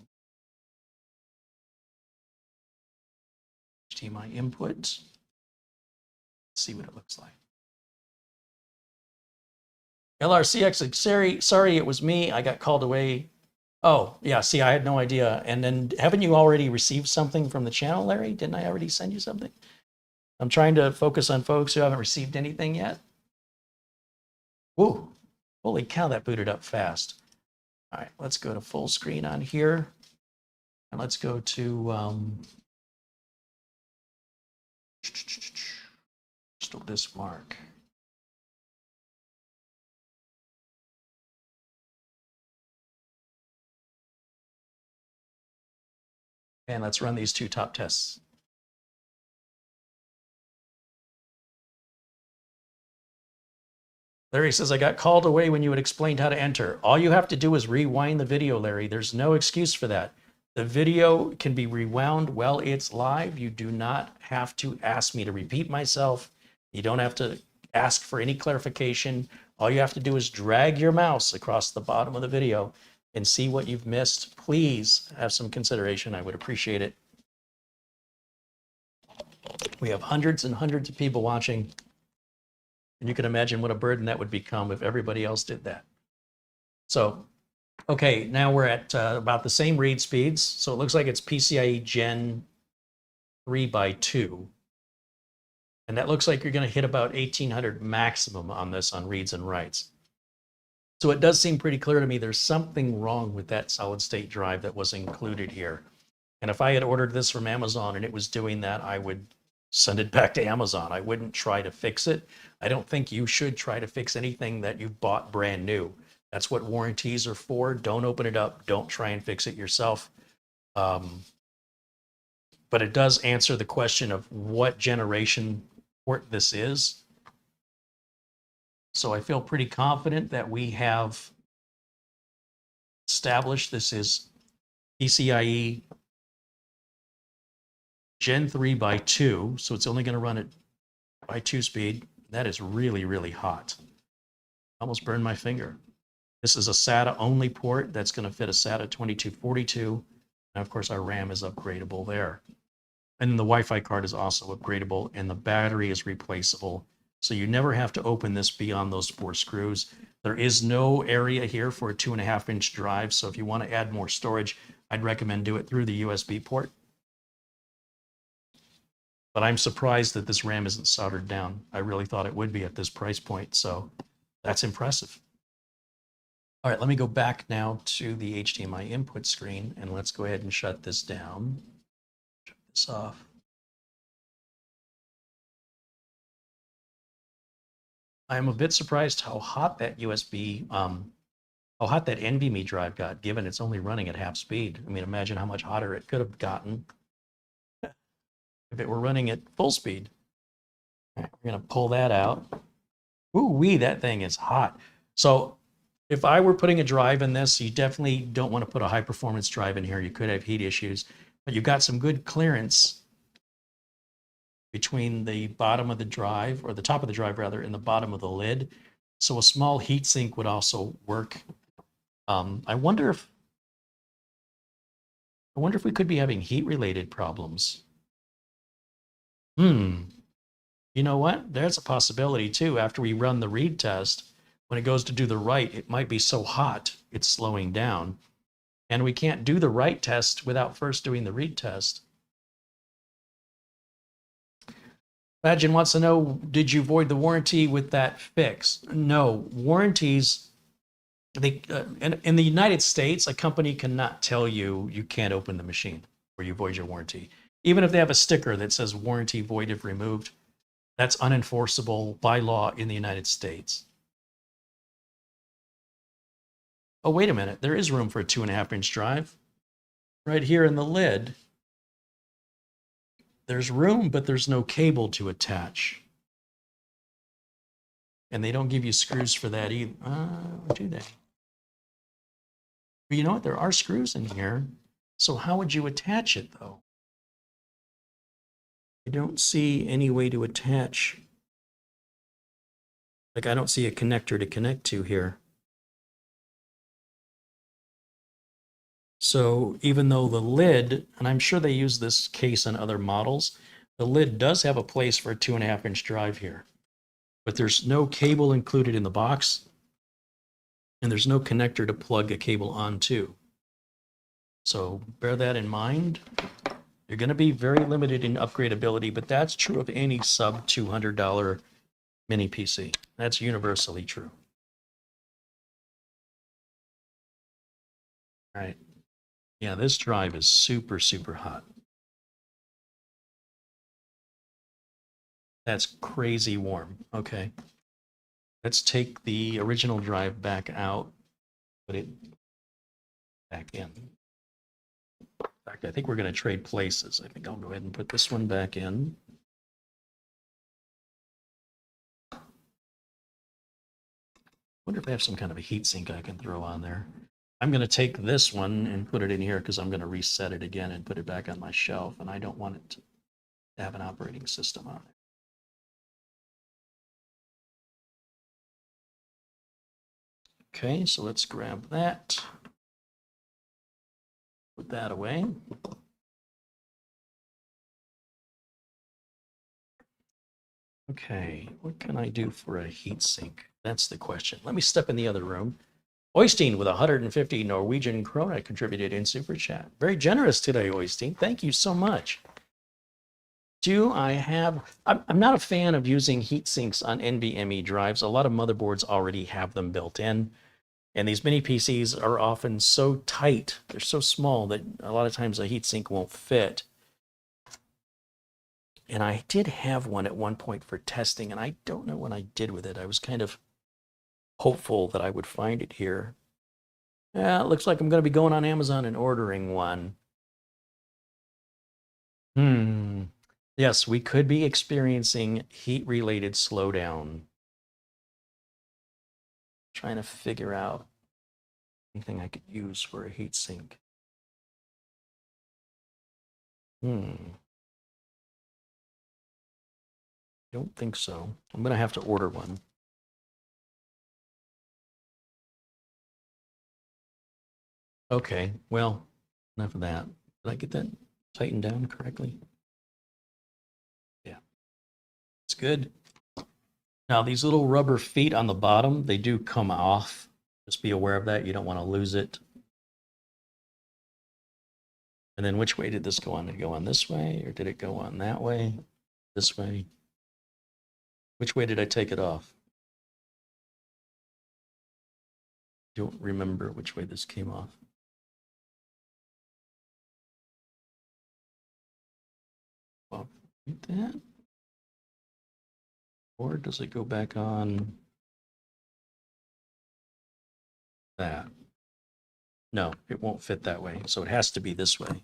HDMI input. See what it looks like. LRCX, sorry, it was me. I got called away. Oh, yeah, see, I had no idea. And then haven't you already received something from the channel, Larry? Didn't I already send you something? I'm trying to focus on folks who haven't received anything yet. Woo, holy cow, that booted up fast. All right, let's go to full screen on here. And let's go to still this mark. And let's run these two top tests. Larry says, I got called away when you had explained how to enter. All you have to do is rewind the video, Larry. There's no excuse for that. The video can be rewound while it's live. You do not have to ask me to repeat myself. You don't have to ask for any clarification. All you have to do is drag your mouse across the bottom of the video and see what you've missed. Please have some consideration. I would appreciate it. We have hundreds and hundreds of people watching. And you can imagine what a burden that would become if everybody else did that. So, okay, now we're at about the same read speeds. So it looks like it's PCIe Gen 3x2. And that looks like you're going to hit about 1800 maximum on this on reads and writes. So it does seem pretty clear to me there's something wrong with that solid state drive that was included here. And if I had ordered this from Amazon and it was doing that, I would send it back to Amazon. I wouldn't try to fix it. I don't think you should try to fix anything that you bought brand new. That's what warranties are for. Don't open it up. Don't try and fix it yourself. But it does answer the question of what generation port this is. So I feel pretty confident that we have established this is PCIe Gen 3 by 2, so it's only going to run it by 2 speed. That is really, really hot. Almost burned my finger. This is a SATA only port that's going to fit a SATA 2242. And of course, our RAM is upgradable there. And the Wi-Fi card is also upgradable, and the battery is replaceable. So you never have to open this beyond those 4 screws. There is no area here for a 2.5-inch drive. So if you want to add more storage, I'd recommend do it through the USB port. But I'm surprised that this RAM isn't soldered down. I really thought it would be at this price point. So that's impressive. All right, let me go back now to the HDMI input screen, and let's go ahead and shut this down. Shut this off. I'm a bit surprised how hot that USB, how hot that NVMe drive got, given it's only running at half speed. I mean, imagine how much hotter it could have gotten if it were running at full speed. All right, we're going to pull that out. Ooh-wee, that thing is hot. So if I were putting a drive in this, you definitely don't want to put a high-performance drive in here. You could have heat issues, but you've got some good clearance between the bottom of the drive, or the top of the drive rather, and the bottom of the lid. So a small heat sink would also work. I wonder if we could be having heat-related problems. You know what? There's a possibility too. After we run the read test, when it goes to do the write, it might be so hot it's slowing down. And we can't do the write test without first doing the read test. Imagine wants to know, did you void the warranty with that fix? No, warranties, in the United States, a company cannot tell you you can't open the machine or you void your warranty. Even if they have a sticker that says warranty void if removed, that's unenforceable by law in the United States. Oh, wait a minute, there is room for a 2.5-inch drive. Right here in the lid, there's room, but there's no cable to attach. And they don't give you screws for that either. Do they? But you know what? There are screws in here. So how would you attach it, though? I don't see any way to attach. Like, I don't see a connector to connect to here. So even though the lid, and I'm sure they use this case on other models, the lid does have a place for a 2.5-inch drive here. But there's no cable included in the box, and there's no connector to plug a cable onto. So bear that in mind. You're going to be very limited in upgradability, but that's true of any sub $200 mini PC. That's universally true. All right. Yeah, this drive is super, super hot. That's crazy warm. Okay. Let's take the original drive back out, put it back in. In fact, I think we're going to trade places. I think I'll go ahead and put this one back in. Wonder if they have some kind of a heat sink I can throw on there. I'm going to take this one and put it in here because I'm going to reset it again and put it back on my shelf, and I don't want it to have an operating system on it. Okay, so let's grab that. Put that away. Okay, what can I do for a heat sink? That's the question. Let me step in the other room. Oystein with 150 Norwegian krona contributed in Super Chat. Very generous today, Oystein. Thank you so much. I'm not a fan of using heat sinks on NVMe drives. A lot of motherboards already have them built in. And these mini PCs are often so tight, they're so small that a lot of times a heatsink won't fit. And I did have one at one point for testing, and I don't know what I did with it. I was kind of hopeful that I would find it here. Yeah, it looks like I'm going to be going on Amazon and ordering one. Yes, we could be experiencing heat-related slowdown. Trying to figure out Anything I could use for a heat sink? Don't think so. I'm gonna have to order one. Okay, well, enough of that. Did I get that tightened down correctly? Yeah, it's good. Now, these little rubber feet on the bottom, they do come off. Just be aware of that. You don't want to lose it. And then which way did this go on? Did it go on this way or did it go on that way? This way? Which way did I take it off? Don't remember which way this came off. Well, like that. Or does it go back on that? No, it won't fit that way. So it has to be this way.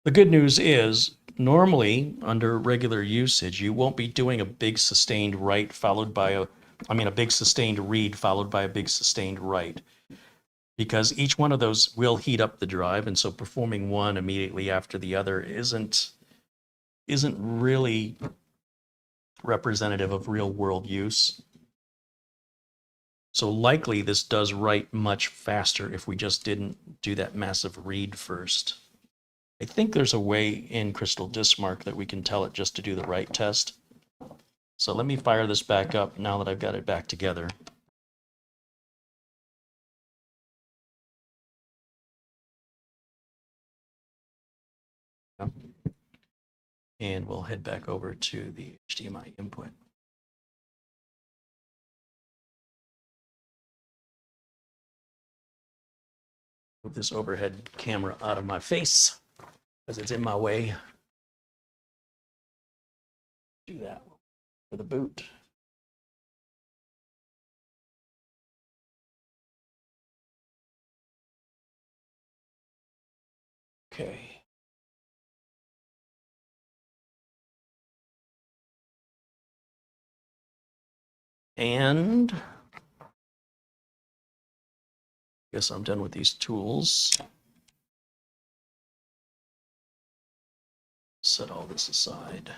The good news is, normally under regular usage, you won't be doing a big sustained right followed by a big sustained read followed by a big sustained right, because each one of those will heat up the drive, and so performing one immediately after the other isn't really representative of real world use. So likely this does write much faster if we just didn't do that massive read first. I think there's a way in Crystal Diskmark that we can tell it just to do the write test. So let me fire this back up now that I've got it back together. And we'll head back over to the HDMI input. Move this overhead camera out of my face because it's in my way. Do that for the boot. Okay. And I guess I'm done with these tools. Set all this aside.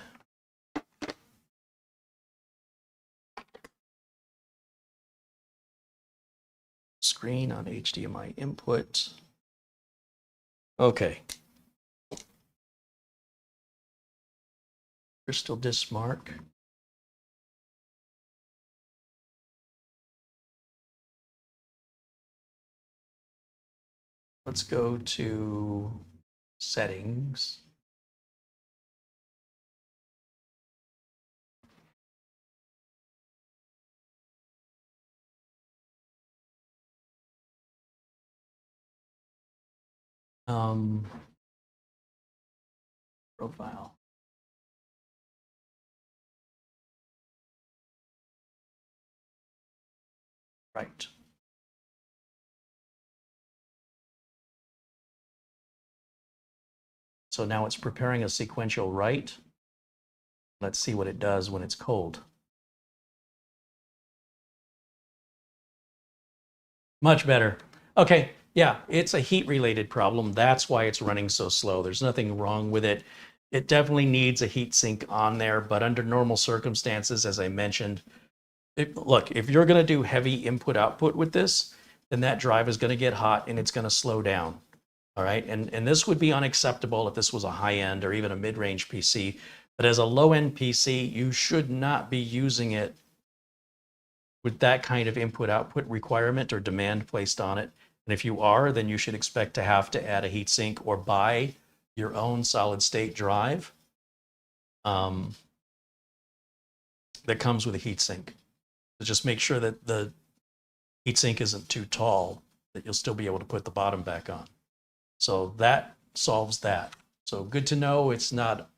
Screen on HDMI input. Okay. Crystal Diskmark. Let's go to settings. Profile. Right. So now it's preparing a sequential write. Let's see what it does when it's cold. Much better. Okay, yeah, it's a heat-related problem. That's why it's running so slow. There's nothing wrong with it. It definitely needs a heat sink on there, but under normal circumstances, as I mentioned, look, if you're going to do heavy input-output with this, then that drive is going to get hot and it's going to slow down. All right, and this would be unacceptable if this was a high-end or even a mid-range PC. But as a low-end PC, you should not be using it with that kind of input-output requirement or demand placed on it. And if you are, then you should expect to have to add a heatsink or buy your own solid-state drive that comes with a heatsink. So just make sure that the heatsink isn't too tall, that you'll still be able to put the bottom back on. So that solves that. So good to know it's not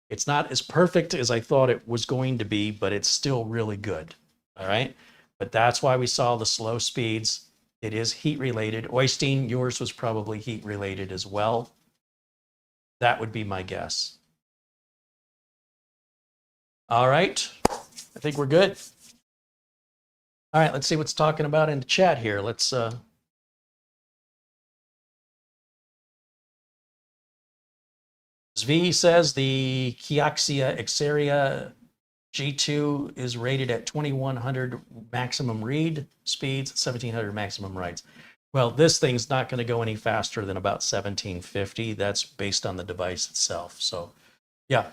as perfect as I thought it was going to be, but it's still really good. All right. But that's why we saw the slow speeds. It is heat related. Oystein, yours was probably heat related as well. That would be my guess. All right, I think we're good. All right, let's see what's talking about in the chat here. Let's Zvi says the Kioxia Xeria G2 is rated at 2100 maximum read speeds, 1700 maximum writes. Well, this thing's not going to go any faster than about 1750. That's based on the device itself. So, yeah.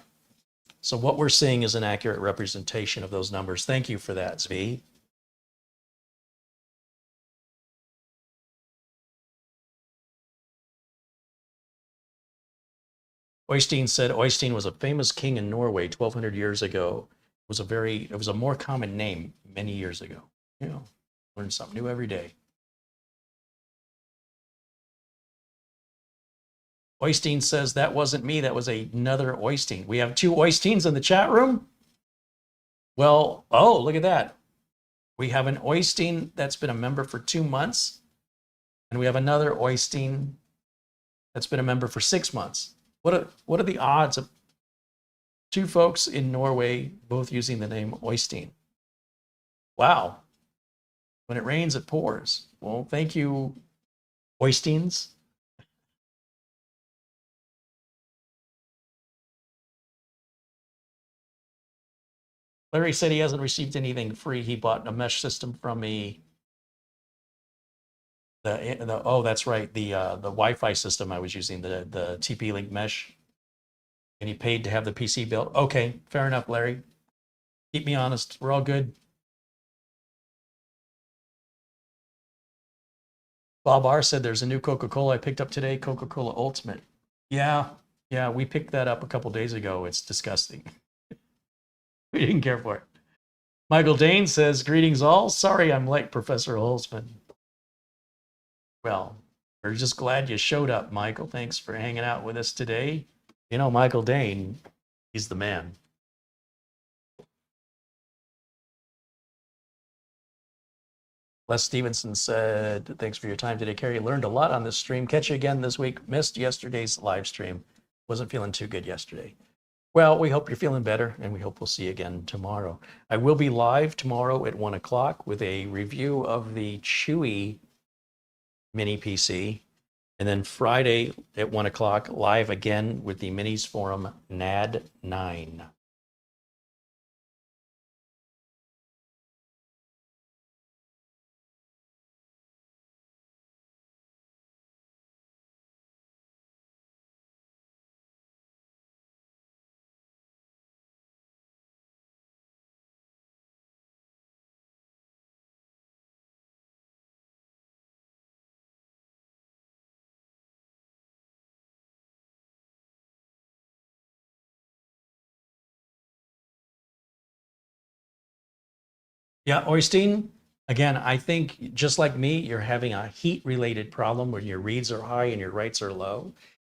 So what we're seeing is an accurate representation of those numbers. Thank you for that, Zvi. Oystein said Oystein was a famous king in Norway 1200 years ago. It was a more common name many years ago. You know, learn something new every day. Oystein says that wasn't me, that was another Oystein. We have two Oysteins in the chat room. Well, oh, look at that. We have an Oystein that's been a member for 2 months, and we have another Oystein that's been a member for 6 months. What are the odds of two folks in Norway both using the name Oystein? Wow. When it rains, it pours. Well, thank you, Oysteins. Larry said he hasn't received anything free. He bought a mesh system from me. Oh, that's right. The Wi-Fi system I was using, the TP-Link mesh, and he paid to have the PC built. Okay, fair enough, Larry. Keep me honest. We're all good. Bob R said there's a new Coca-Cola I picked up today, Coca-Cola Ultimate. Yeah, we picked that up a couple days ago. It's disgusting. We didn't care for it. Michael Dane says, greetings all. Sorry I'm late, Professor Holzman. Well, we're just glad you showed up, Michael. Thanks for hanging out with us today. You know, Michael Dane, he's the man. Les Stevenson said, thanks for your time today, Carrie. Learned a lot on this stream. Catch you again this week. Missed yesterday's live stream. Wasn't feeling too good yesterday. Well, we hope you're feeling better, and we hope we'll see you again tomorrow. I will be live tomorrow at 1 o'clock with a review of the Chewy mini PC. And then Friday at 1 o'clock, live again with the Minis Forum NAD9. Yeah, Oystein, again, I think just like me, you're having a heat-related problem where your reads are high and your writes are low.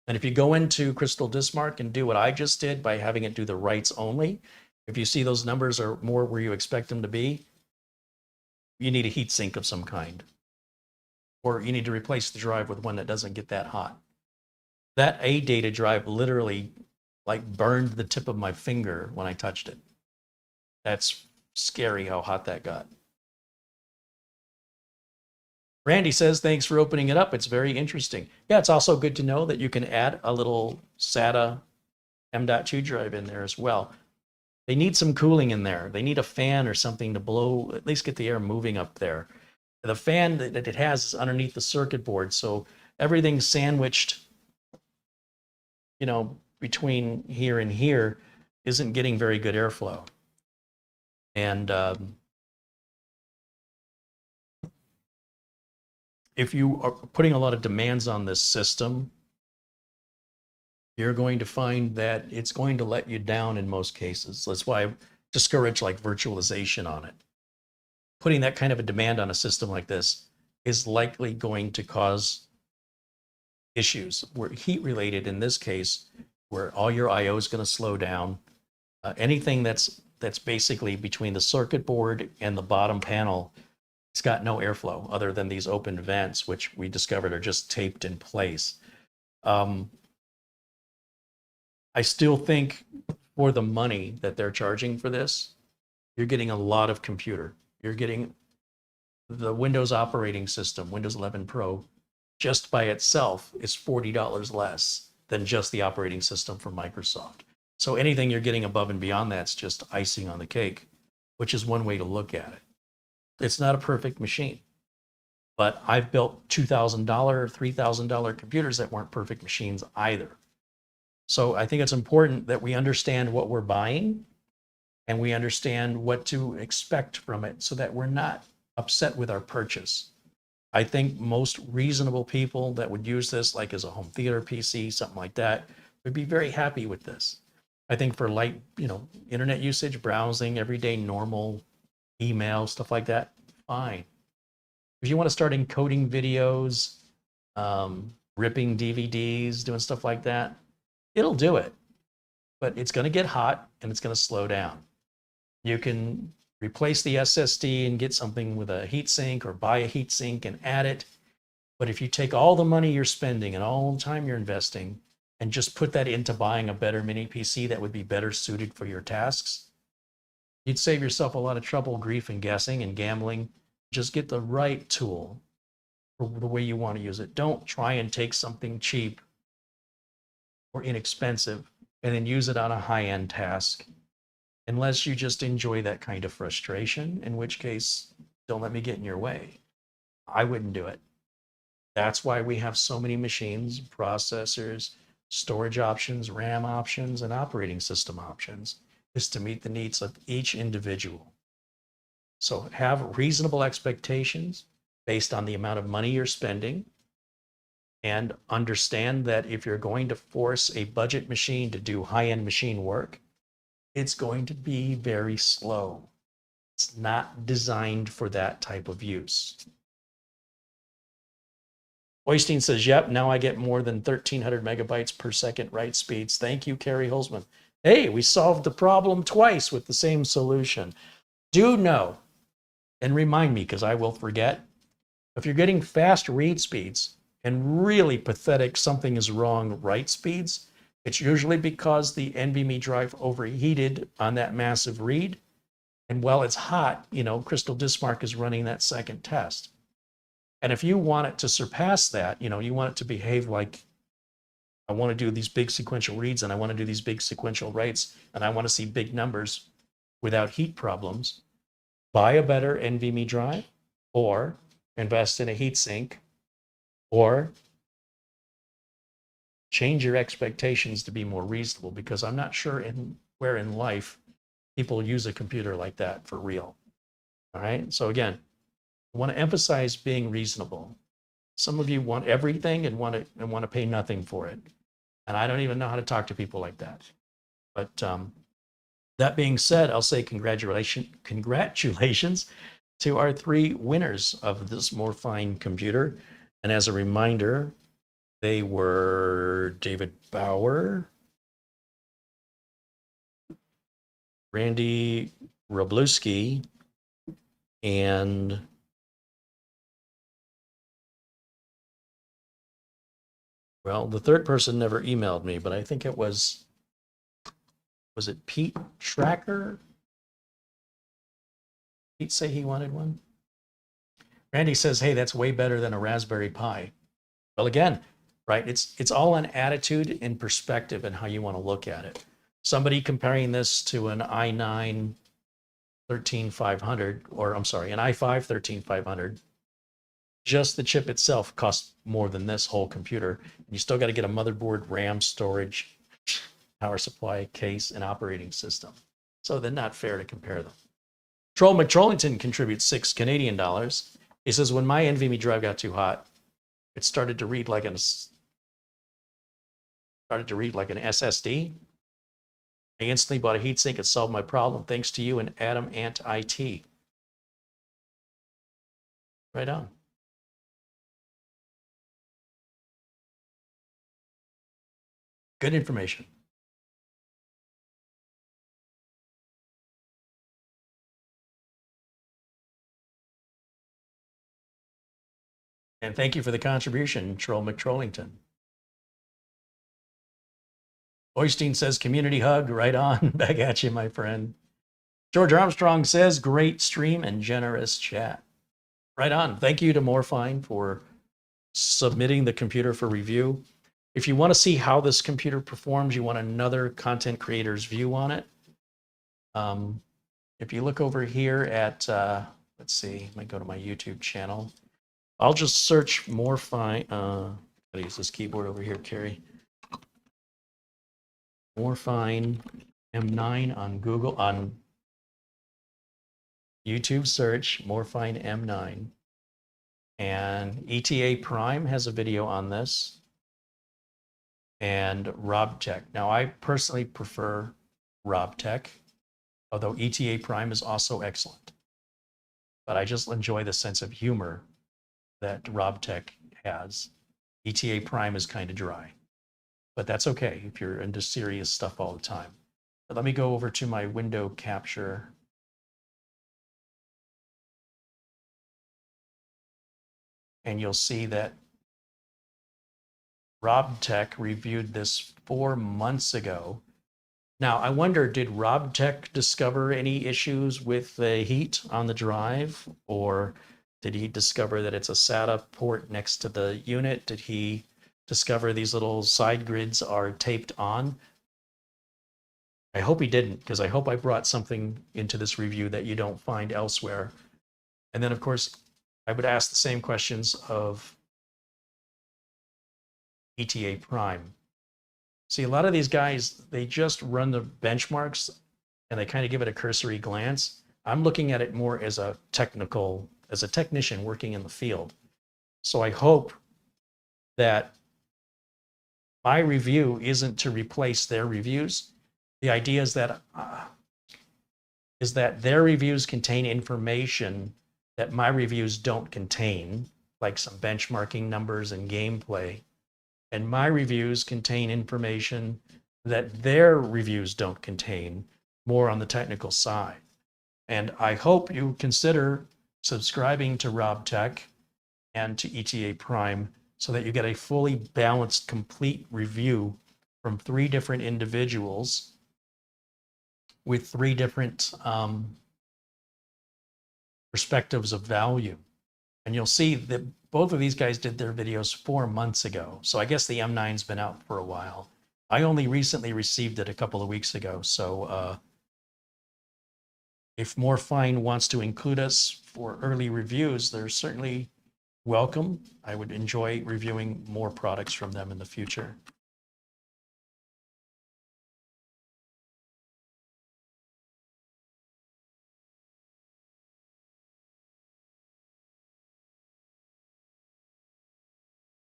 And if you go into Crystal Dismark and do what I just did by having it do the writes only, if you see those numbers are more where you expect them to be, you need a heat sink of some kind. Or you need to replace the drive with one that doesn't get that hot. That A data drive literally like burned the tip of my finger when I touched it. That's scary how hot that got. Randy says, thanks for opening it up. It's very interesting. Yeah, it's also good to know that you can add a little SATA M.2 drive in there as well. They need some cooling in there. They need a fan or something to blow, at least get the air moving up there. The fan that it has is underneath the circuit board, so everything's sandwiched, you know, between here and here isn't getting very good airflow. And if you are putting a lot of demands on this system, you're going to find that it's going to let you down in most cases. That's why I discourage like virtualization on it. Putting that kind of a demand on a system like this is likely going to cause issues. Where heat related in this case, where all your I/O is going to slow down. Anything that's basically between the circuit board and the bottom panel, it's got no airflow other than these open vents, which we discovered are just taped in place. I still think for the money that they're charging for this, you're getting a lot of computer. You're getting the Windows operating system, Windows 11 Pro, just by itself is $40 less than just the operating system from Microsoft. So anything you're getting above and beyond that's just icing on the cake, which is one way to look at it. It's not a perfect machine, but I've built $2,000, $3,000 computers that weren't perfect machines either. So I think it's important that we understand what we're buying and we understand what to expect from it so that we're not upset with our purchase. I think most reasonable people that would use this, like as a home theater PC, something like that, would be very happy with this. I think for light, internet usage, browsing, everyday normal email, stuff like that, fine. If you want to start encoding videos, ripping DVDs, doing stuff like that, it'll do it. But it's going to get hot and it's going to slow down. You can replace the SSD and get something with a heatsink or buy a heatsink and add it. But if you take all the money you're spending and all the time you're investing and just put that into buying a better mini PC that would be better suited for your tasks, you'd save yourself a lot of trouble, grief, and guessing and gambling. Just get the right tool for the way you want to use it. Don't try and take something cheap or inexpensive and then use it on a high-end task, unless you just enjoy that kind of frustration, in which case, don't let me get in your way. I wouldn't do it. That's why we have so many machines, processors, storage options, RAM options, and operating system options, is to meet the needs of each individual. So have reasonable expectations based on the amount of money you're spending, and understand that if you're going to force a budget machine to do high-end machine work, it's going to be very slow. It's not designed for that type of use. Oystein says, yep, now I get more than 1,300 megabytes per second write speeds. Thank you, Carrie Holzman. Hey, we solved the problem twice with the same solution. Do know, and remind me because I will forget, if you're getting fast read speeds and really pathetic something is wrong write speeds, it's usually because the NVMe drive overheated on that massive read. And while it's hot, Crystal Dismark is running that second test. And if you want it to surpass that, you want it to behave like, I want to do these big sequential reads and I want to do these big sequential writes and I want to see big numbers without heat problems, buy a better NVMe drive or invest in a heatsink or change your expectations to be more reasonable, because I'm not sure where in life people use a computer like that for real. All right. So again, I want to emphasize being reasonable. Some of you want everything and want to pay nothing for it. And I don't even know how to talk to people like that. But that being said, I'll say congratulations to our 3 winners of this Morefine computer. And as a reminder, they were David Bauer, Randy Robluski, and well, the third person never emailed me, but I think it was it Pete Tracker? Pete say he wanted one? Randy says, hey, that's way better than a Raspberry Pi. Well, again, right, it's all an attitude and perspective and how you want to look at it. Somebody comparing this to an i9 13500, or I'm sorry, an i5 13500, just the chip itself costs more than this whole computer. You still got to get a motherboard, RAM, storage, power supply, case, and operating system. So they're not fair to compare them. Troll McTrollington contributes $6 Canadian. He says, when my NVMe drive got too hot, it started to read like an SSD. I instantly bought a heatsink and solved my problem thanks to you and Adam Ant IT. Right on. Good information. And thank you for the contribution, Troll McTrollington. Oystein says community hug. Right on. Back at you, my friend. George Armstrong says great stream and generous chat. Right on. Thank you to Morefine for submitting the computer for review. If you want to see how this computer performs, you want another content creator's view on it. If you look over here at, let's see, let me go to my YouTube channel. I'll just search Morefine. Gotta use this keyboard over here, Carrie. Morefine M9 on Google, on YouTube search, Morefine M9. And ETA Prime has a video on this. And RobTech. Now, I personally prefer RobTech, although ETA Prime is also excellent. But I just enjoy the sense of humor that RobTech has. ETA Prime is kind of dry. But that's okay if you're into serious stuff all the time. But let me go over to my window capture. And you'll see that RobTech reviewed this 4 months ago. Now, I wonder, did RobTech discover any issues with the heat on the drive? Or did he discover that it's a SATA port next to the unit? Did he discover these little side grids are taped on? I hope he didn't, because I hope I brought something into this review that you don't find elsewhere. And then, of course, I would ask the same questions of ETA Prime. See, a lot of these guys, they just run the benchmarks and they kind of give it a cursory glance. I'm looking at it more as a technician working in the field. So I hope that my review isn't to replace their reviews. The idea is that their reviews contain information that my reviews don't contain, like some benchmarking numbers and gameplay. And my reviews contain information that their reviews don't contain, more on the technical side. And I hope you consider subscribing to RobTech and to ETA Prime so that you get a fully balanced, complete review from 3 different individuals with 3 different perspectives of value. And you'll see that both of these guys did their videos 4 months ago. So I guess the M9's been out for a while. I only recently received it a couple of weeks ago. So if Morefine wants to include us for early reviews, they're certainly welcome. I would enjoy reviewing more products from them in the future.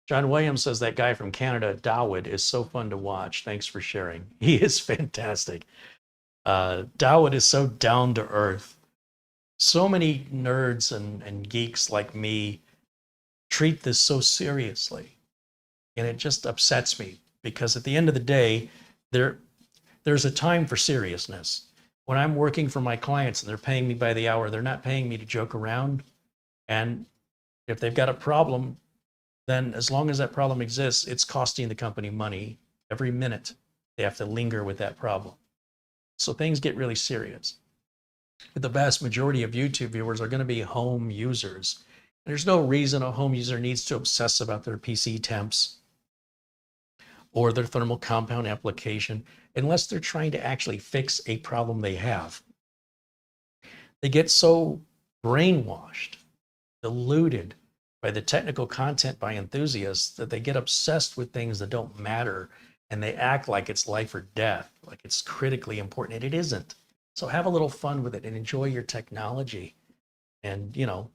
John Williams says that guy from Canada, Dawood, is so fun to watch. Thanks for sharing. He is fantastic. Dawood is so down to earth. So many nerds and geeks like me treat this so seriously. And it just upsets me because at the end of the day, there's a time for seriousness. When I'm working for my clients and they're paying me by the hour, they're not paying me to joke around. And if they've got a problem, then as long as that problem exists, it's costing the company money every minute. They have to linger with that problem. So things get really serious. But the vast majority of YouTube viewers are going to be home users. There's no reason a home user needs to obsess about their PC temps or their thermal compound application unless they're trying to actually fix a problem they have. They get so brainwashed, deluded by the technical content by enthusiasts that they get obsessed with things that don't matter and they act like it's life or death, like it's critically important, and it isn't. So have a little fun with it and enjoy your technology. And, you know,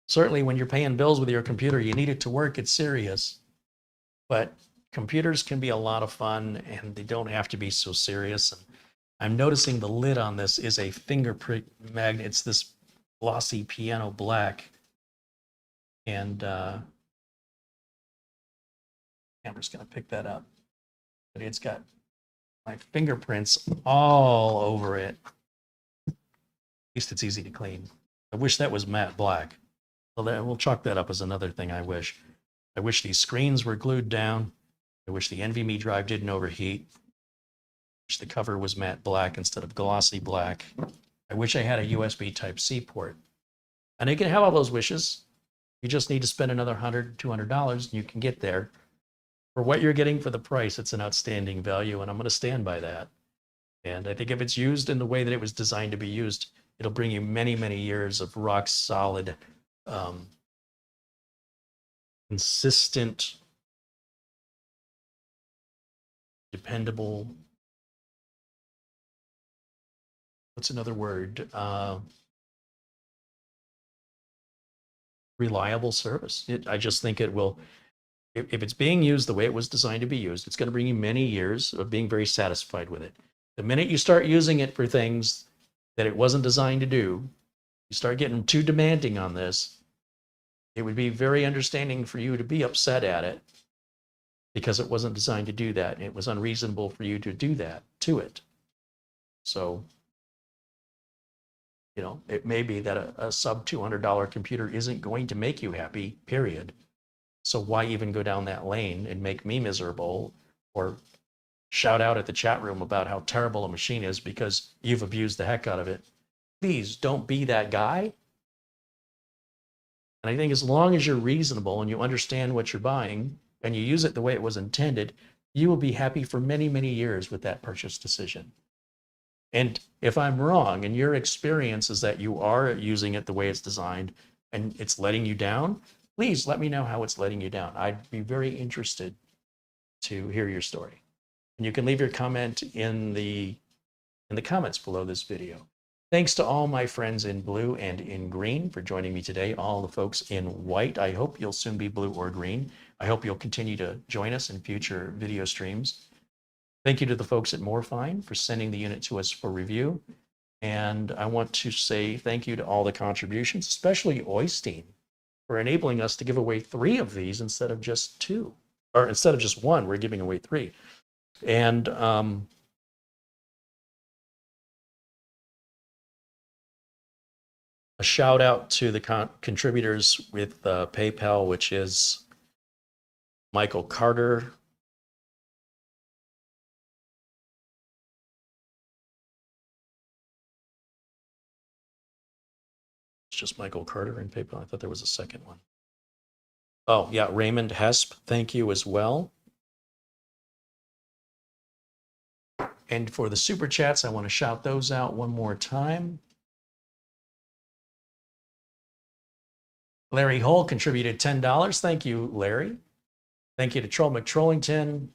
certainly when you're paying bills with your computer, you need it to work, it's serious. But computers can be a lot of fun and they don't have to be so serious. And I'm noticing the lid on this is a fingerprint magnet. It's this glossy piano black. And camera's going to pick that up. But it's got my fingerprints all over it. At least it's easy to clean. I wish that was matte black. Well, we'll chalk that up as another thing I wish. I wish these screens were glued down. I wish the NVMe drive didn't overheat. Wish the cover was matte black instead of glossy black. I wish I had a USB Type-C port. And you can have all those wishes. You just need to spend another $100, $200 and you can get there. For what you're getting for the price, it's an outstanding value, and I'm going to stand by that. And I think if it's used in the way that it was designed to be used, it'll bring you many, many years of rock solid, consistent, dependable, what's another word? Reliable service. I just think it will, if it's being used the way it was designed to be used, it's going to bring you many years of being very satisfied with it. The minute you start using it for things that it wasn't designed to do, you start getting too demanding on this, it would be very understanding for you to be upset at it because it wasn't designed to do that. It was unreasonable for you to do that to it. So, you know, it may be that a sub $200 computer isn't going to make you happy, period. So why even go down that lane and make me miserable or shout out at the chat room about how terrible a machine is because you've abused the heck out of it? Please don't be that guy. And I think as long as you're reasonable and you understand what you're buying and you use it the way it was intended, you will be happy for many, many years with that purchase decision. And if I'm wrong and your experience is that you are using it the way it's designed and it's letting you down, please let me know how it's letting you down. I'd be very interested to hear your story. And you can leave your comment in the comments below this video. Thanks to all my friends in blue and in green for joining me today. All the folks in white, I hope you'll soon be blue or green. I hope you'll continue to join us in future video streams. Thank you to the folks at Morefine for sending the unit to us for review. And I want to say thank you to all the contributions, especially Oystein, for enabling us to give away 3 of these instead of just 2. Or instead of just 1, we're giving away 3. And a shout out to the contributors with PayPal, which is Michael Carter, just Michael Carter in PayPal. I thought there was a second one. Oh, yeah, Raymond Hesp, thank you as well. And for the super chats, I want to shout those out one more time. Larry Hull contributed $10. Thank you, Larry. Thank you to Troll McTrollington.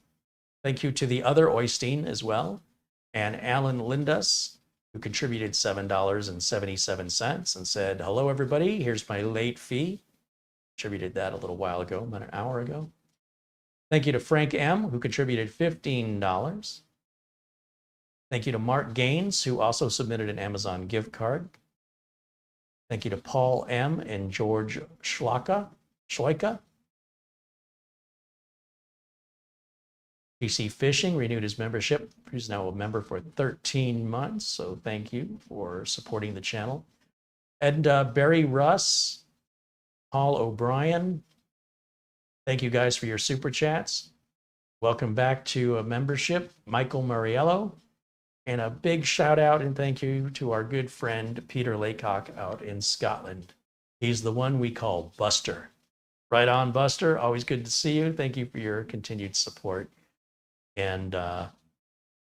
Thank you to the other Oystein as well. And Alan Lindas, who contributed $7.77 and said, hello, everybody. Here's my late fee. Contributed that a little while ago, about an hour ago. Thank you to Frank M., who contributed $15. Thank you to Mark Gaines, who also submitted an Amazon gift card. Thank you to Paul M. and George Schloika. PC Fishing renewed his membership. He's now a member for 13 months, so thank you for supporting the channel. And Barry Russ, Paul O'Brien, thank you guys for your super chats. Welcome back to a membership, Michael Mariello. And a big shout out and thank you to our good friend Peter Laycock out in Scotland. He's the one we call Buster. Right on, Buster. Always good to see you. Thank you for your continued support. And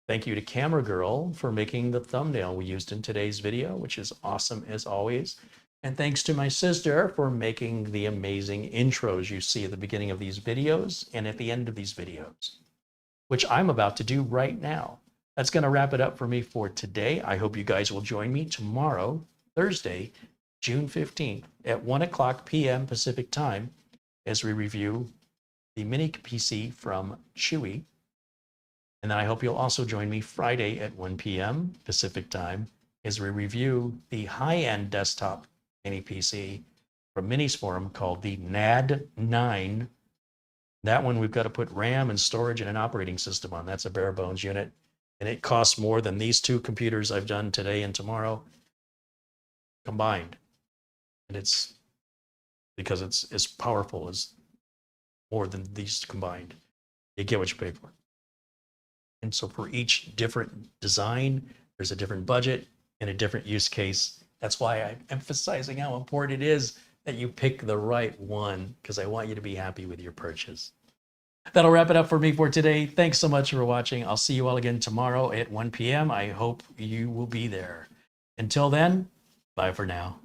thank you to Camera Girl for making the thumbnail we used in today's video, which is awesome as always. And thanks to my sister for making the amazing intros you see at the beginning of these videos and at the end of these videos, which I'm about to do right now. That's going to wrap it up for me for today. I hope you guys will join me tomorrow, Thursday, June 15th at 1:00 p.m. Pacific time as we review the mini PC from Chewy. And then I hope you'll also join me Friday at 1 p.m. Pacific time as we review the high-end desktop mini PC from Minisforum called the N100. That one we've got to put RAM and storage and an operating system on. That's a bare bones unit. And it costs more than these 2 computers I've done today and tomorrow combined. And it's because it's as powerful as more than these combined. You get what you pay for. And so for each different design, there's a different budget and a different use case. That's why I'm emphasizing how important it is that you pick the right one, because I want you to be happy with your purchase. That'll wrap it up for me for today. Thanks so much for watching. I'll see you all again tomorrow at 1 p.m. I hope you will be there. Until then, bye for now.